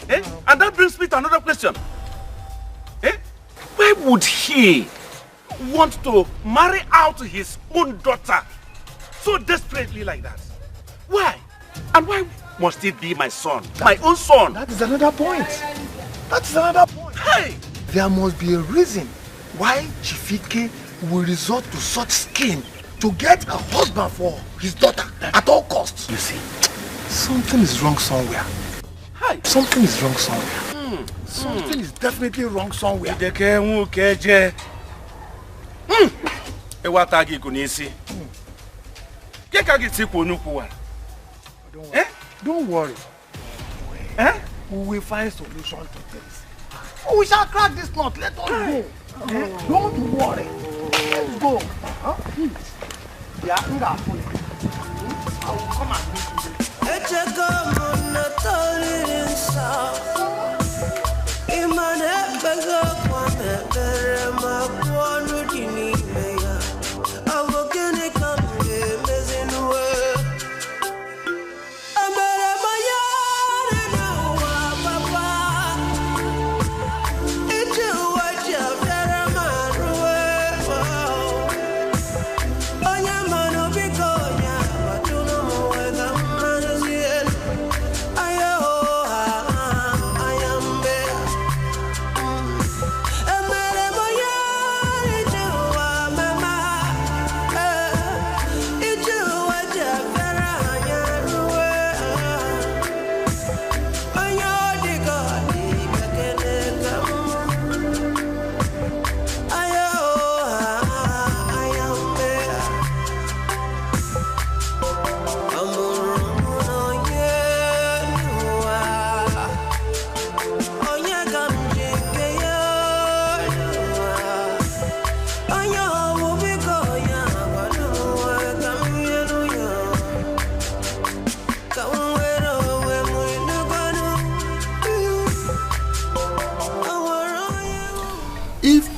And that brings me to another question. Why would he want to marry out his own daughter so desperately like that? Why? And why must it be my son? My own son? That is another point. Hey! There must be a reason why Chifike will resort to such scheme to get a husband for his daughter at all costs. You see, something is wrong somewhere. Hi. Something is wrong somewhere. Something is definitely wrong somewhere. Don't worry. We will find solution to this. We shall crack this nut. Let us go. Don't worry. Let's go. Yeah, I will come and meet you.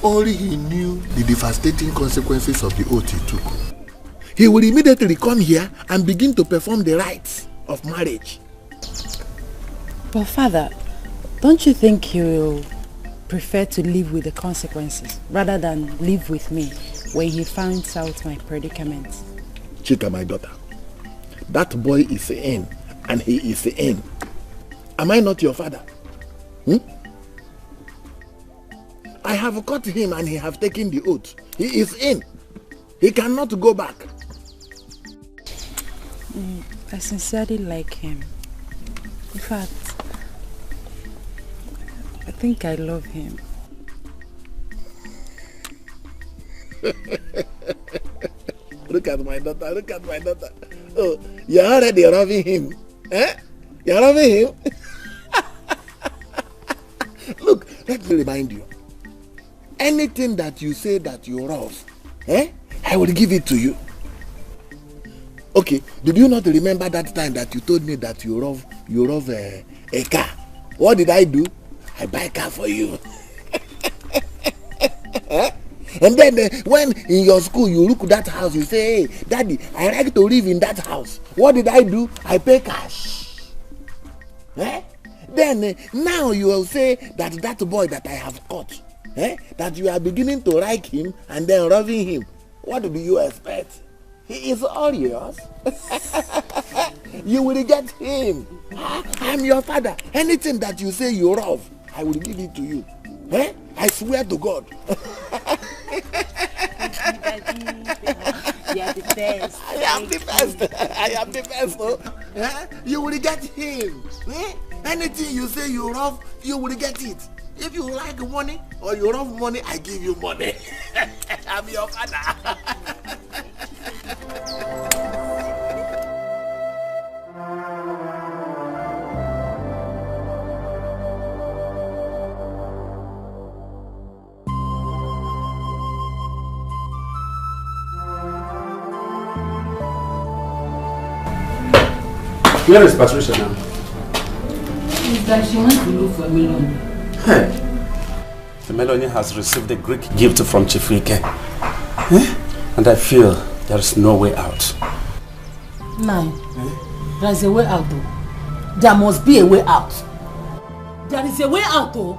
Only he knew the devastating consequences of the oath he took, he will immediately come here and begin to perform the rites of marriage. But Father, don't you think he will prefer to live with the consequences rather than live with me when he finds out my predicament? Chika, my daughter, that boy is in and he is in. Am I not your father? I have caught him and he have taken the oath. He is in. He cannot go back. I sincerely like him. In fact, I think I love him. Look at my daughter, Oh, you're already loving him. You're loving him? Look, let me remind you. Anything that you say that you love, I will give it to you. Okay, did you not remember that time that you told me that you love a car? What did I do? I buy car for you. And then when in your school you look at that house, you say, hey, Daddy, I like to live in that house. What did I do? I pay cash. Then now you will say that boy that I have caught, that you are beginning to like him and then loving him. What do you expect? He is all yours. You will get him. I'm your father. Anything that you say you love, I will give it to you. I swear to God. You are the best. I am the best. I am the best. Oh. You will get him. Anything you say you love, you will get it. If you like money or you love money, I give you money. I'm your father. Where is Patricia now? It's that she went to look for Melanie. Hey, the Melanie has received a Greek gift from Chief Ike. And I feel there is no way out. Nine. There is a way out though. There must be a way out. There is a way out though.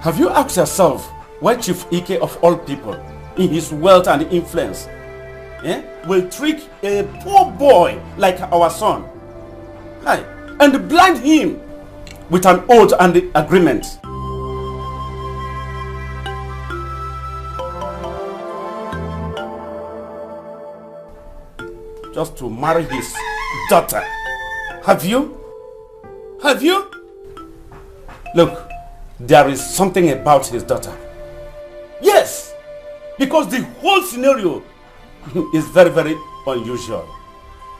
Have you asked yourself why Chief Ike of all people, in his wealth and influence, will trick a poor boy like our son? And blind him with an oath and agreement. Just to marry his daughter. Have you? Have you? Look, there is something about his daughter. Yes, because the whole scenario is very, very unusual.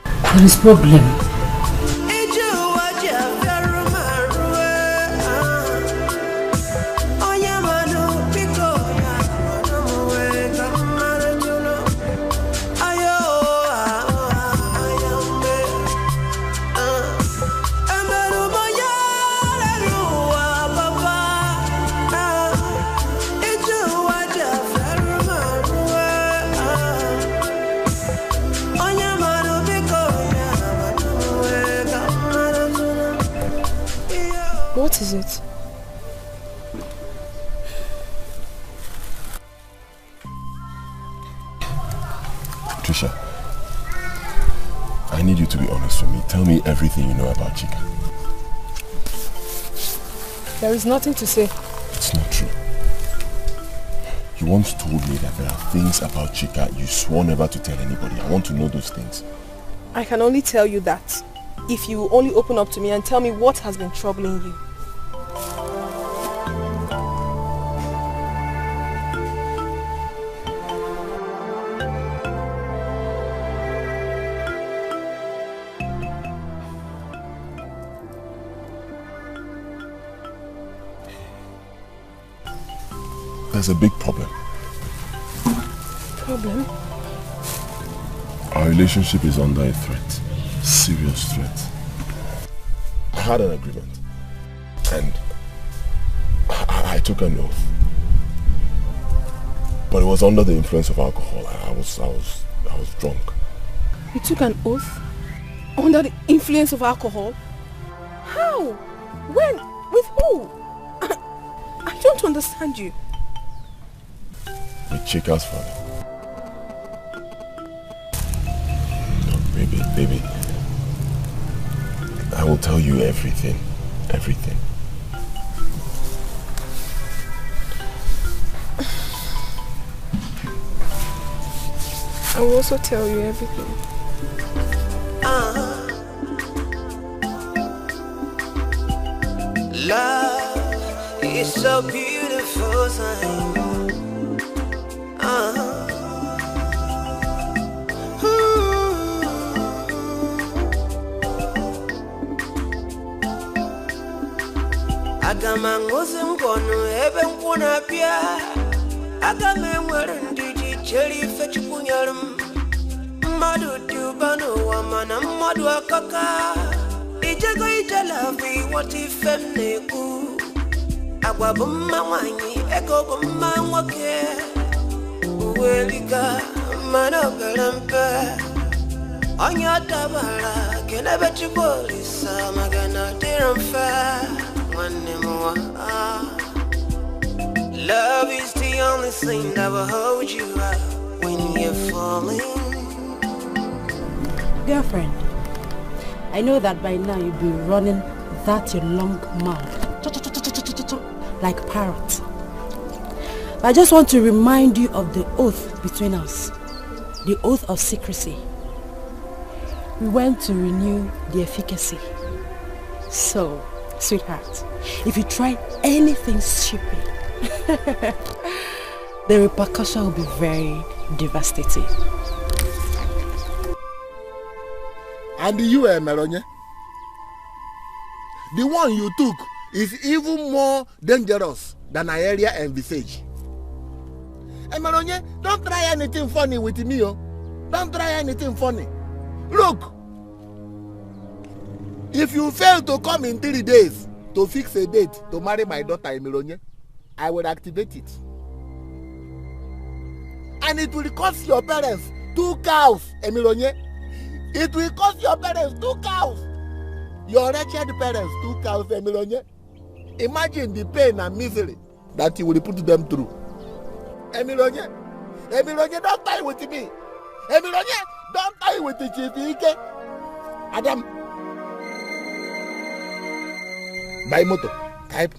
There is problem. What is it? Trisha, I need you to be honest with me. Tell me everything you know about Chika. There is nothing to say. It's not true. You once told me that there are things about Chika you swore never to tell anybody. I want to know those things. I can only tell you that if you only open up to me and tell me what has been troubling you. There's a big problem. Problem? Our relationship is under a threat. Serious threat. I had an agreement. And I took an oath. But it was under the influence of alcohol. I was drunk. You took an oath? Under the influence of alcohol? How? When? With who? I don't understand you. With Chika's father. No, baby. I will tell you everything. Everything. I will also tell you everything. Love is so beautiful thing. Agama ngozi mkono ebe mkuna pia. Agama mwere ndiji cheri fechi kunyarum. Madu dubano wamana madu akaka. Ijego ijalavi wati femne ku. Agwa bumma wanyi, ego bumma wake. Uwelika, manogalampe. Onya tabara, kenebe chibolisa, magana diramfa. Love is the only thing that will hold you up when you're falling. Girlfriend, I know that by now you'll be running that your long mouth like parrot. But I just want to remind you of the oath between us, the oath of secrecy. We went to renew the efficacy. So, sweetheart, if you try anything stupid, the repercussion will be very devastating. And you, Meronye, the one you took is even more dangerous than an area envisaged. Meronye, don't try anything funny with me, oh. Don't try anything funny. Look, if you fail to come in 3 days to fix a date to marry my daughter Meronye, I will activate it. And it will cost your parents 2 cows, Meronye. It will cost your parents 2 cows. Your wretched parents 2 cows, Meronye. Imagine the pain and misery that you will put them through. Meronye, don't tie with me. Meronye, don't tie with the Chief Ike. Adam. By moto. Type.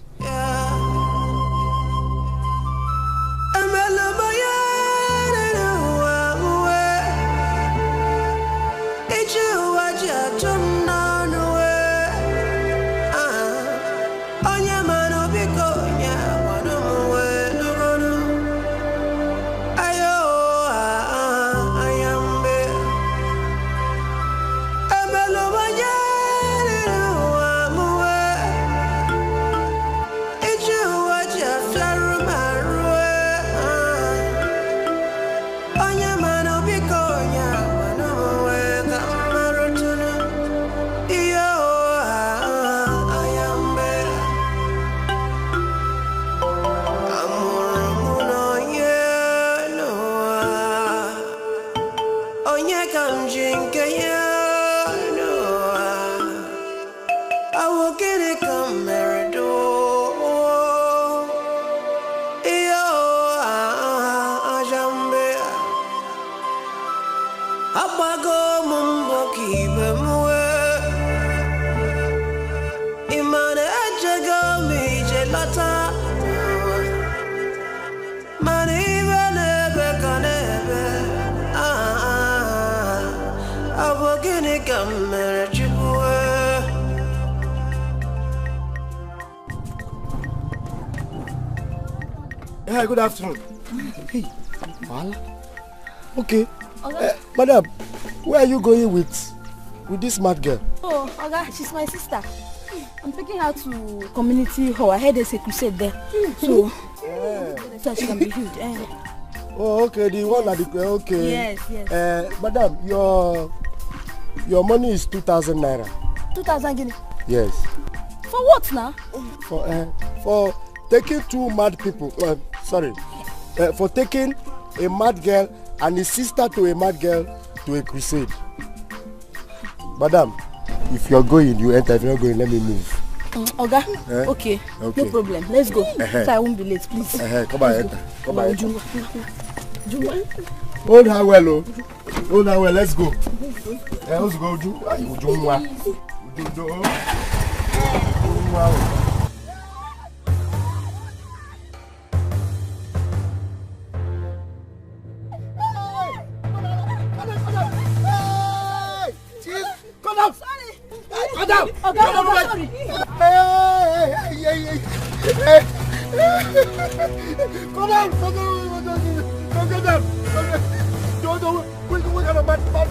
Hi, good afternoon. Hey, Wala. Okay. Madam, where are you going with this mad girl? Oh, Oga, she's my sister. I'm taking her to community hall. I heard there's a crusade there. So she can be healed. Oh, okay, the one at the okay. Yes. Madam, your money is 2,000 naira. 2,000 guinea. Yes. For what now? For taking 2 mad people. For taking a mad girl and his sister to a mad girl to a crusade. Madam, if you're going, you enter. If you're not going, let me move. Oga, okay, no problem. Let's go. So I won't be late, please. Come on, enter. Come on, enter. Hold her well, oh. Hold her well. Let's go. Let's go. Sorry.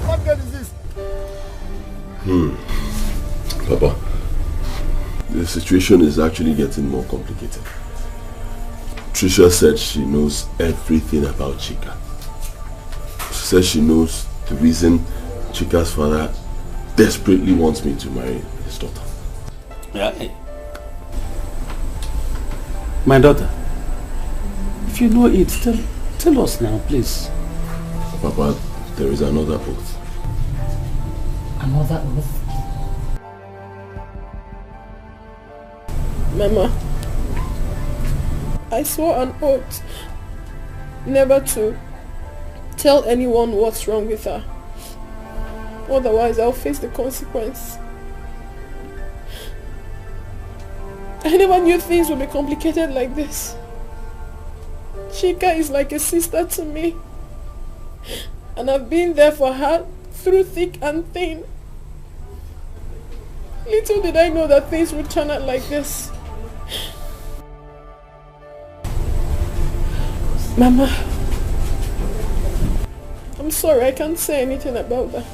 What girl is this? Papa, the situation is actually getting more complicated. Trisha said she knows everything about Chika. She says she knows the reason Chika's father desperately wants me to marry his daughter. Yeah. My daughter, if you know it, tell us now, please. Papa, there is another oath. Another oath? Mama, I swore an oath never to tell anyone what's wrong with her. Otherwise, I'll face the consequence. I never knew things would be complicated like this. Chika is like a sister to me. And I've been there for her through thick and thin. Little did I know that things would turn out like this. Mama, I'm sorry, I can't say anything about that.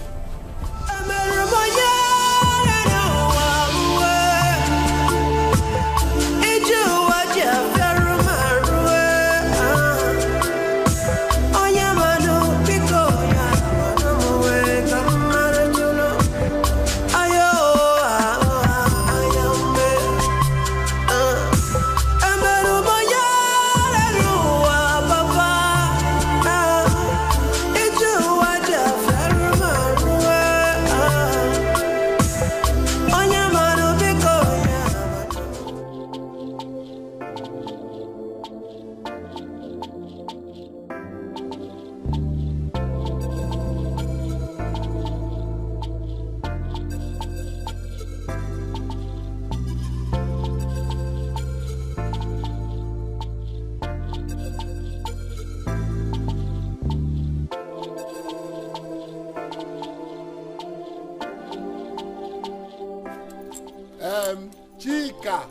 Chika.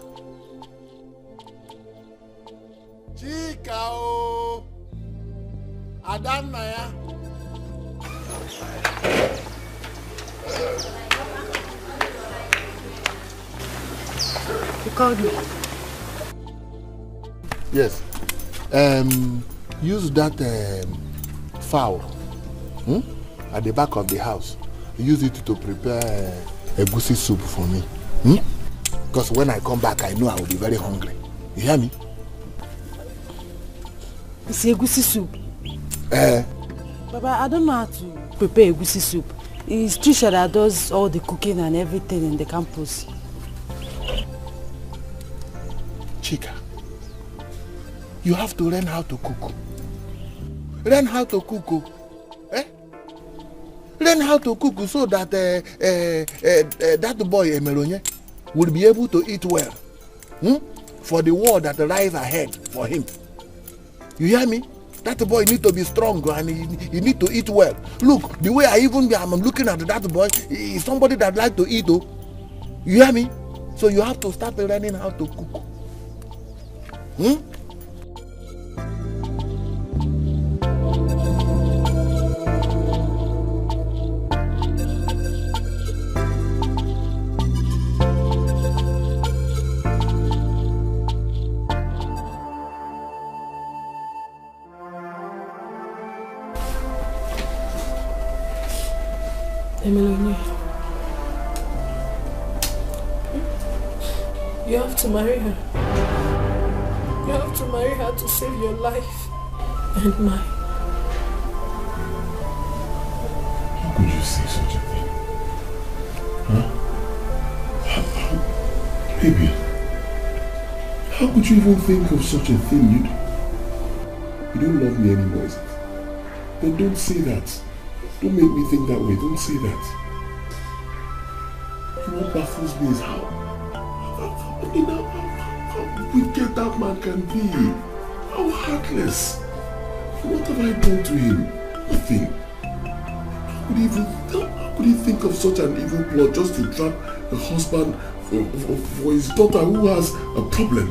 Chika o. Adanaya. You called me? Yes. Use that fowl at the back of the house. Use it to prepare egusi soup for me. Because when I come back, I know I will be very hungry. You hear me? It's egusi soup. Baba, I don't know how to prepare egusi soup. It's Trisha that does all the cooking and everything in the campus. Chika, you have to learn how to cook. Learn how to cook. Learn how to cook so that that boy Emelonye will be able to eat well. For the war that lies ahead for him. You hear me? That boy need to be strong and he need to eat well. Look, the way I'm looking at that boy, is somebody that like to eat. Oh. You hear me? So you have to start learning how to cook. Emelonye, you have to marry her. You have to marry her to save your life and mine. How could you say such a thing? Baby, how could you even think of such a thing? You don't love me anymore, is it? Then don't say that. Don't make me think that way. Don't say that. And what baffles me is how wicked that man can be. How heartless. What have I done to him? Nothing. How could he think of such an evil plot just to trap a husband for his daughter who has a problem?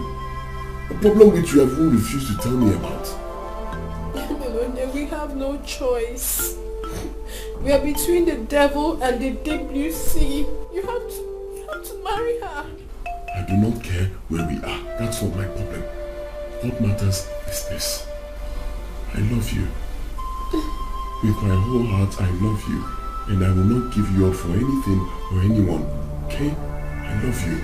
A problem which you have even refused to tell me about. We have no choice. We are between the devil and the deep blue sea. You have to marry her. I do not care where we are. That's not my problem. What matters is this. I love you. With my whole heart, I love you. And I will not give you up for anything or anyone. Okay? I love you.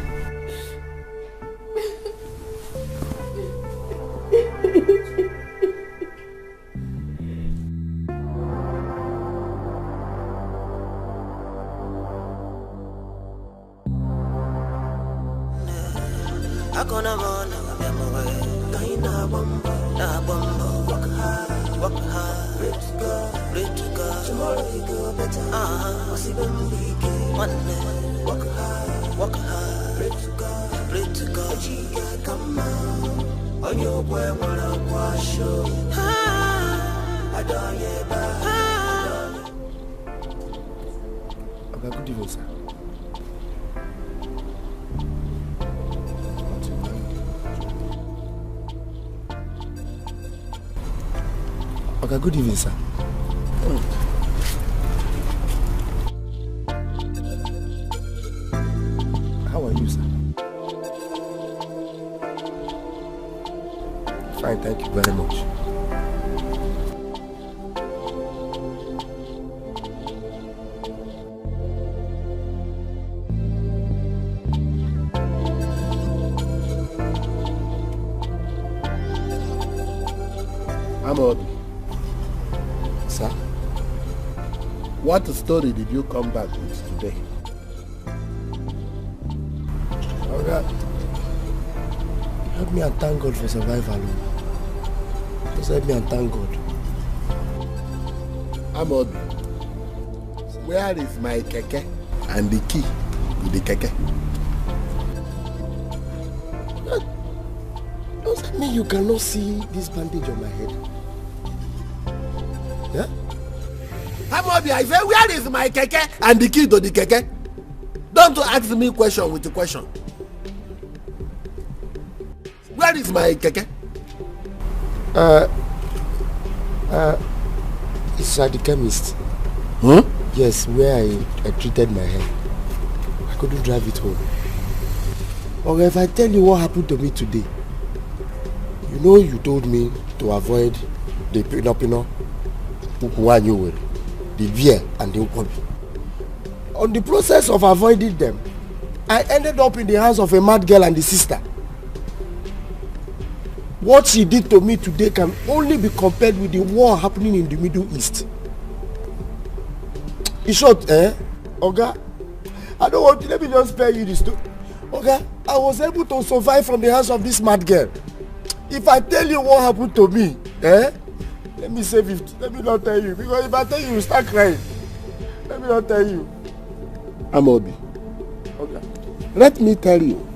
Akona mona wabemowe. Kaina bombo, na bombo. Work hard, pray to God. Tomorrow you go better. One day, work hard, pray to God. Chica, come on. On your way, wanna wash you. I don't yet buy. Okay, good evening, sir. Okay, good evening, sir. How are you, sir? Fine, thank you very much. Ahmad, sir, what story did you come back with today? Okay. Help me and thank God for survival. Just help me and thank God. Ahmad, where is my keke and the key to the keke? Does that mean you cannot see this bandage on my head? Yeah? Ahmad, I say, where is my keke and the key to the keke? Don't ask me question with a question. Where is my keke? It's at the chemist. Huh? Yes, where I treated my hair. I couldn't drive it home. Or if I tell you what happened to me today, you know you told me to avoid the Pino, the Beer and the Ukobi. On the process of avoiding them, I ended up in the hands of a mad girl and the sister. What she did to me today can only be compared with the war happening in the Middle East. In short, Oga, I don't want to, let me just spare you this story. Oga, I was able to survive from the hands of this mad girl. If I tell you what happened to me, let me save it. Let me not tell you. Because if I tell you, you start crying. Let me not tell you. Amobi, Okay. let me tell you,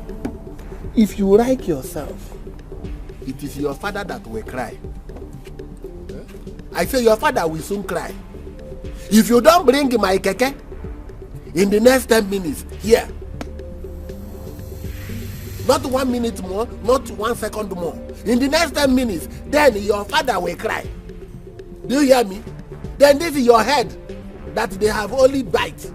if you like yourself, it is your father that will cry. I say your father will soon cry. If you don't bring my keke in the next 10 minutes here, not 1 minute more, not 1 second more, in the next 10 minutes, then your father will cry. Do you hear me? Then this is your head that they have only bite.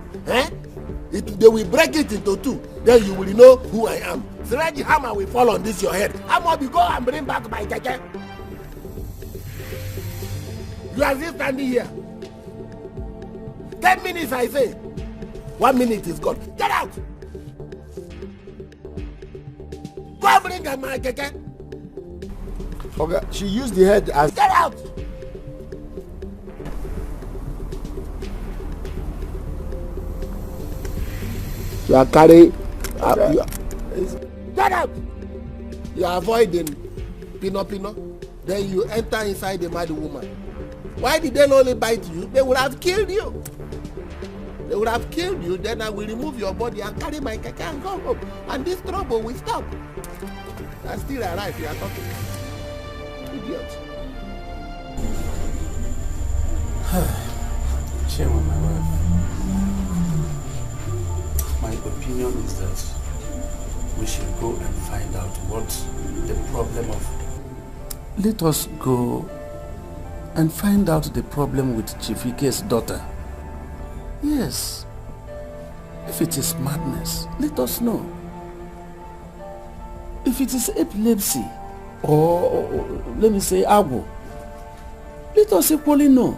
They will break it into two. Then you will know who I am. Sledge hammer will fall on this your head. Hammer will go and bring back my keke. You are still standing here. 10 minutes I say. 1 minute is gone. Get out! Go and bring my keke. Okay, she used the head as... Get out! You are carrying... Get out! You are avoiding Pino. Then you enter inside the mad woman. Why did they only bite you? They would have killed you. They would have killed you. Then I will remove your body and carry my keke and go home. And this trouble will stop. I still alive. You are talking. Idiot. Chairman, my wife. My opinion is that we should go and find out what the problem of... Let us go and find out the problem with Chifike's daughter. Yes. If it is madness, let us know. If it is epilepsy, or let me say agbo, let us equally know.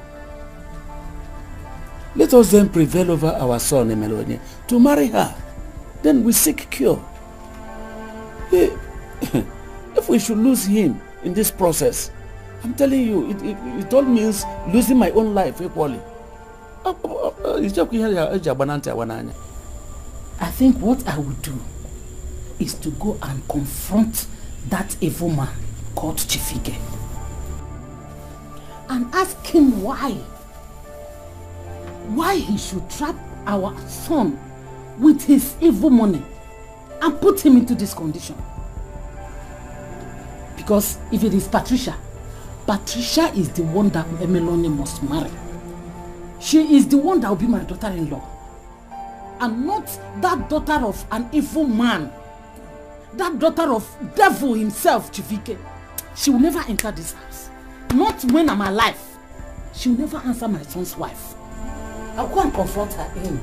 Let us then prevail over our son Emelonie to marry her. Then we seek cure. If we should lose him in this process, I'm telling you, it all means losing my own life equally. I think what I would do is to go and confront that evil man called Chifike and ask him why he should trap our son with his evil money and put him into this condition. Because if it is Patricia is the one that Emelone must marry. She is the one that will be my daughter-in-law. And not that daughter of an evil man. That daughter of devil himself, Chifike. She will never enter this house. Not when I'm alive. She will never answer my son's wife. I'll go and confront her in.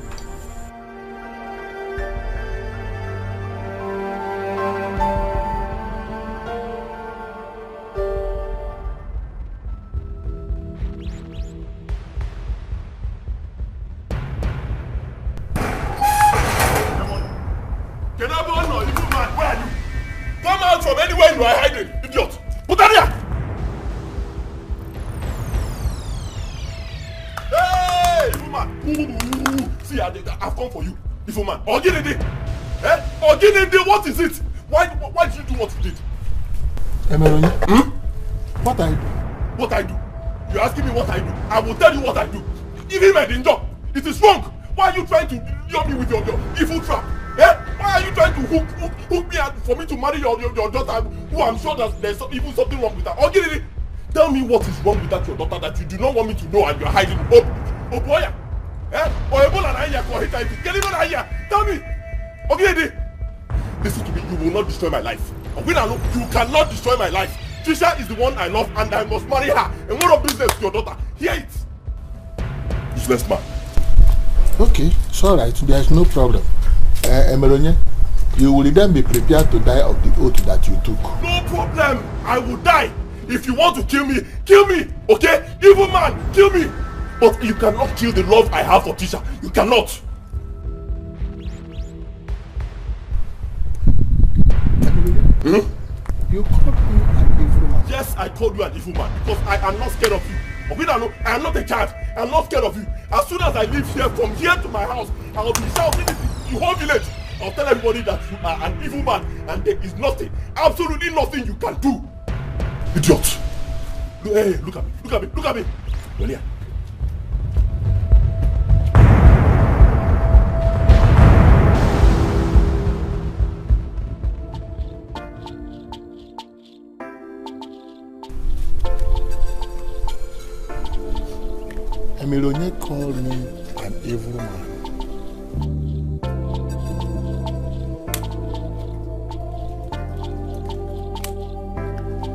From anywhere you are hiding, idiot! Put that here! Hey, evil man! See, I've come for you, evil man. Oginide! Eh? Oginide, what is it? Why did you do what you did? Emelone, what I do? What I do? You're asking me what I do? I will tell you what I do. Give him a danger. It is wrong. Why are you trying to lure me with your evil trap? Eh? Why are you trying to hook me out for me to marry your daughter, who I'm sure that there's even something wrong with her? Oginide, tell me what is wrong with that your daughter that you do not want me to know and you're hiding. Oh boy, eh? Or Ebola na here for HIV. Get even here. Tell me, Oginide. Listen to me. You will not destroy my life. You cannot destroy my life. Trisha is the one I love and I must marry her. And what of business to your daughter? Hear it. Useless man. Okay, it's alright. There's no problem. Emelone, you will then be prepared to die of the oath that you took. No problem. I will die. If you want to kill me, okay? Evil man, kill me. But you cannot kill the love I have for Tisha. You cannot. You called me an evil man. Yes, I called you an evil man because I am not scared of you. I am not a child. I am not scared of you. As soon as I leave here, from here to my house, I will be shouting the whole village. I'll tell everybody that you are an evil man and there is nothing, absolutely nothing you can do. Idiot. Hey, look at me. Well, yeah. Emelone called me an evil man.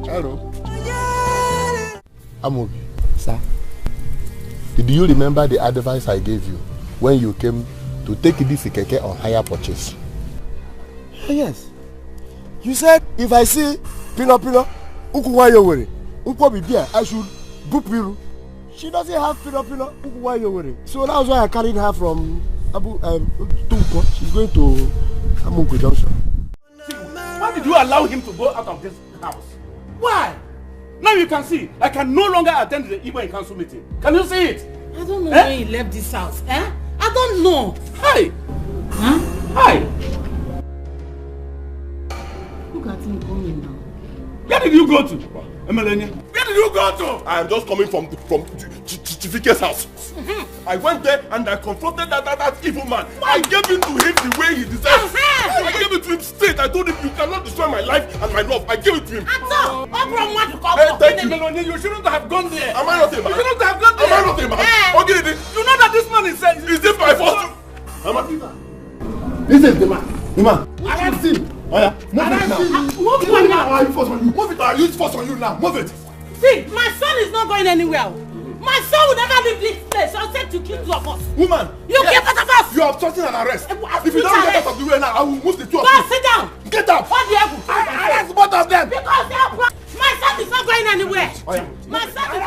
Hello. Amobi. Sir? Did you remember the advice I gave you when you came to take this keke on hire purchase? Yes. You said if I see Pino, Ukuwayo, I should boop you. She doesn't have Pino, so that's why I carried her from Abu Tunko. She's going to Amunku Junction. Why did you allow him to go out of this house? Why? Now you can see, I can no longer attend the Igbo in council meeting. Can you see it? I don't know when he left this house. I don't know. Hi. Huh? Hi. Look at him coming now. Where did you go to, Emelone? Where did you go to? I am just coming from Chifike's house. I went there and I confronted that evil man. I gave it to him the way he deserves. I gave it to him straight. I told him you cannot destroy my life and my love. I gave it to him. Hey, thank you. Emelone, you shouldn't have gone there. Am I not a man? You shouldn't have gone there. Am I not a man? Okay, you know that this man is saying. Is this my fault? This is the man. Arrest him. Oh yeah, move it now. Move it now. I use force on you. Move it. I use force on you now. Move it. See, my son is not going anywhere. My son will never leave this place. I'll say to kill two of us. Woman, you get out of us. You are obstructing an arrest. If you don't get out of the way now, I will move the two of you. Go sit down. Get up. What the hell? Arrest both of them. Because they are my son is not going anywhere. Oh yeah. My son is.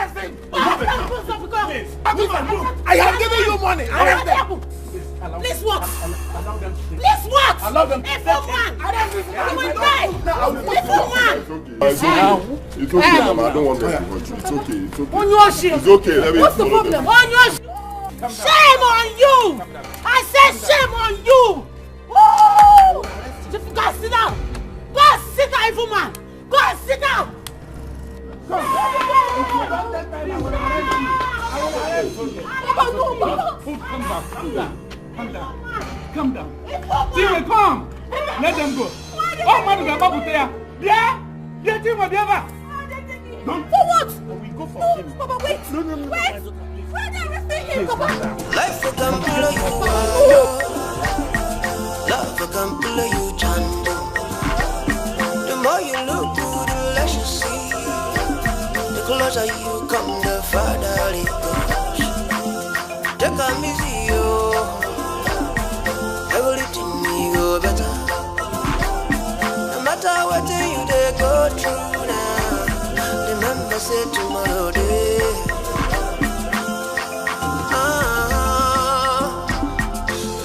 I have given you money. Arrest them. Please what? Allow them to stay. Please what? Allow them to stay. Evil man. You will die. Evil man. It's okay, Mama. I don't want them to hurt you. It's okay. On your shield. It's okay. Let me What's the problem? On your shield. Shame on you. I said shame on you. Woo! Just go sit down. evil man. Go and sit down. Calm down. Tiwe, come. Let them go. Oh, man, we're about to tell you. Yeah? Yeah, Tiwe, don't. For what? We go for him. Papa, wait. No. Wait. Why are they arresting him, Papa? Life will come below you. Love will come below you, Chando. The more you look good, the less you see. The closer you come, the farther it goes. Take a easy, yo. Everything will go better. No matter what you they go through now. Remember, say tomorrow day.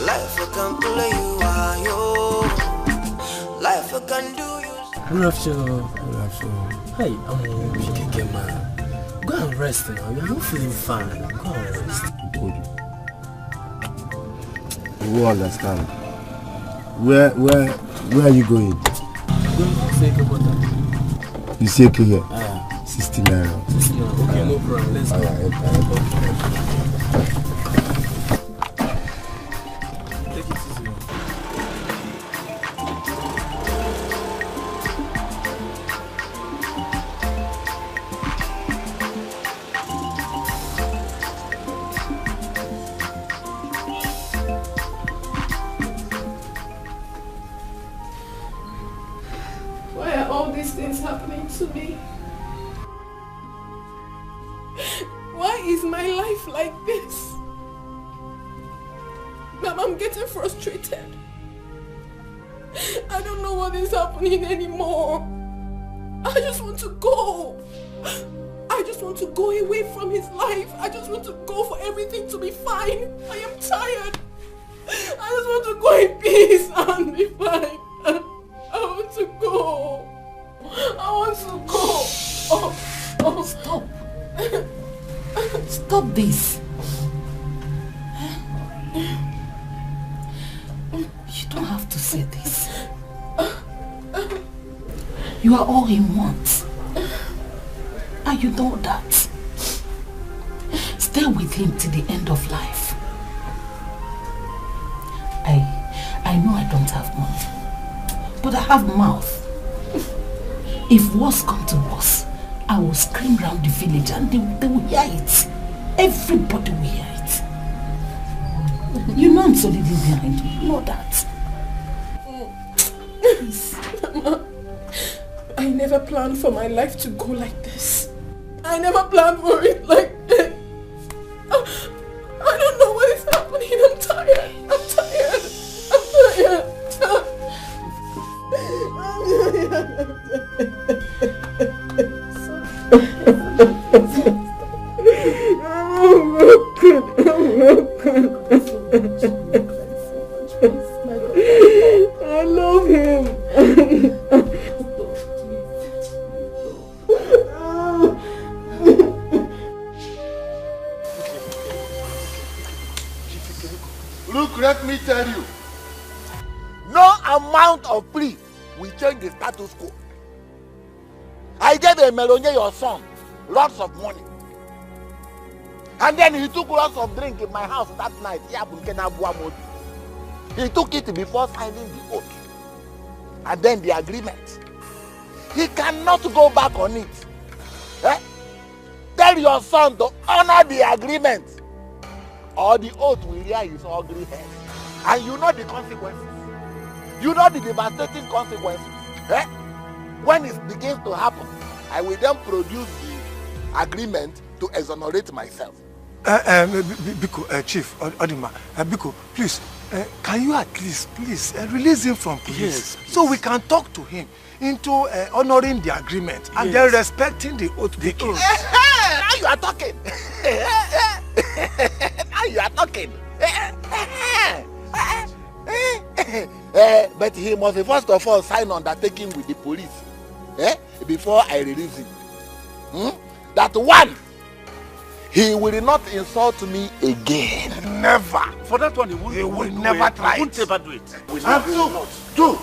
Life can play you are yo. Life can do you. Hey, I'm man. Go and rest now. You're not feeling fine. Go and rest. You will understand. Where are you going? Going to Seke Water. You say here? 60 naira. 60 naira. Okay, no problem. Let's go. Why are all these things happening to me? Why is my life like this? Mom, I'm getting frustrated. I don't know what is happening anymore. I just want to go. I just want to go away from his life. I just want to go for everything to be fine. I am tired. I just want to go in peace and be fine. I want to go. I want to go. Oh, stop. Stop this. You don't have to say this. You are all he wants. And you know that. Stay with him till the end of life. I know I don't have money, but I have mouth. If worse come to worse, I will scream round the village and they will hear it. Everybody will hear it. You know I'm solidly behind you. You know that. Mama, I never planned for my life to go like this. I never planned for it like this. I don't know what is happening. I'm tired. I'm tired. I love him. Look, let me tell you, no amount of plea will change the status quo. I gave Melonye, your son, lots of money. And then he took lots of drink in my house that night. He took it before signing the oath. And then the agreement. He cannot go back on it. Eh? Tell your son to honor the agreement, or the oath will rear his ugly head. And you know the consequences. You know the devastating consequences. Eh? When it begins to happen, I will then produce the agreement to exonerate myself. Biko, Chief Odima, Biko, please, can you at least, please, release him from police? Yes, so we can talk to him into honoring the agreement and then respecting the oath. Now you are talking. Now you are talking. But he must first of all sign undertaking with the police before I release him. That one, he will not insult me again. Never. For that one, he will never try. He won't ever do it. And two,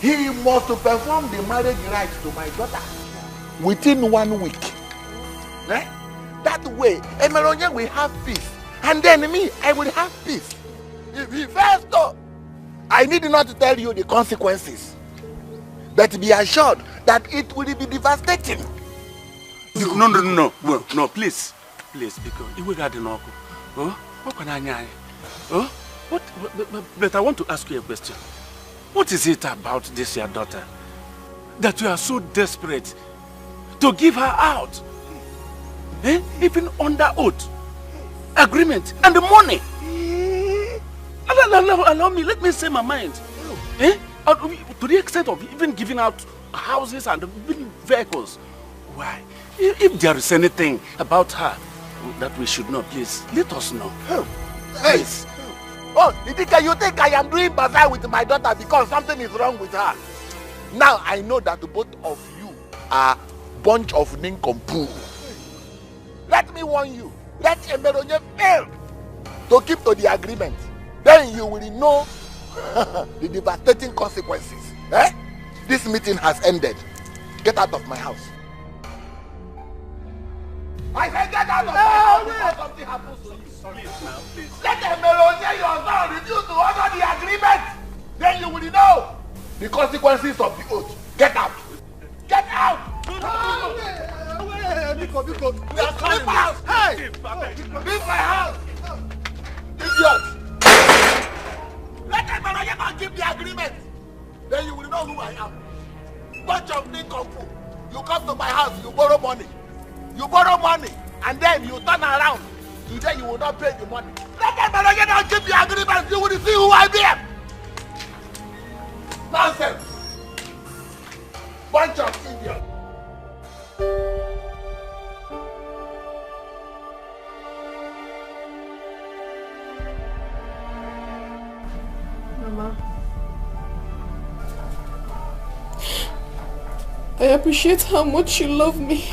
he must perform the marriage rites to my daughter within 1 week. Eh? That way, Emelonye will have peace. And then me, I will have peace. If he fails though, I need not to tell you the consequences. But be assured that it will be devastating. No, please, because it will get enough. What can I? But I want to ask you a question. What is it about this your daughter that you are so desperate to give her out? Even under oath, agreement, and the money. Allow me, let me say my mind. To the extent of even giving out houses and vehicles. Why? If there is anything about her that we should know, please let us know. Please. Oh, you think I am doing bazaar with my daughter because something is wrong with her? Now I know that both of you are bunch of nincompoop. Let me warn you. Let Emelonye fail to keep to the agreement. Then you will know the devastating consequences. This meeting has ended. Get out of my house. I said get out of my house before something happens to you. Please. Let Emelonye your son refuse to honor the agreement. Then you will know the consequences of the oath. Get out. Get out. Leave my house. Hey! Leave my house. Idiot. Let Emelonye not give the agreement. Then you will know who I am. Bunch of nincompoop. You come to my house, you borrow money. And then you turn around. Today you will not pay the money. Let Emelonye not give the agreement. You will see who I am. Nonsense. Bunch of idiots. Mama, I appreciate how much you love me.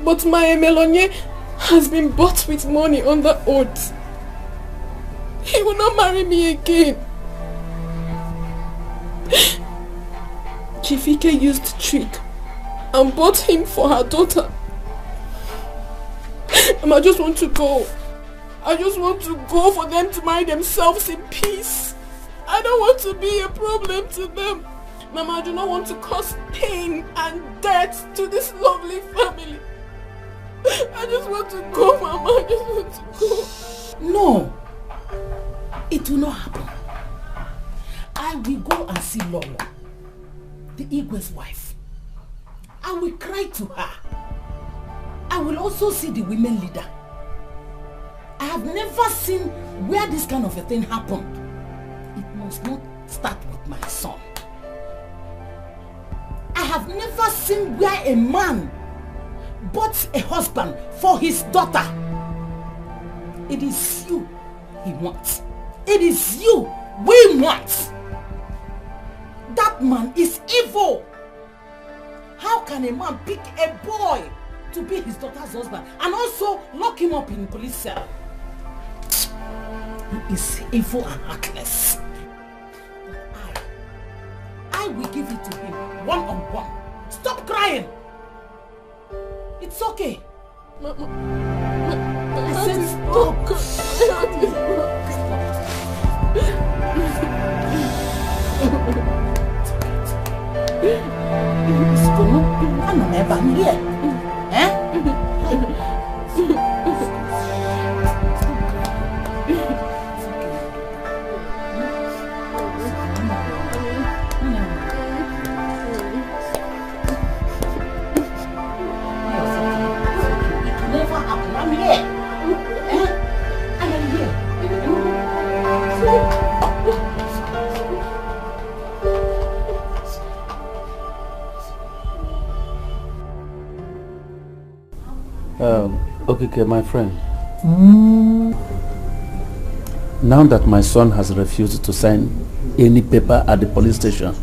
But my Emelonye has been bought with money under oath. He will not marry me again. Chifike used trick and bought him for her daughter. I just want to go. I just want to go for them to marry themselves in peace. I don't want to be a problem to them. Mama, I do not want to cause pain and death to this lovely family. I just want to go, Mama. I just want to go. No. It will not happen. I will go and see Lolo, the Igwe's wife. I will cry to her. I will also see the women leader. I have never seen where this kind of a thing happened. It must not start with my son. I have never seen where a man bought a husband for his daughter. It is you he wants. It is you we want. That man is evil. How can a man pick a boy to be his daughter's husband and also lock him up in police cell? He is evil and heartless. But I will give it to him one-on-one. Stop crying. It's okay. Mama, I said stop. I'm never here. Okay, my friend. Now that my son has refused to sign any paper at the police station,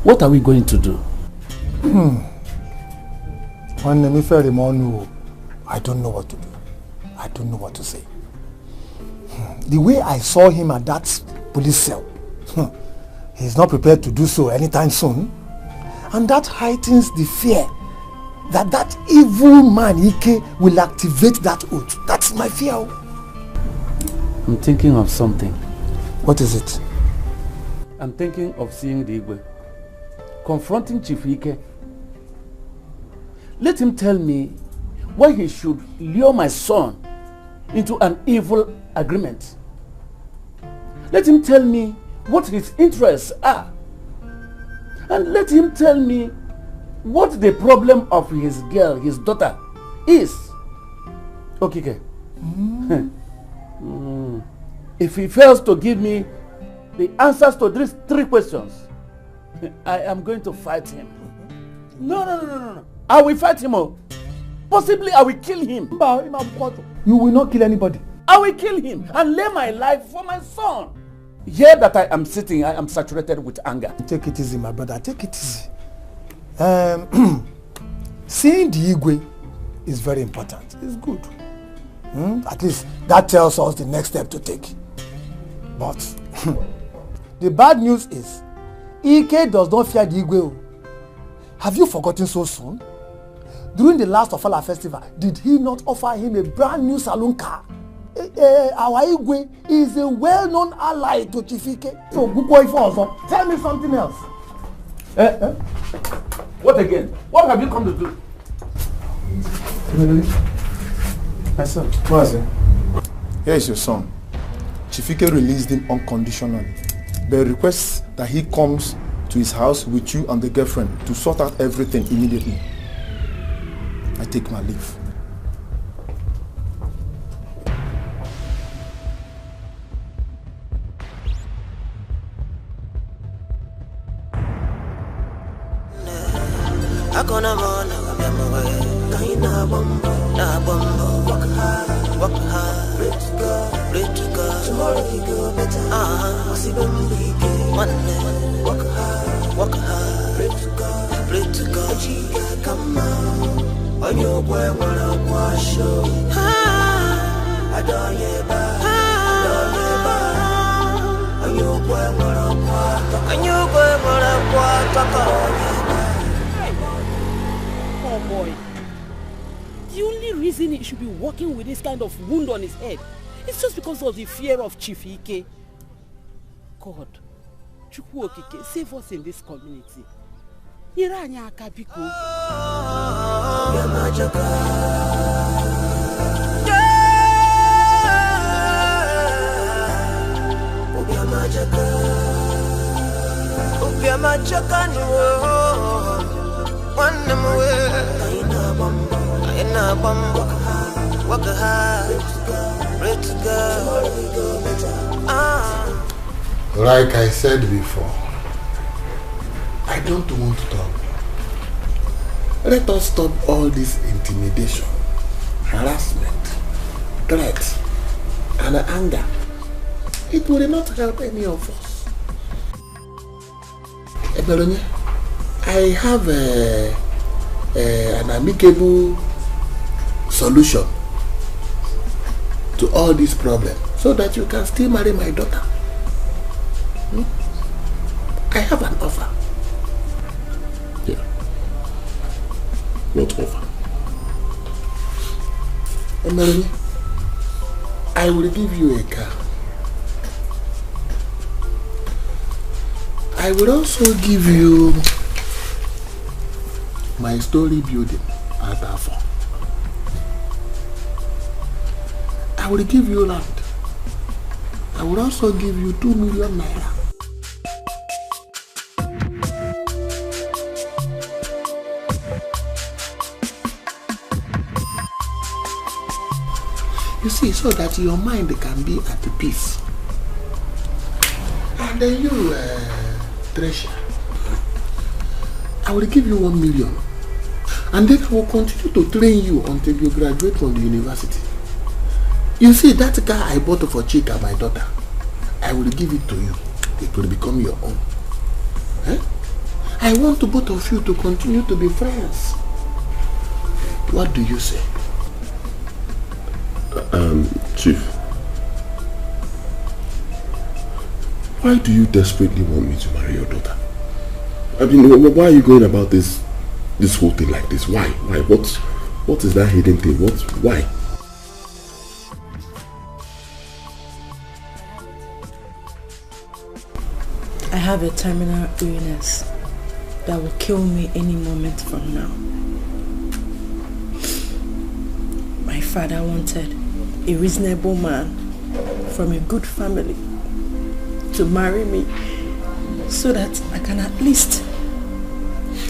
what are we going to do? I don't know what to do. I don't know what to say. The way I saw him at that police cell. He's not prepared to do so anytime soon. And that heightens the fear that that evil man, Ike, will activate that oath. That's my fear. I'm thinking of something. What is it? I'm thinking of seeing the Igwe, confronting Chief Ike. Let him tell me why he should lure my son into an evil agreement. Let him tell me what his interests are. And let him tell me what the problem of his girl, his daughter, is. Okay. If he fails to give me the answers to these 3 questions, I am going to fight him. No. I will fight him. Possibly I will kill him. You will not kill anybody. I will kill him and lay my life for my son. Here that I am sitting, I am saturated with anger. Take it easy, my brother. Take it easy. Seeing the Igwe is very important. It's good. At least that tells us the next step to take. But the bad news is Ike does not fear the Igwe. Have you forgotten so soon? During the last Ofala festival, did he not offer him a brand new saloon car? Our Igwe is a well-known ally to Chief Ike. So, tell me something else. What again? What have you come to do? My son. What is it? Here is your son. Chief Ike released him unconditionally, but requests that he comes to his house with you and the girlfriend to sort out everything immediately. I take my leave. Tomorrow you go better. See when we get one day. Work hard, pray to God. Chica, come on. On your boy, wanna wash you. I don't on your boy, wanna walk. On your boy, wanna walk. Oh boy. The only reason he should be walking with this kind of wound on his head is just because of the fear of Chief Ike. God, Chukwu Okike, save us in this community. Iranya Akabiko. Work hard, pray to God. Like I said before, I don't want to talk. Let us stop all this intimidation, harassment, threats, and anger. It will not help any of us. Eberonye, I have an amicable solution to all these problems so that you can still marry my daughter. I have an offer. Yeah. What offer? Emeronye, I will give you a car. I will also give you my story building at Afon. I will give you land. I will also give you 2 million naira. You see, so that your mind can be at peace. And then you, Treasure, I will give you 1 million. And then I will continue to train you until you graduate from the university. You see, that car I bought for Chika, my daughter, I will give it to you. It will become your own. Eh? I want both of you to continue to be friends. What do you say? Chief, Why do you desperately want me to marry your daughter? I mean, why are you going about this whole thing like this? Why? Why? What is that hidden thing? Why? I have a terminal illness that will kill me any moment from now. My father wanted a reasonable man from a good family to marry me so that I can at least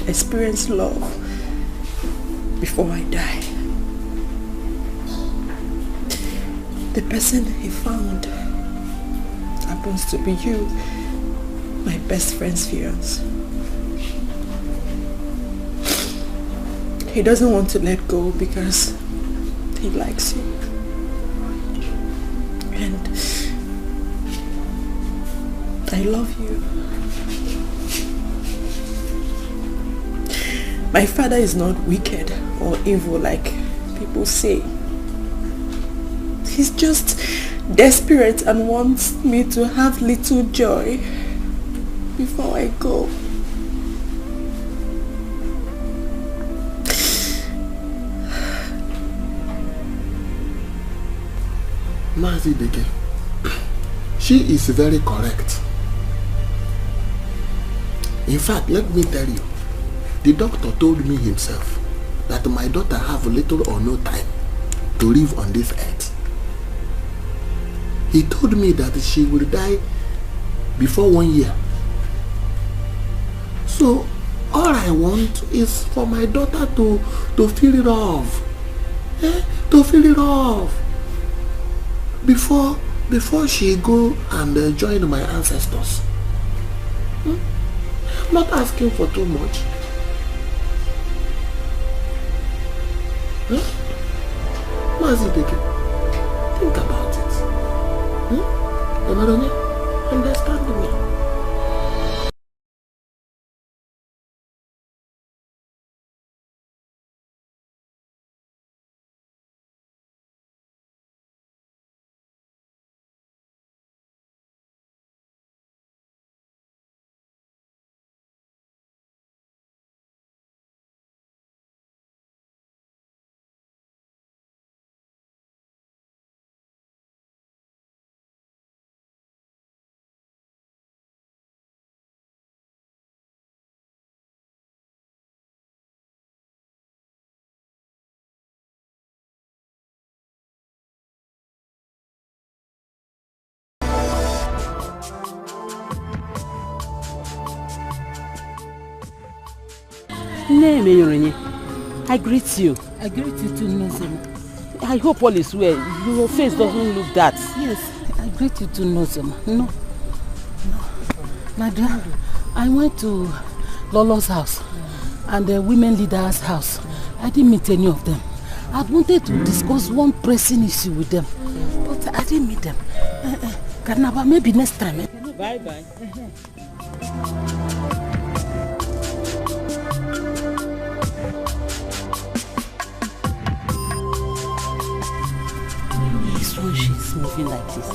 experience love before I die. The person he found happens to be you, my best friend's fiance. He doesn't want to let go because he likes you. And I love you. My father is not wicked or evil like people say. He's just desperate and wants me to have little joy before I go. Mazi Deke, she is very correct. In fact, let me tell you, the doctor told me himself that my daughter have little or no time to live on this earth. He told me that she will die before 1 year. So all I want is for my daughter to feel it off. To feel it off. Before she go and join my ancestors. I'm not asking for too much. Mazi Deke, think about it. Emaronia, understand me. I greet you. I greet you too, Nozema. I hope all is well. Your face doesn't look that. Yes, I greet you too, Nozema. No. Nadia, I went to Lolo's house and the women leader's house. I didn't meet any of them. I wanted to discuss one pressing issue with them, but I didn't meet them. Karnaba, maybe next time. Bye-bye. When she's moving like this,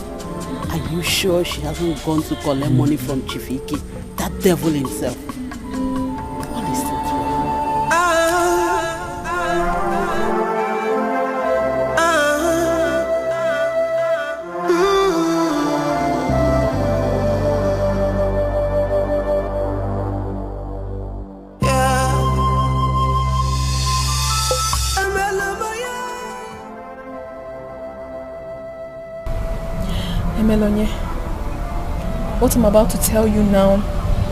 are you sure she hasn't gone to collect money from Chief Ike, that devil himself? What is it? Emelonye, what I'm about to tell you now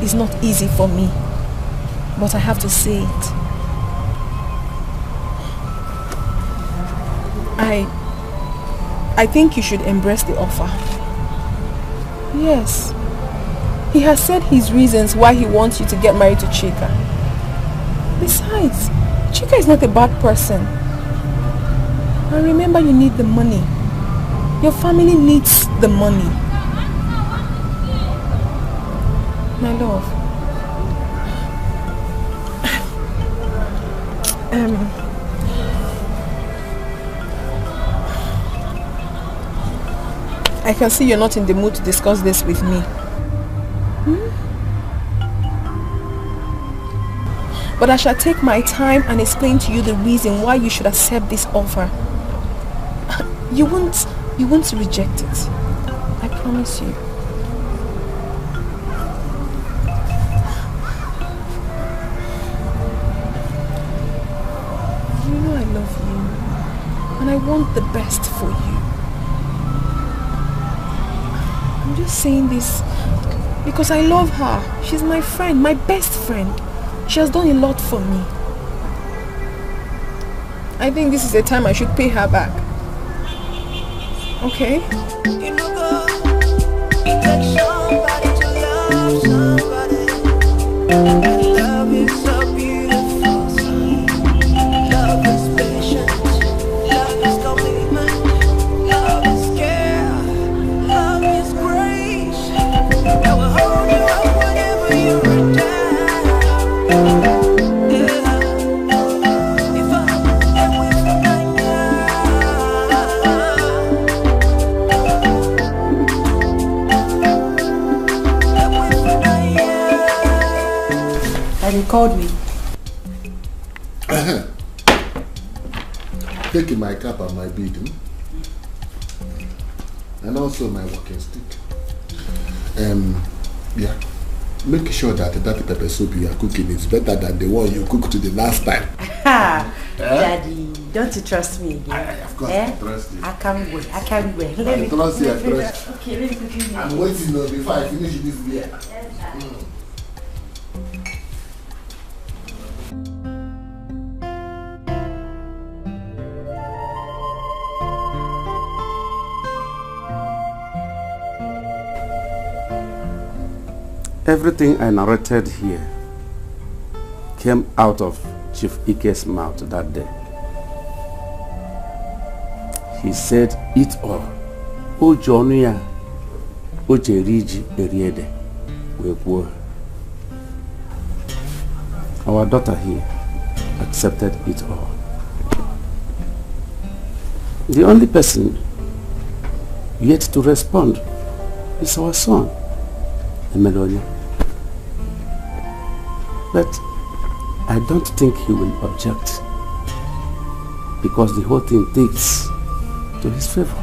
is not easy for me, but I have to say it. I think you should embrace the offer. Yes, he has said his reasons why he wants you to get married to Chika. Besides, Chika is not a bad person. And remember, you need the money. Your family needs the money. My love. I can see you're not in the mood to discuss this with me. But I shall take my time and explain to you the reason why you should accept this offer. You won't reject it. I promise you. You know I love you. And I want the best for you. I'm just saying this because I love her. She's my friend, my best friend. She has done a lot for me. I think this is the time I should pay her back. Okay? You know, girl, it takes somebody to love somebody. And love is a beautiful thing. Love is patience. Love is commitment. Love is care. Love is grace. I will hold you up whenever you're in doubt. He called me. Taking my cap and my bead, and also my walking stick. Yeah. Make sure that that pepper soup you are cooking is better than the one you cooked the last time. Daddy, don't you trust me again? Of course, I trust you. I can't wait. I trust you. I trust you. Okay, let me cook you. I'm waiting before I finish this beer. Everything I narrated here came out of Chief Ike's mouth that day. He said, "Eat all. O Jonia, O Jeriji Eriede, we." Our daughter here accepted it all. The only person yet to respond is our son, Emelonia. But I don't think he will object because the whole thing takes to his favor.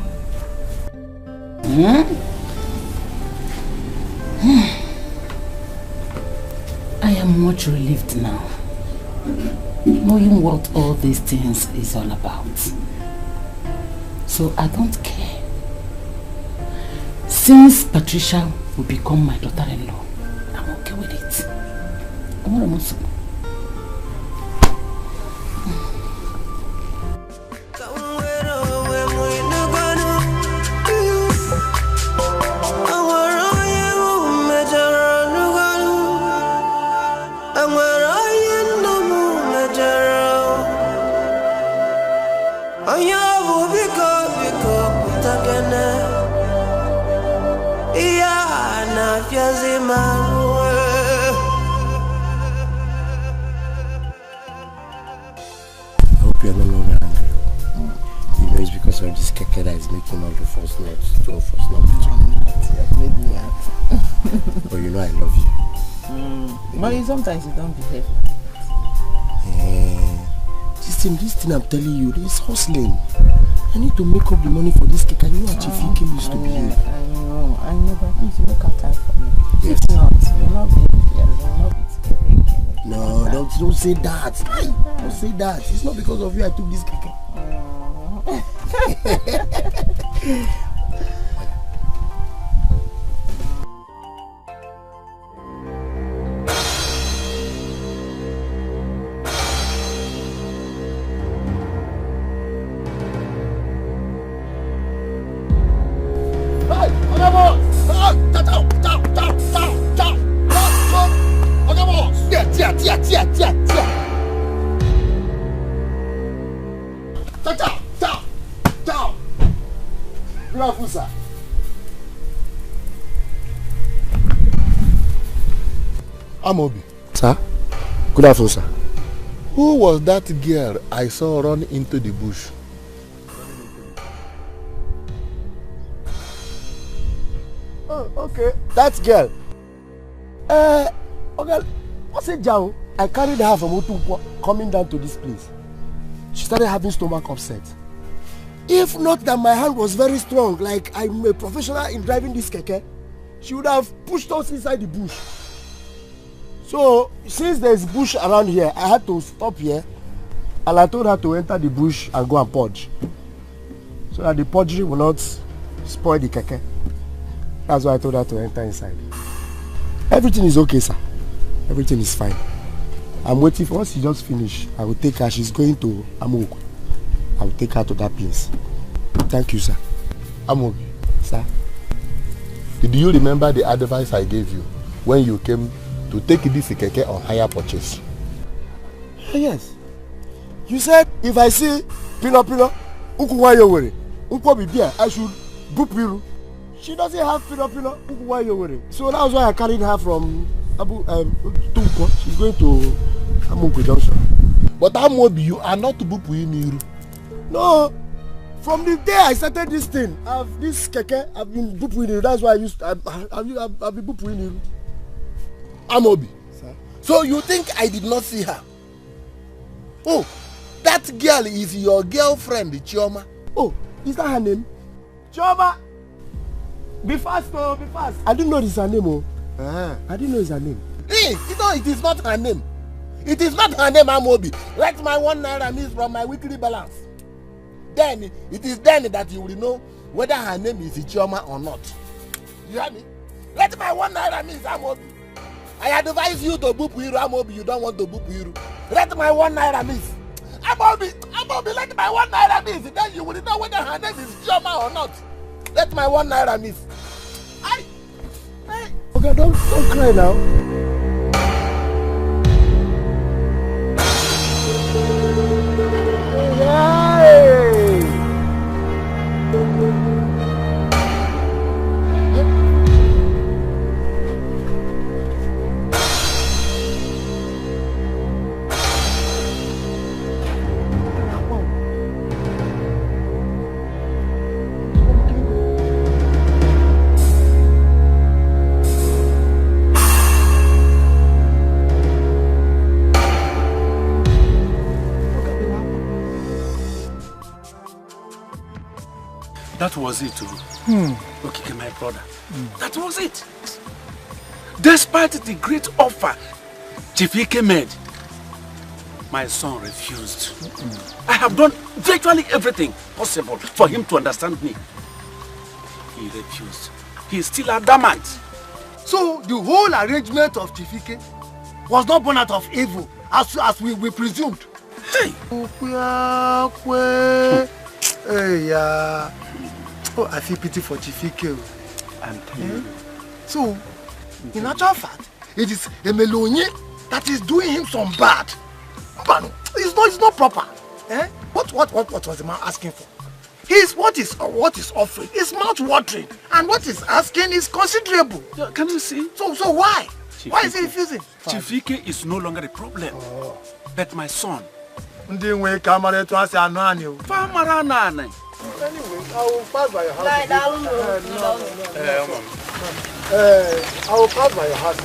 I am much relieved now, knowing what all these things is all about. So I don't care. Since Patricia will become my daughter-in-law, I'm okay with it. I want to move. Of this keke that is making all the false notes, between made me happy. But you know I love you. But sometimes you don't behave. This thing I'm telling you, this hustling. I need to make up the money for this keke. You know how Chief Ike used to behave. I know, but please make a time for me. Yes. If not, you'll not be here. You'll not be no, don't say that. Don't say that. It's not because of you I took this keke. Amobi. Sir? Good afternoon, sir. Who was that girl I saw run into the bush? Oh, okay. That girl. Okay. What's it, Jao? I carried her from Otukwa coming down to this place. She started having stomach upset. If not that my hand was very strong, like I'm a professional in driving this keke, she would have pushed us inside the bush. So, since there's bush around here, I had to stop here and I told her to enter the bush and go and purge. So that the purgery will not spoil the keke. That's why I told her to enter inside. Everything is okay, sir. Everything is fine. I'm waiting for once she just finish. I will take her. She's going to Amogu. I will take her to that place. Thank you, sir. Amogi. Sir? Did you remember the advice I gave you when you came to take this keke on hire purchase? Yes. You said if I see Pino, Ukuwayo, I should boop you. She doesn't have Pino, so that's why I carried her from Tunko. She's going to Amogu Junction. But Amobi, you are not Bupuiniru. No. From the day I started this thing, this keke, I've been Bupuiniru. That's why I've been Bupuiniru. Amobi. Sir? So you think I did not see her? Oh, that girl is your girlfriend, Chioma. Oh, is that her name? Chioma! Be fast, oh, be fast. I didn't know it's her name, oh. I didn't know it's her name. Hey, you know it is not her name. It is not her name, Amobi. Let my 1 naira miss from my weekly balance. Then, it is then that you will know whether her name is Chioma or not. You hear me? Let my 1 naira miss, Amobi. I advise you to boop Iru, Amobi. You don't want to boop Iru. Let my 1 naira miss. Amobi, let my 1 naira miss. Then you will know whether her name is Chioma or not. Let my 1 naira miss. Okay, don't cry now. That was it, okay, my brother. That was it. Despite the great offer Chief Ike made, my son refused. I have done virtually everything possible for him to understand me. He refused. He is still adamant. So the whole arrangement of Chief Ike was not born out of evil, as we presumed. Hey! Oh, I feel pity for Chief Ike. I'm telling you. So, in actual fact, it is Emelonye that is doing him some bad. But it's not proper. Eh? What was the man asking for? What is offering is mouth-watering, and what is asking is considerable. Yeah, can you see? So why? Chief Why is he refusing? Chief Ike is no longer a problem. But my son. Anyway, I will pass by your house. I will pass by your house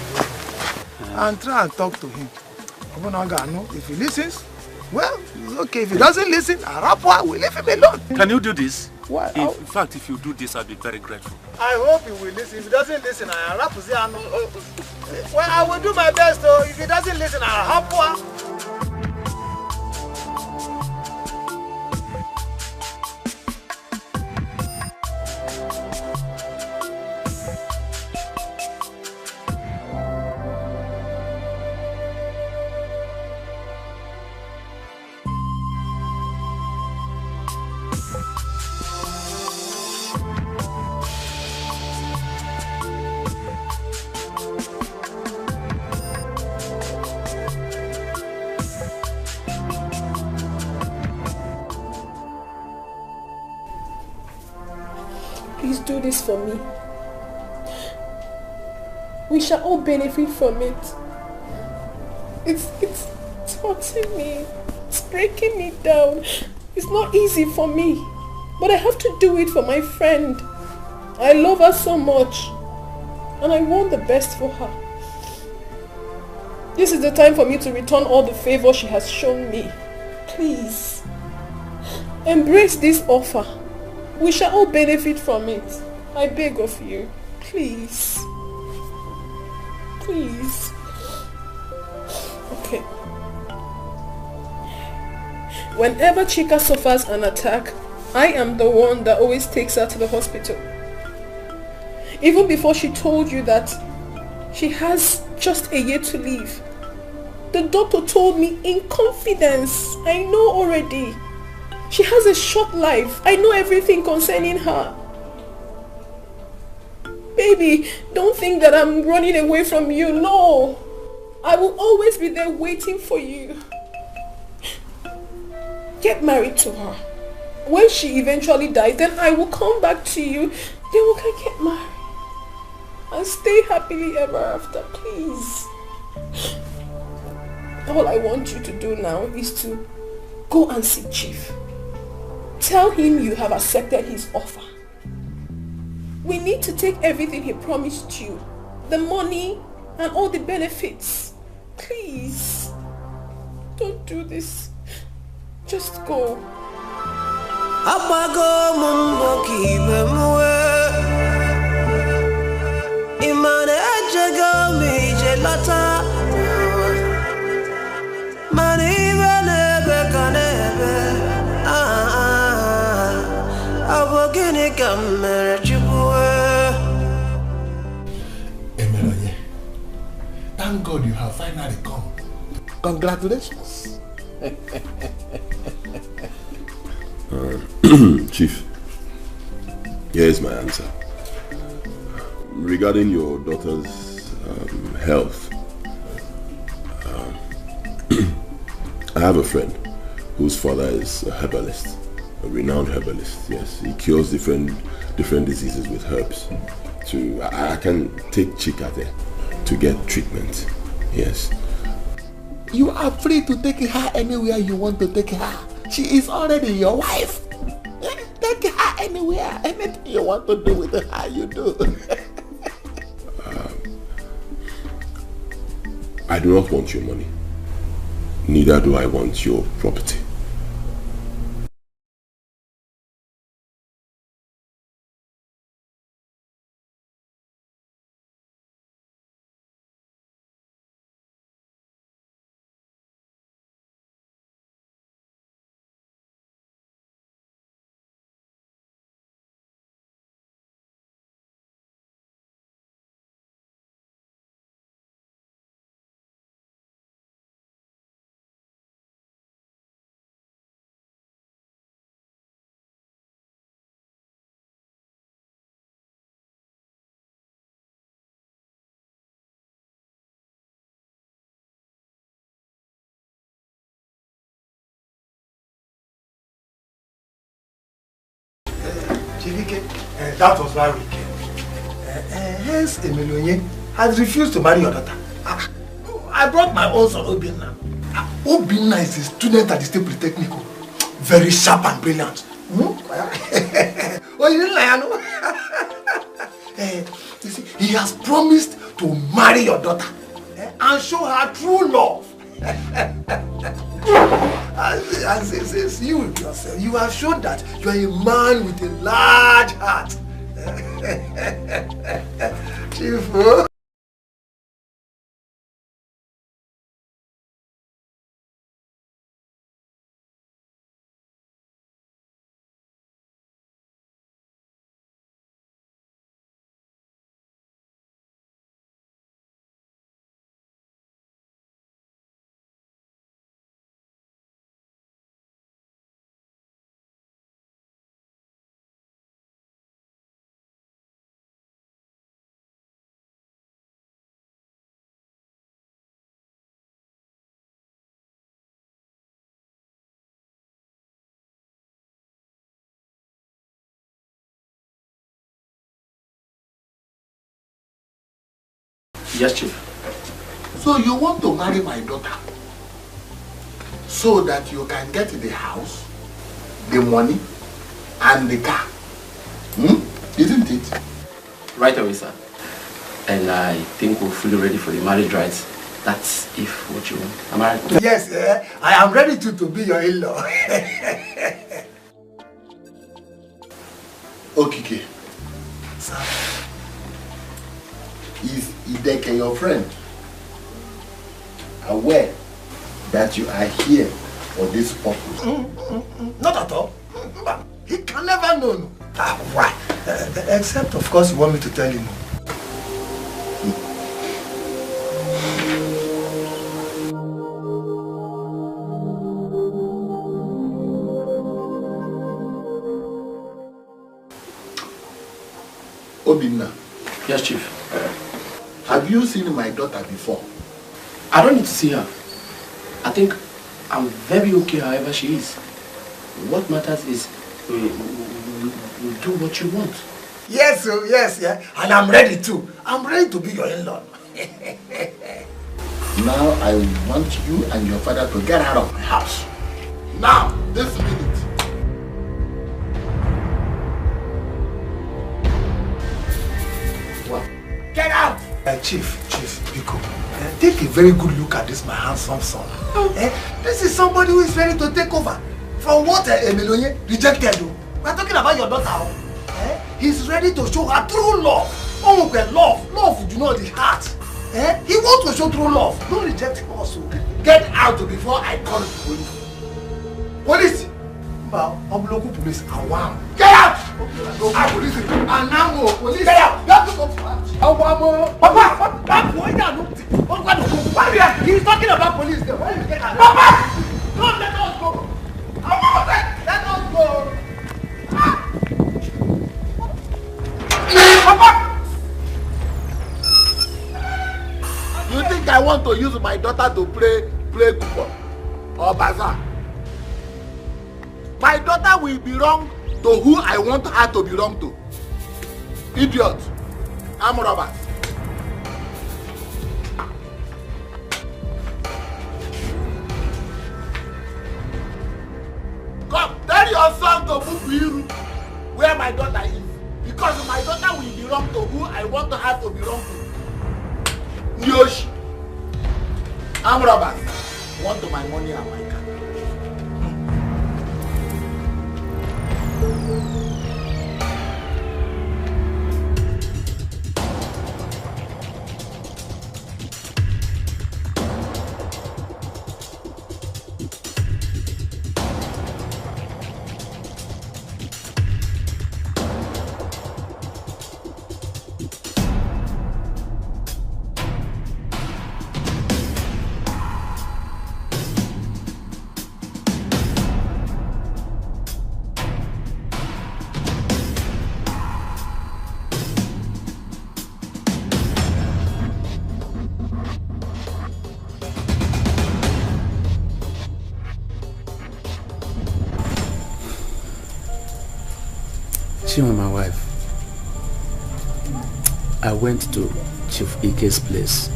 and try and talk to him. If he listens, well, it's okay. If he doesn't listen, we leave him alone. Can you do this? Why? In fact, if you do this, I'll be very grateful. I hope he will listen. If he doesn't listen, well, I will do my best. Though. If he doesn't listen, I'll Please do this for me. We shall all benefit from it. It's hurting me. It's breaking me down. It's not easy for me. But I have to do it for my friend. I love her so much. And I want the best for her. This is the time for me to return all the favor she has shown me. Please, embrace this offer. We shall all benefit from it. I beg of you. Please. Please. Okay. Whenever Chika suffers an attack, I am the one that always takes her to the hospital. Even before she told you that she has just a year to live, the doctor told me in confidence. I know already. She has a short life. I know everything concerning her. Baby, don't think that I'm running away from you. No. I will always be there waiting for you. Get married to her. When she eventually dies, then I will come back to you. Then we can get married. And stay happily ever after, please. All I want you to do now is to go and see Chief. Tell him you have accepted his offer. We need to take everything he promised you. The money and all the benefits. Please. Don't do this. Just go. Apago mumbo kibe mwe Imane ejega mi jelata Mani belebe kanebe Abogini kamere chibwe Emeloye, thank God you have finally come. Congratulations. Chief, here's my answer. Regarding your daughter's health, I have a friend whose father is a herbalist, a renowned herbalist. Yes, he cures different diseases with herbs. I can take Chika there to get treatment. Yes. You are free to take her anywhere you want to take her. She is already your wife. Take her anywhere. Anything you want to do with her, you do. I do not want your money. Neither do I want your property. That was why we came. Hence, Emeloye has refused to marry your daughter. I brought my own son, Obinna. Obinna is a student at the State Polytechnic. Very sharp and brilliant. Oh, you didn't lie, you see, he has promised to marry your daughter and show her true love. As you yourself, you have shown that you are a man with a large heart. Chief. Yes, Chief. So you want to marry my daughter so that you can get the house, the money, and the car. Isn't it? Right away, sir. And I think we're fully ready for the marriage rites That's if what you want. Am I right? Yes, I am ready to be your in-law. Okike. Sir. Is Ideke your friend aware that you are here for this purpose? Not at all. He can never know. Why? Except, of course, you want me to tell him. Obinna. Yes, Chief. Have you seen my daughter before? I don't need to see her. I think I'm very okay however she is. What matters is we'll do what you want. Yes, yeah. And I'm ready too. I'm ready to be your in-law. Now I want you and your father to get out of my house. Now, this minute. What? Get out! Chief, Biko, take a very good look at this, my handsome son. This is somebody who is ready to take over from what Emelonye rejected. We're talking about your daughter. He's ready to show her true love. Oh, love do not the heart. He wants to show true love. Don't reject him also. Get out before I call the police. Police! I'm local police. Get out! Police. And now police. Get out! You have to go Papa! He's talking about police there. Why you get out? Papa! Don't let us go! Let us go! Papa! You think I want to use my daughter to play football or bazaar? My daughter will belong to who I want her to belong to. Idiot. I'm Robert. Come, tell your son to move to Iru, where my daughter is. Because my daughter will belong to who I want her to belong to. Yoshi. I'm Robert. Want my money and my car. Chima, my wife, I went to Chief Ike's place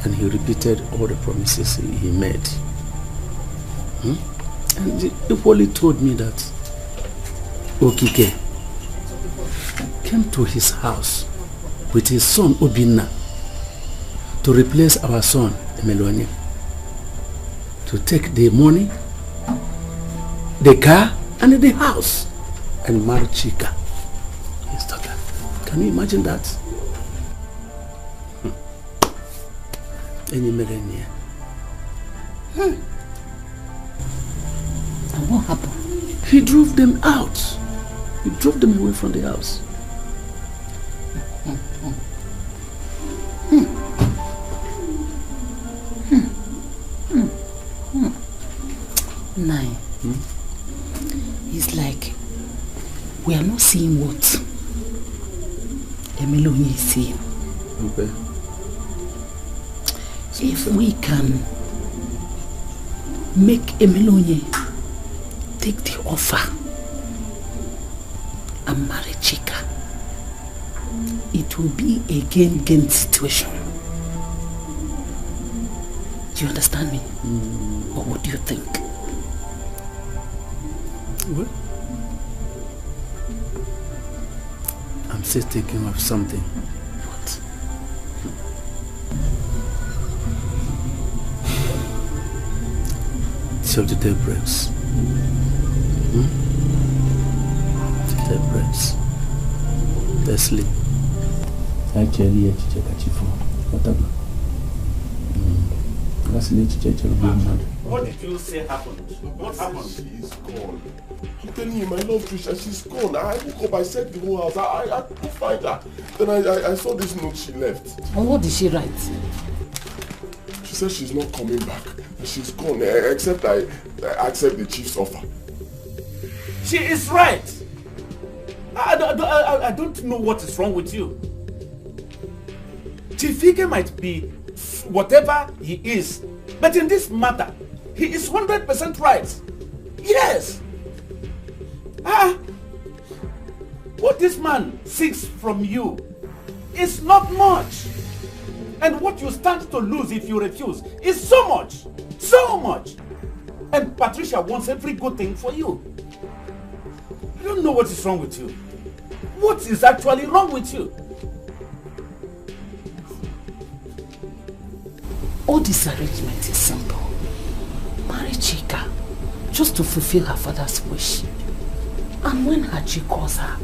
and he repeated all the promises he made. And he equally told me that Okike came to his house with his son Obinna to replace our son Emelonye, to take the money, the car and the house and marry Chika, his daughter. Can you imagine that? And what happened? He drove them out. He drove them away from the house. Nine. It's like we are not seeing what Emelonye is seeing. Okay. If we can make Emelonye take the offer and marry Chika, it will be a gain-gain situation. Do you understand me? Or what do you think? What? I'm still thinking of something. What? yourself to take breaks. Take breaks. Let's sleep. Actually, whatever. What did you say happened? What happened? She's gone. I'm telling you, my love, Trisha, she's gone. I woke up, I said the whole house. I couldn't find her. Then I saw this note she left. And what did she write? She said she's not coming back. She's gone, except I accept the chief's offer. She is right. I don't know what is wrong with you. Chief Ike might be whatever he is, but in this matter, he is 100% right. Yes. What this man seeks from you is not much. And what you stand to lose if you refuse is so much. So much. And Patricia wants every good thing for you. I don't know what is wrong with you. What is actually wrong with you? All this arrangement is simple. Marry Chika, just to fulfill her father's wish. And when Hachi calls her,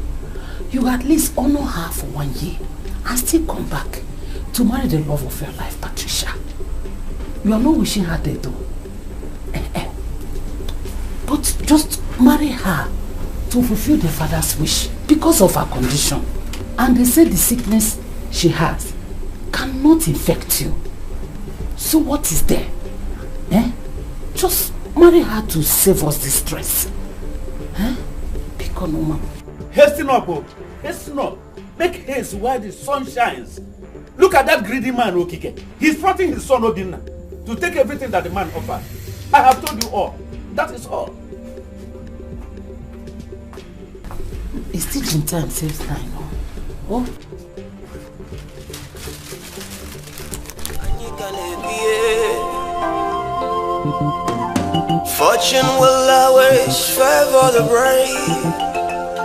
you at least honor her for 1 year and still come back to marry the love of your life, Patricia. You are not wishing her dead though. But just marry her to fulfill the father's wish because of her condition. And they say the sickness she has cannot infect you. So what is there? Just marry her to save us this stress. Because no man. Hasten up, oh. Hasten up. Make haste while the sun shines. Look at that greedy man, Okike. He's fronting his son Obinna to take everything that the man offered. I have told you all. That is all. It's teaching time saves time. Oh. Fortune will always favor the brave.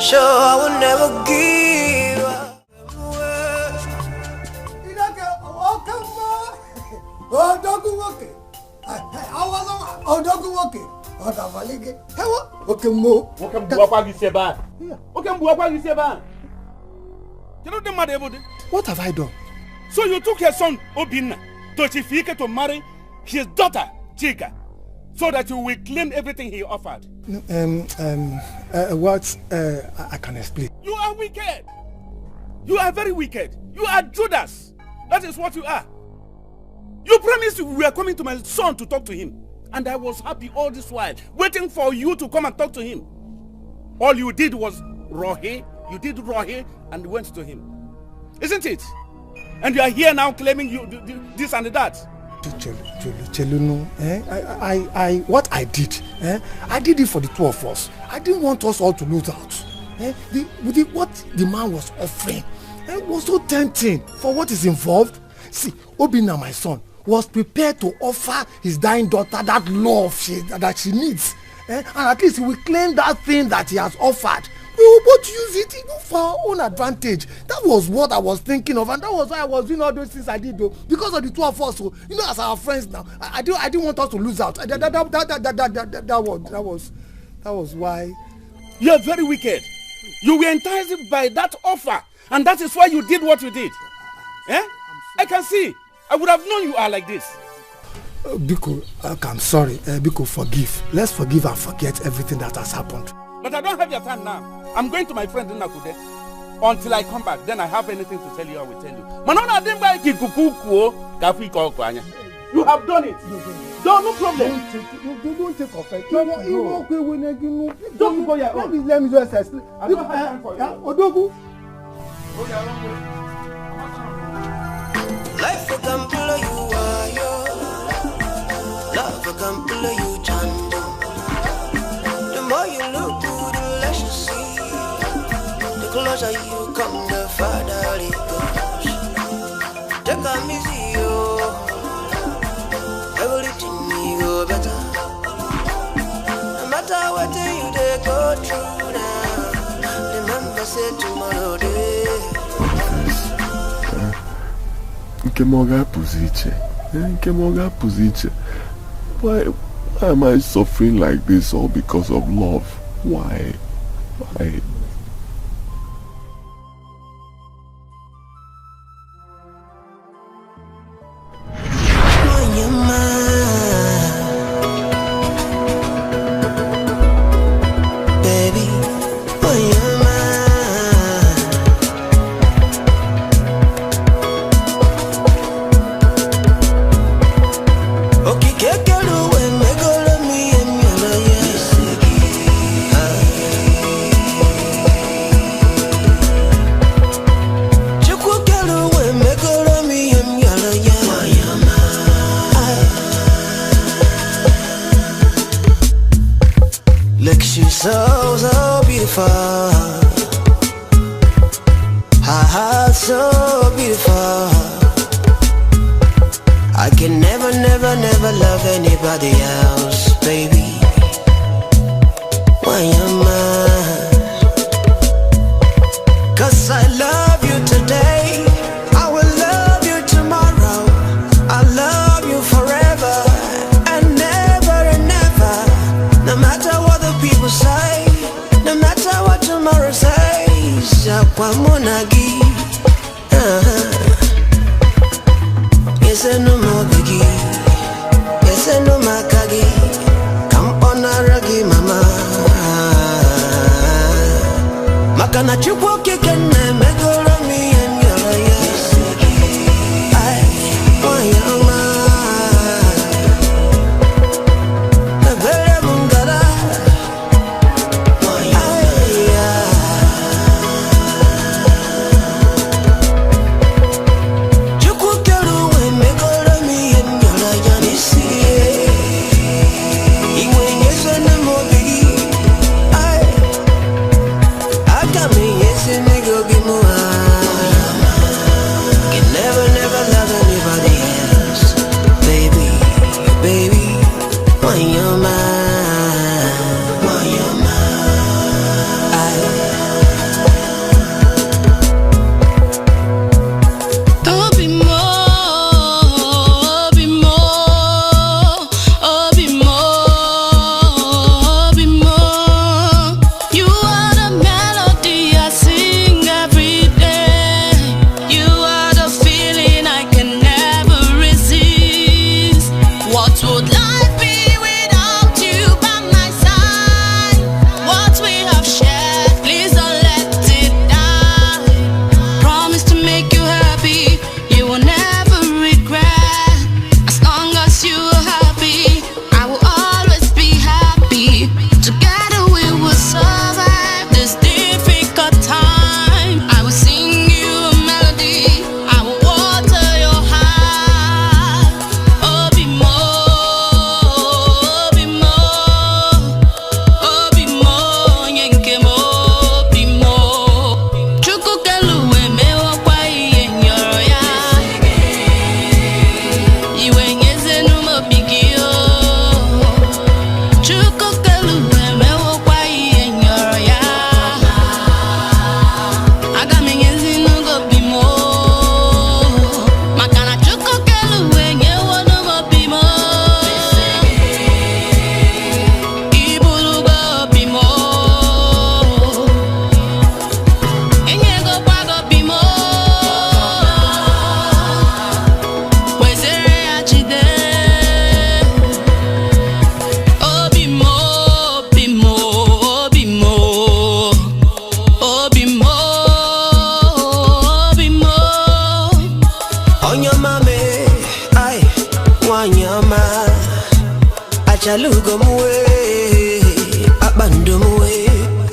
So I will never give up. What have I done? So you took your son Obinna to Chief Ike to marry his daughter Chika, so that you will claim everything he offered. I can explain. You are wicked. You are very wicked. You are Judas. That is what you are. You promised you were coming to my son to talk to him. And I was happy all this while, waiting for you to come and talk to him. All you did was Rohe. You did Rohe and went to him. Isn't it? And you are here now claiming you this and that. What I did, I did it for the two of us. I didn't want us all to lose out. What the man was offering was so tempting for what is involved. See, Obinna, my son, was prepared to offer his dying daughter that love that she needs. And at least he will claim that thing that he has offered. We will both use it for our own advantage. That was what I was thinking of, and that was why I was doing all those things I did, though. Because of the two of us, so, as our friends now, I didn't want us to lose out. That was why. You are very wicked. You were enticed by that offer, and that is why you did what you did. I can see. I would have known you are like this. Biko, I'm sorry. Biko, forgive. Let's forgive and forget everything that has happened. But I don't have your time now. I'm going to my friend in Nakude. Until I come back, then I have anything to tell you, I will tell you. You have done it. No problem. Don't take offense. Don't go your own. Let me just explain. Odogu. Life can pull you wire. Love can pull you chando. The more you look good, the less you see. The closer you come, the farther it goes. Take a easy, everything will go better. No matter what you go through now, remember say tomorrow day. Nke moga posiche. Why Why am I suffering like this all because of love? Why? Why? So beautiful, her heart so beautiful. I can never love anybody else, baby. Why am I? 'Cause I love you today, I will love you tomorrow, I love you forever and never, no matter what the people say, no matter what tomorrow says. Aquamonagi, yes and no more biggie, yes and no makagi. Come on, ragi mama. Makana chukwu kikene megoro mi emyora yes. Ay, oyama.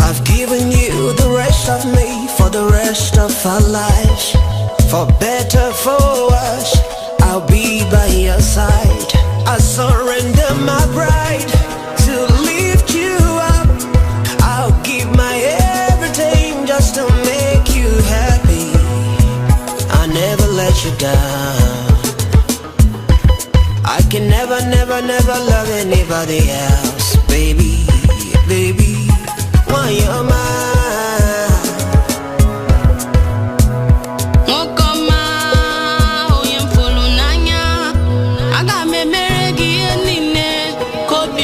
I've given you the rest of me for the rest of our lives. For better, for worse, I'll be by your side. I surrender my pride to lift you up. I'll give my everything just to make you happy. I'll never let you down. I can never love anybody else, baby, baby. Why you're mine? Kobi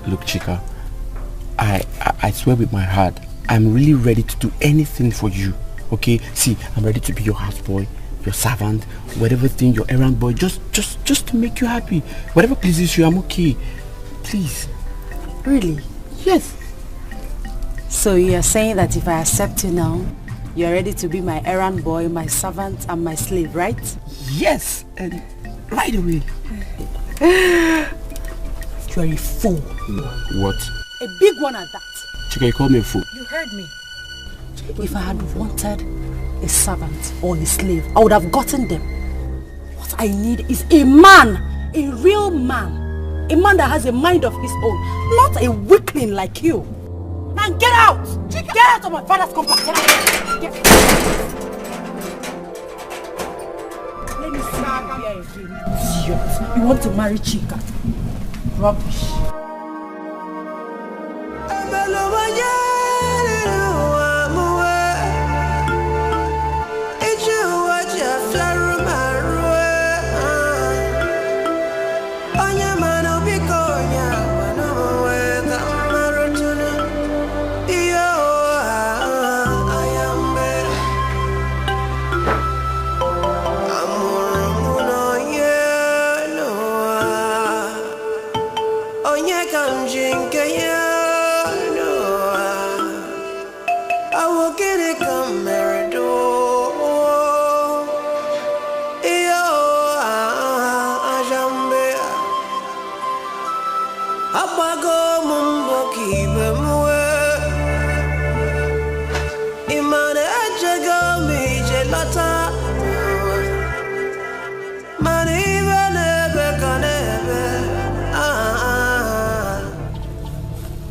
Look, Chika, I swear with my heart, I'm really ready to do anything for you. Okay? See, I'm ready to be your houseboy, your servant, whatever thing, your errand boy, just to make you happy. Whatever pleases you, I'm okay. Please. Really? Yes. So you're saying that if I accept you now, you're ready to be my errand boy, my servant, and my slave, right? Yes, and right away. You're a fool. What? A big one at that. Chika, you called me a fool. You heard me. If I had wanted a servant or a slave, I would have gotten them. What I need is a man, a real man. A man that has a mind of his own, not a weakling like you. Now get out! Chika. Get out of my father's compound! Get out! Let me see you here again. Idiot. You want to marry Chika? Rubbish.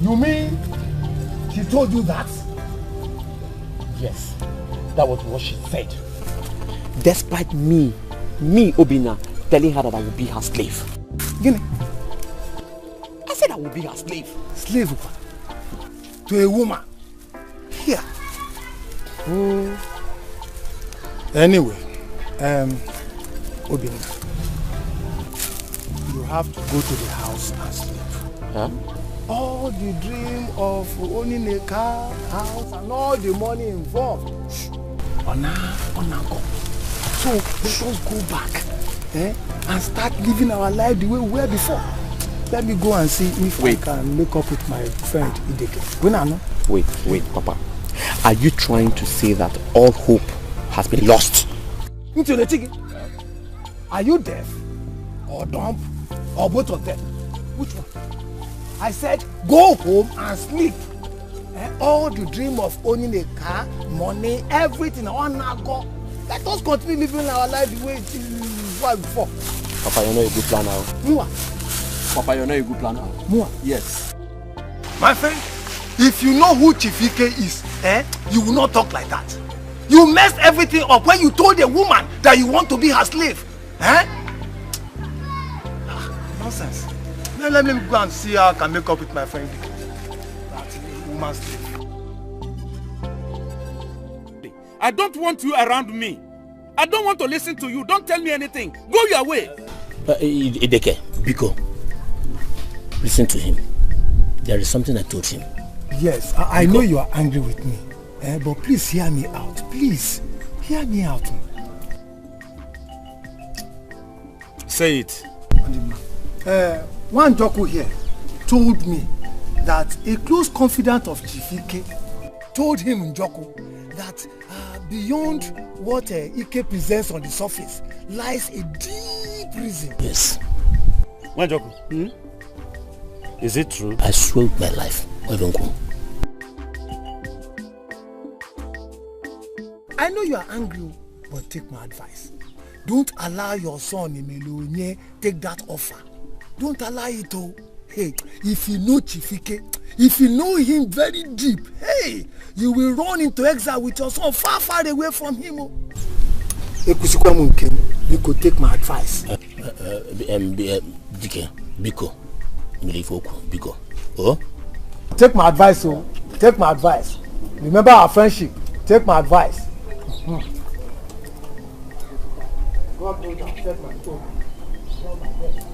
You mean she told you that? Yes, that was what she said. Despite me, Obina, telling her that I will be her slave. Gini? I said I will be her slave. Slave to a woman? Here. Oh. Anyway, Obina, you have to go to the house and sleep. Huh? All the dream of owning a car, house, and all the money involved. Go. So let us go back and start living our life the way we were before. Let me go and see if I can make up with my friend Ideke. Wait, Papa. Are you trying to say that all hope has been lost? Are you deaf or dumb or both of them? Which one? I said go home and sleep. All the dream of owning a car, money, everything, go. Let us continue living our life the way it was before. Papa, you're not a good planner. Mua. Papa, you're not a good planner. Mua. Yes. My friend, if you know who Chifike is, you will not talk like that. You messed everything up when you told a woman that you want to be her slave. Nonsense. Let me go and see how I can make up with my friend. That woman's slave. I don't want you around me. I don't want to listen to you. Don't tell me anything. Go your way. Ideke, Biko, listen to him. There is something I told him. Yes, I know you are angry with me. But please hear me out. Please, hear me out. Say it. One Joko here told me that a close confidant of Chifike told him, Njoko, that beyond what Ike presents on the surface lies a deep reason. Yes. One Joko, is it true? I swear with my life, Ovenko. I know you are angry, but take my advice. Don't allow your son Emelonye take that offer. Don't allow it to. Hey, if you know Chifike, if you know him very deep, hey, you will run into exile with your son far, far away from him. You could take my advice. Dike, Biko, Biko. Oh? Take my advice, oh. Take my advice. Remember our friendship. Take my advice. God knows I've said my soul. Not my best.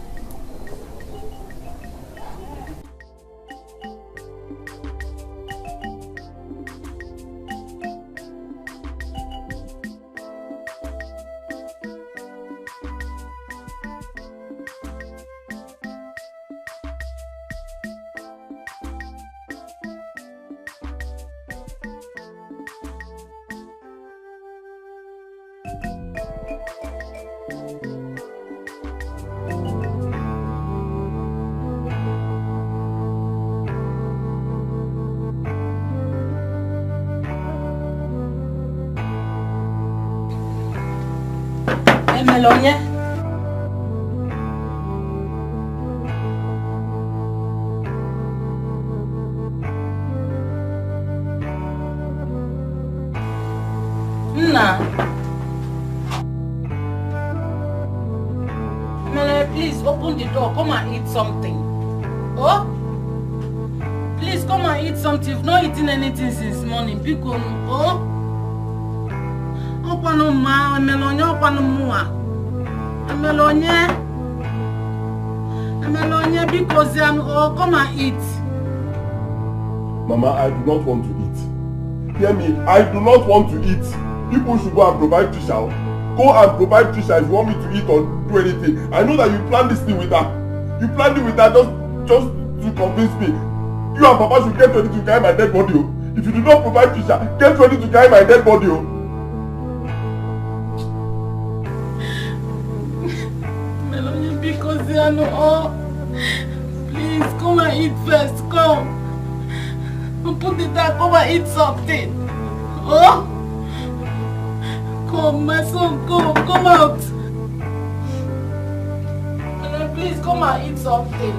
Emelonye. Nna. Emelonye, please open the door. Come and eat something. Oh? Please come and eat something. You've not eaten anything since morning. Because, oh? Okwano ma, Emelonye, okwano mua. Emelonye, because oh, come and eat. Mama, I do not want to eat. Hear me, I do not want to eat. People should go and provide Trisha. Go and provide Trisha if you want me to eat or do anything. I know that you planned this thing with her. You planned it with her just to convince me. You and Papa should get ready to carry my dead body. If you do not provide Trisha, get ready to carry my dead body. Oh, please come and eat first. Come. Put it down. Come and eat something. Oh, come, my son. Come out. Please come and eat something.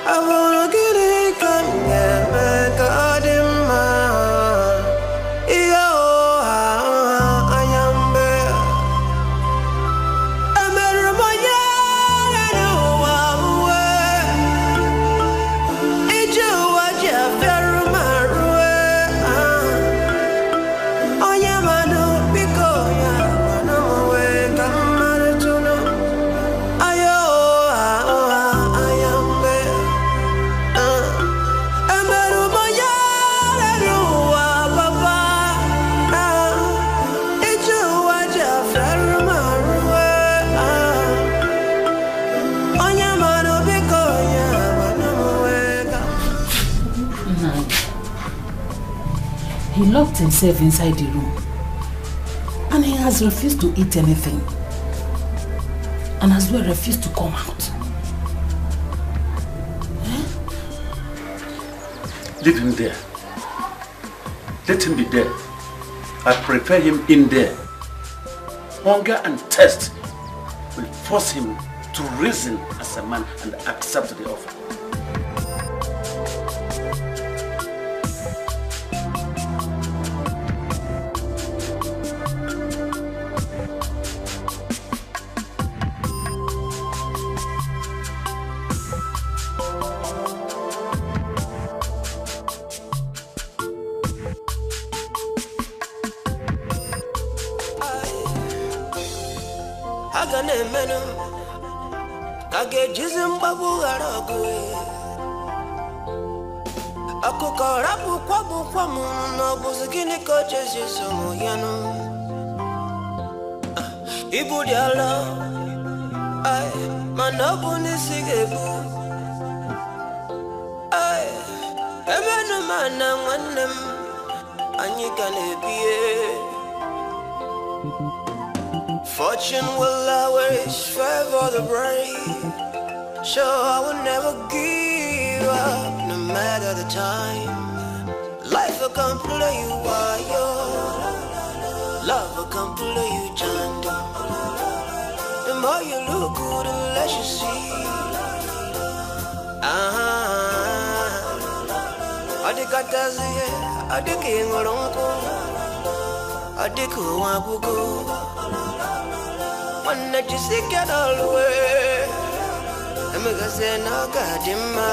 I wanna get it, come, yeah, man, God. He locked himself inside the room. And he has refused to eat anything. And as well refused to come out. Leave him there. Let him be there. I prefer him in there. Hunger and thirst will force him to reason as a man and accept the offer. Ibu diala, ay manabu nisigebu, ay emenu mana manem anyikane biye. Fortune will always favor the brave, so I will never give up, no matter the time. Life will come play you while love will come play you jando. The more you look good, the less you see. Adikataziye, adikingolonko, adikuwabugo. Wanna just get all the way. Amiga say no gadima.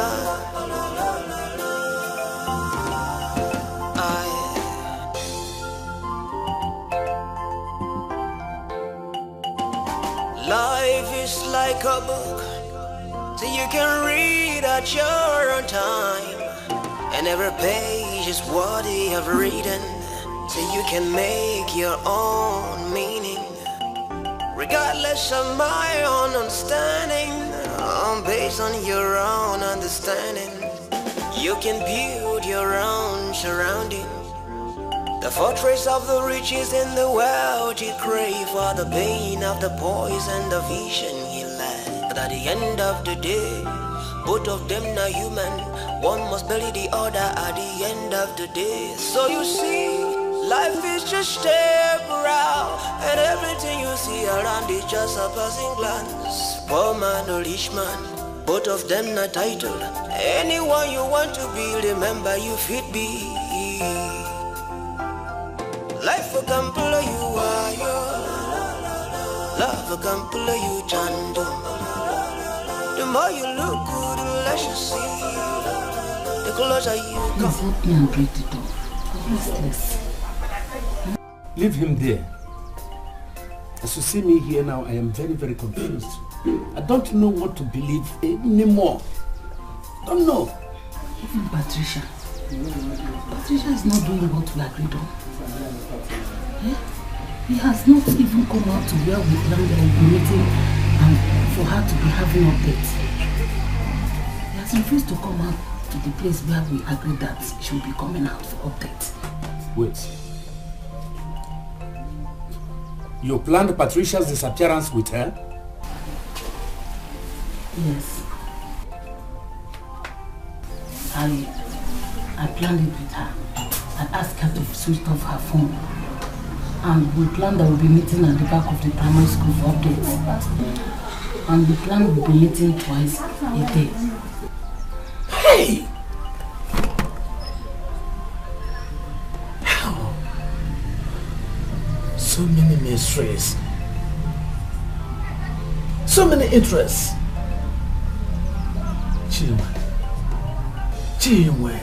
Life is like a book, so you can read at your own time. And every page is worthy of reading, so you can make your own meaning. Regardless of my own understanding, based on your own understanding, you can build your own surrounding. The fortress of the rich is in the wealthy crave for the pain of the poison, the vision he led. But at the end of the day, both of them are human. One must bury the other at the end of the day. So you see, life is just temporal, and everything you see around is just a passing glance. Poor man or rich man, both of them are titled. Anyone you want to be, remember you fit be. Life will come play you while love will come play you jando. The more you look good, the less you see. The closer you come. Please help me and break the door. What's this? Leave him there. As you see me here now, I am very, very confused. I don't know what to believe anymore. Don't know. Even Patricia. Patricia is not doing what we agreed on. He has not even come out to where we planned on meeting and for her to be having updates. He has refused to come out to the place where we agreed that she will be coming out for updates. Wait. You planned Patricia's disappearance with her? Yes. I planned it with her. I asked her to switch off her phone. And we planned that we'll be meeting at the back of the primary school for updates. And we planned we'll be meeting twice a day. Hey! How? So many mysteries. So many interests. Chinwe.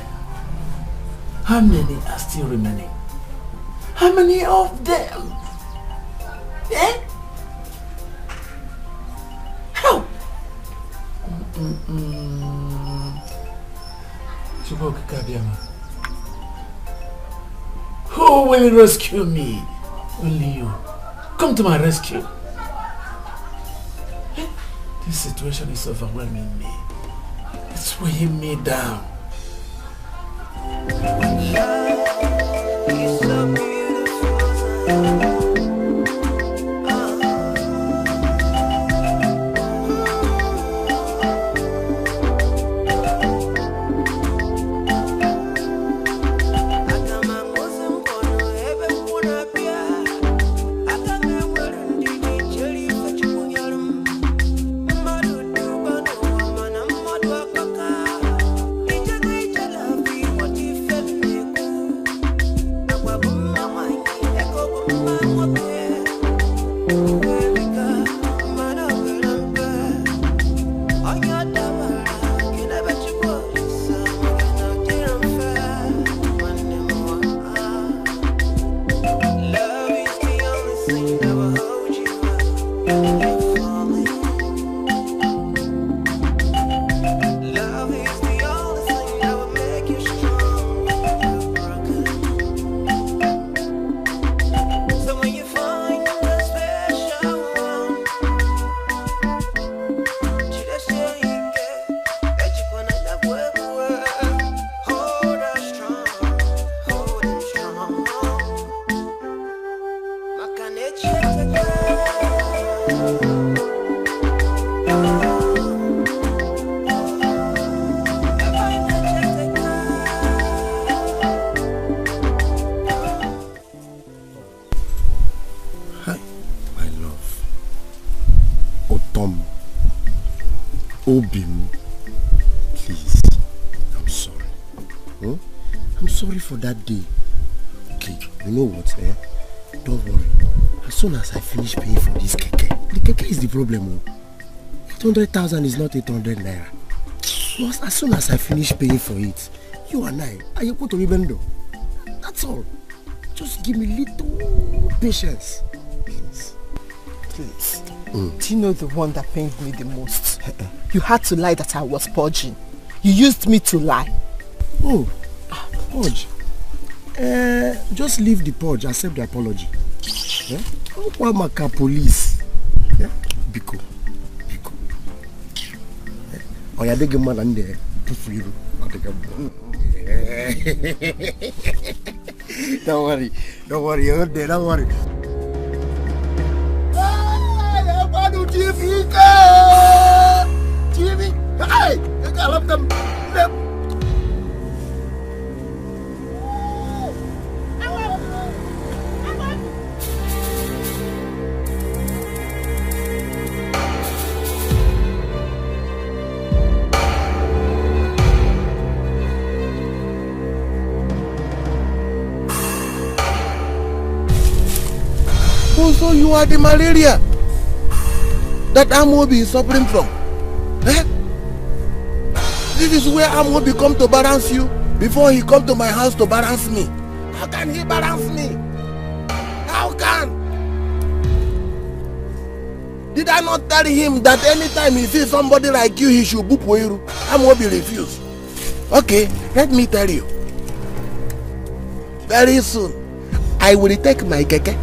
How many are still remaining? How many of them? Eh? How? Who will rescue me? Only you. Come to my rescue. This situation is overwhelming me. It's weighing me down. You're so beautiful. Obim, please, I'm sorry. I'm sorry for that day. Okay, you know what, Don't worry. As soon as I finish paying for this keke, the keke is the problem. 800,000 is not 800 naira. Plus, as soon as I finish paying for it, you and I are going to Ribendo. That's all. Just give me little patience. Please. Please. Do you know the one that pained me the most? You had to lie that I was purging. You used me to lie. Oh, purge. Just leave the purge, accept the apology. Wamaka police. Biko. Oh, yeah, they get man and there. Don't worry, you're there, don't worry. TV! Hey! You got up them! Oh, so you are the malaria that Amobi is suffering from? This is where Amobi come to balance you before he come to my house to balance me. How can he balance me? How can? Did I not tell him that anytime he sees somebody like you, he should boop you? Amobi refuse. Okay, let me tell you. Very soon, I will take my keke.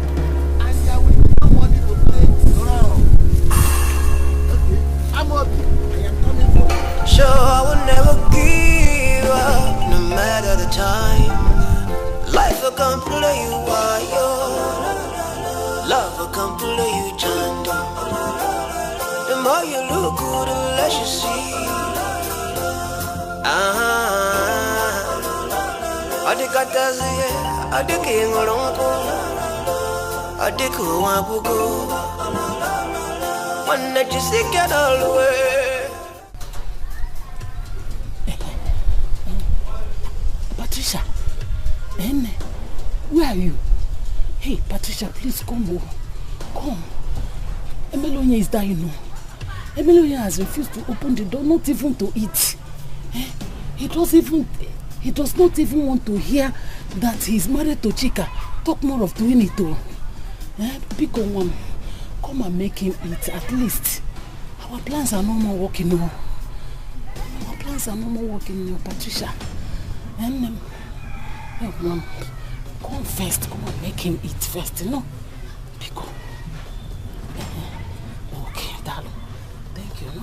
Sure, I will never give up, no matter the time. Life will come play you wild. Love will come play you jungle. The more you look good, the less you see. Adikatazie, adikingolonko, adikuwabuko. One that you see get all the way. Patricia, where are you? Hey, Patricia, please come over. Come. Emelonia is dying now. Emelonia has refused to open the door, not even to eat. He does not even want to hear that he's married to Chika. Talk more of doing it though. Pick on one. Come and make him eat at least. Our plans are no more working now. Our plans are no more working now, Patricia. And Mom, come first. Come and make him eat first, you know? Pico. Okay, darling. Thank you, no?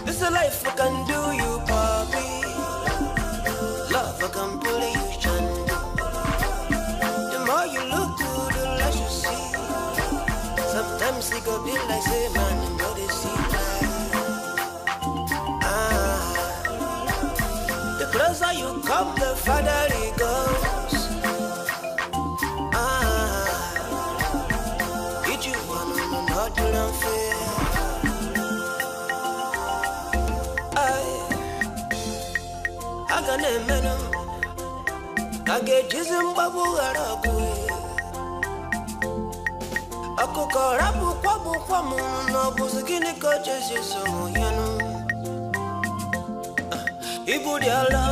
This is a life I can do you part. Sometimes it go be like say man, you know they see the closer you come, the farther it goes. Did you want to know how to unfair? I got a man. I get Jizimbabu Arabu. Ako karabu kwabu kwamu no buzikini coaches yeso yano. Ibu diala.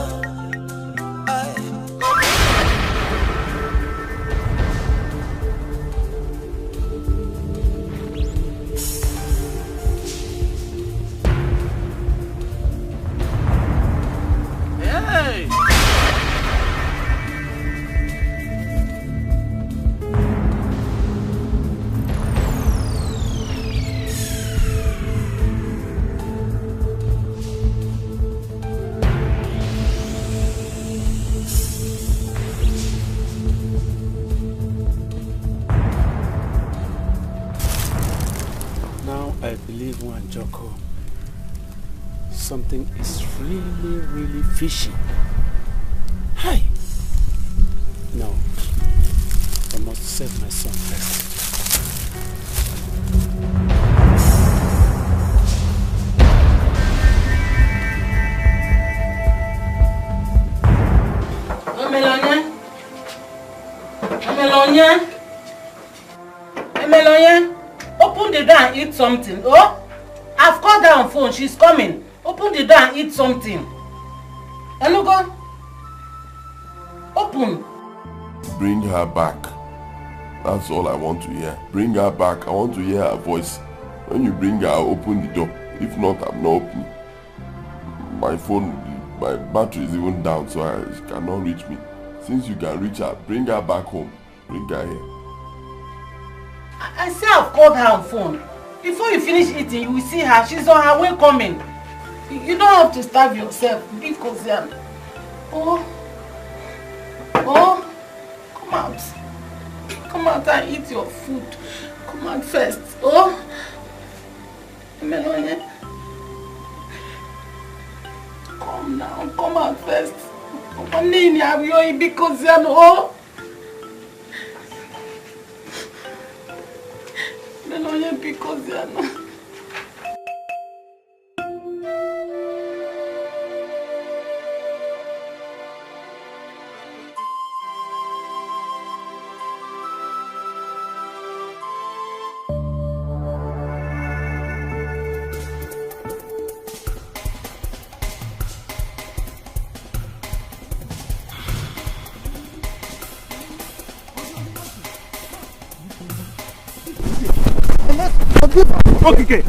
Hey! I believe one Joko. Something is really fishy. Hi. No. I must save my son first. Melonia, open the door and eat something. Oh, I've called her on phone. She's coming. Open the door and eat something. Enugo, open. Bring her back. That's all I want to hear. Bring her back. I want to hear her voice. When you bring her, I'll open the door. If not, I'm not opening. My phone, my battery is even down, so she cannot reach me. Since you can reach her, bring her back home. Bring her here. I say I've called her on phone. Before you finish eating, you will see her. She's on her way coming. You don't have to starve yourself. Be concerned. Oh, come out. Come out and eat your food. Come out first. Oh, Melonia. Come now. Come out first. Come in, be concerned. Oh. Melonia, be concerned. Okay,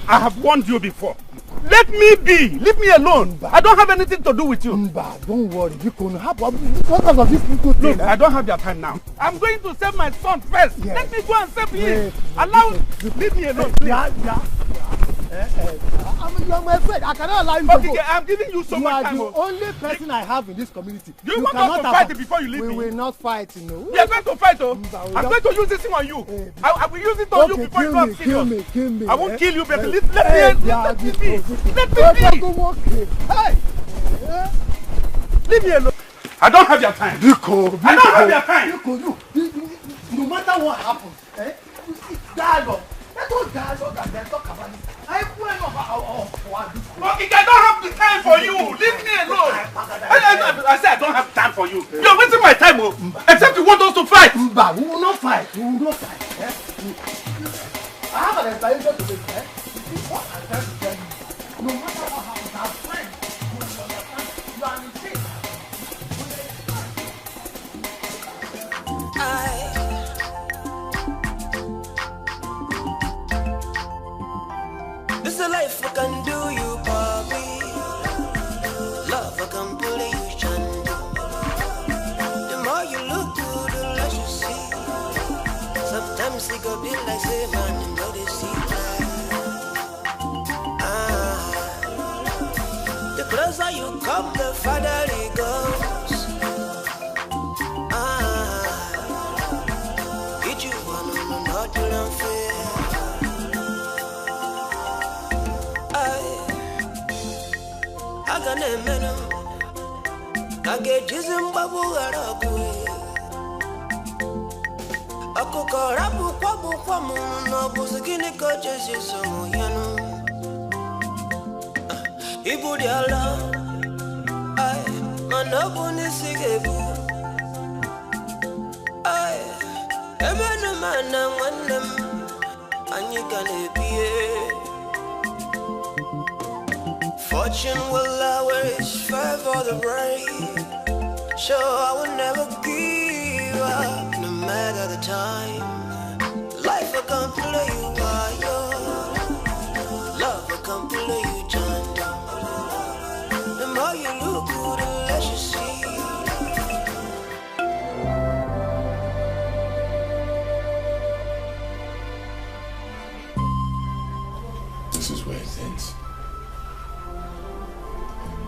I have warned you before. Let me be. Leave me alone. I don't have anything to do with you. Don't worry. You can have because of this little thing. Look, I don't have your time now. I'm going to save my son first. Yes. Let me go and save him. Leave me alone, please. You are my friend. I cannot allow you to go. Okay, I'm giving you so much time. You are the only person I have in this community. You want us to fight it before you leave me? We will not fight, you know. We are going to fight, I'm going to use this thing on you. I will use it on you before you go kill me. I won't kill you, but let me be. Hey! Leave me alone. I don't have your time. I don't have your time. No matter what happens, dialogue. Let's go dialogue and then talk about it. Okay, I don't have the time for you. Leave me alone. I said I don't have time for you. You're wasting my time, except you want us to fight. We will not fight. I have an explanation to make. This is what I'm trying to tell you. No matter what happens, our friends will understand you are in This is a life I can do you, Bobby. Love I can pull you, Chando. The more you look good, the less you see. Sometimes it go be like say man, you know they see the closer you come, the farther it goes. Did you want to know not to unfair? Emenem, I get Jizimbabu Arabu. Ako karabu kwabu kwamu no buzikini ko Jesus yanu. Ibu diala, ay manabu nisigebu. Ay emenu mana wanem anyikane biye. Fortune will always fight for the brave. So I will never give up, no matter the time. Life will come play you by your love will come play you John. The more you look good, the less you see. This is where it ends.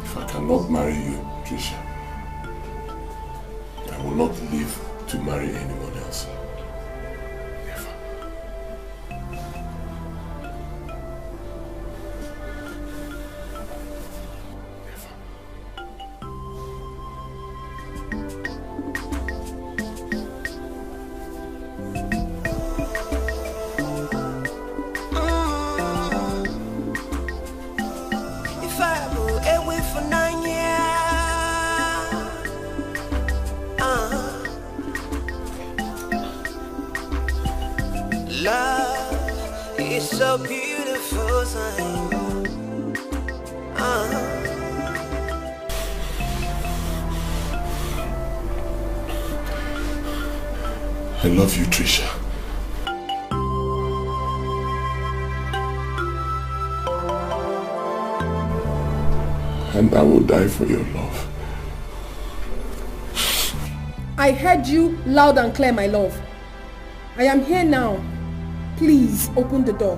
If I cannot marry you, Trisha, I will not live to marry anyone else. Never. If I go away for 9 years, love is so beautiful thing. I love you, Trisha. And I will die for your love. I heard you loud and clear, my love. I am here now. Please open the door.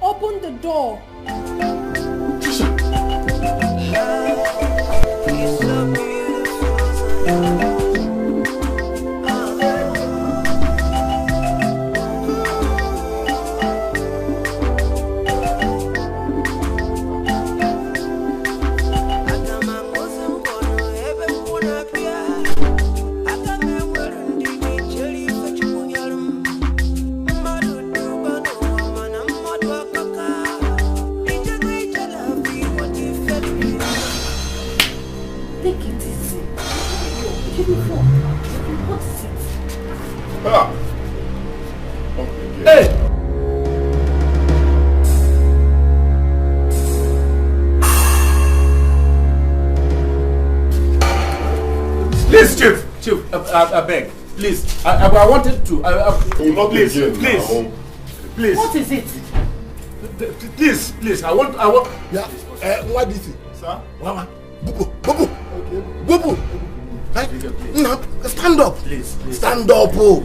Open the door. Hey! Please, Chief, I beg. Please, I wanted to. Please, please, please. What is it? Please, I want. Yeah, what is it? Sir? Mama, Bubu. No, stand up. Please. Stand up, oh.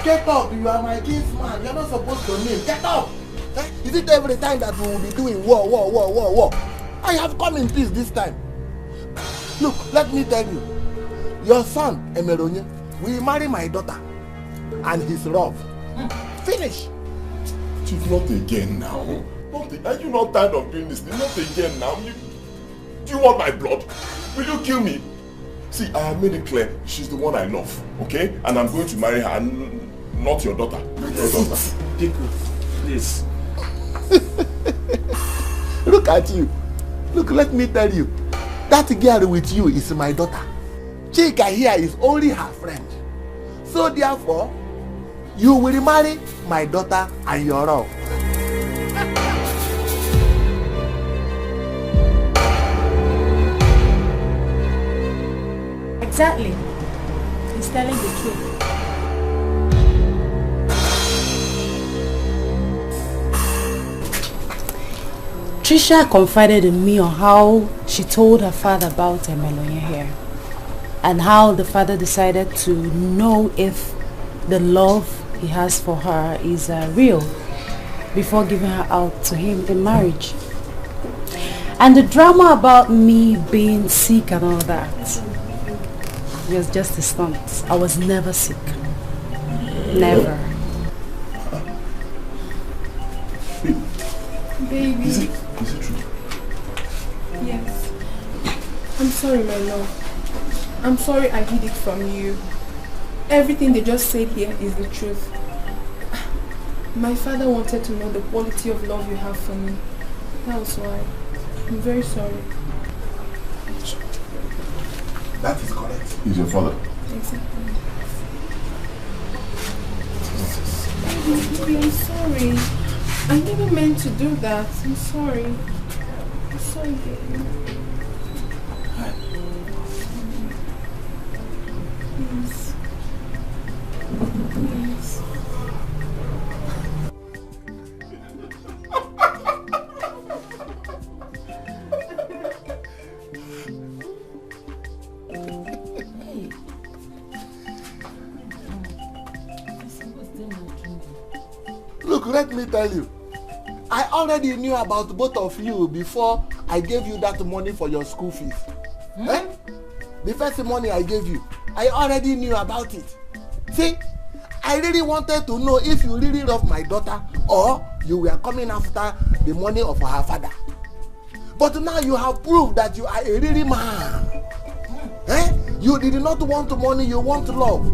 Get up, you are my kinsman. You're not supposed to kneel. Get up. Is it every time that we will be doing war? I have come in peace this time. Look, let me tell you. Your son, Emeronye, will marry my daughter. And he's rough. Finish. Chief, not again now. Are you not tired of doing this? Not again now. Do you want my blood? Will you kill me? See, I have made it clear. She's the one I love, okay? And I'm going to marry her, and not your daughter. Pico, please. Look at you. Look, let me tell you. That girl with you is my daughter. Chika here is only her friend. So therefore, you will marry my daughter and your own. Exactly. He's telling the truth. Trisha confided in me on how she told her father about Emelonya here, and how the father decided to know if the love he has for her is real before giving her out to him in marriage. And the drama about me being sick and all that was just a stunt. I was never sick. Never. Baby. Is it true? Yes. I'm sorry, my love. I'm sorry I hid it from you. Everything they just said here is the truth. My father wanted to know the quality of love you have for me. That was why. I'm very sorry. That is correct. He's your father. Exactly. Baby, I'm sorry. I never meant to do that. I'm sorry. I'm sorry, baby. Please. Please. Look, let me tell you. I already knew about both of you before I gave you that money for your school fees. Eh? The first money I gave you, I already knew about it. See, I really wanted to know if you really love my daughter or you were coming after the money of her father. But now you have proved that you are a really man. Eh? You did not want money, you want love.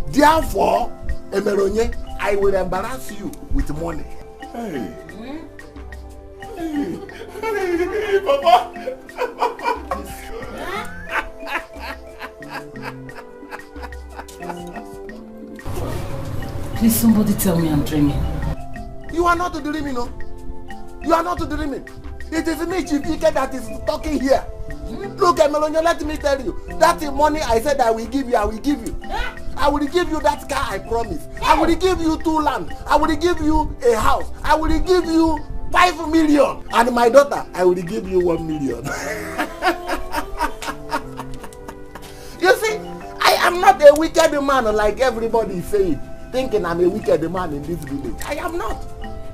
Therefore, Emeronye, I will embarrass you with money. Hey. Hey. Hey, Papa. Please, somebody tell me I'm dreaming. You are not dreaming, no? You are not dreaming. It is me, Chief Ike, that is talking here. Look, Emelonyo, let me tell you. That money I said I will give you, I will give you. I will give you that car, I promise. I will give you 2 land. I will give you a house. I will give you 5 million. And my daughter, I will give you 1 million. You see, I am not a wicked man like everybody is saying, thinking I'm a wicked man in this village. I am not.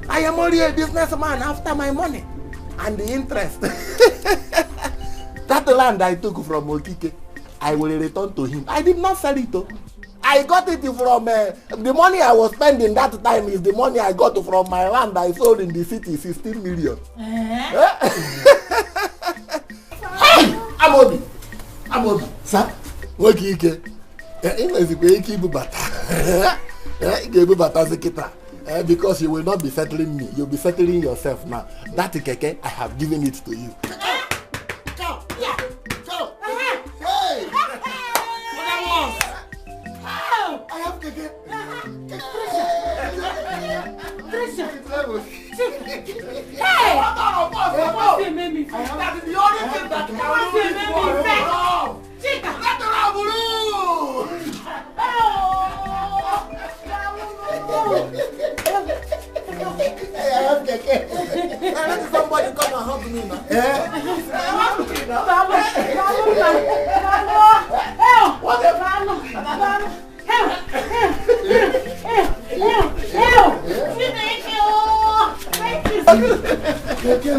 I am only a businessman after my money and the interest. That land I took from Okike, I will return to him. I did not sell it though. I got it from the money I was spending that time is the money I got from my land I sold in the city, 16 million. Amobi. Sir? Okike. Because you will not be settling me. You'll be settling yourself now. That keke, I have given it to you. I have keke. Hey! That is the only thing that can I have keke. Let somebody come and hug me now. Thank you.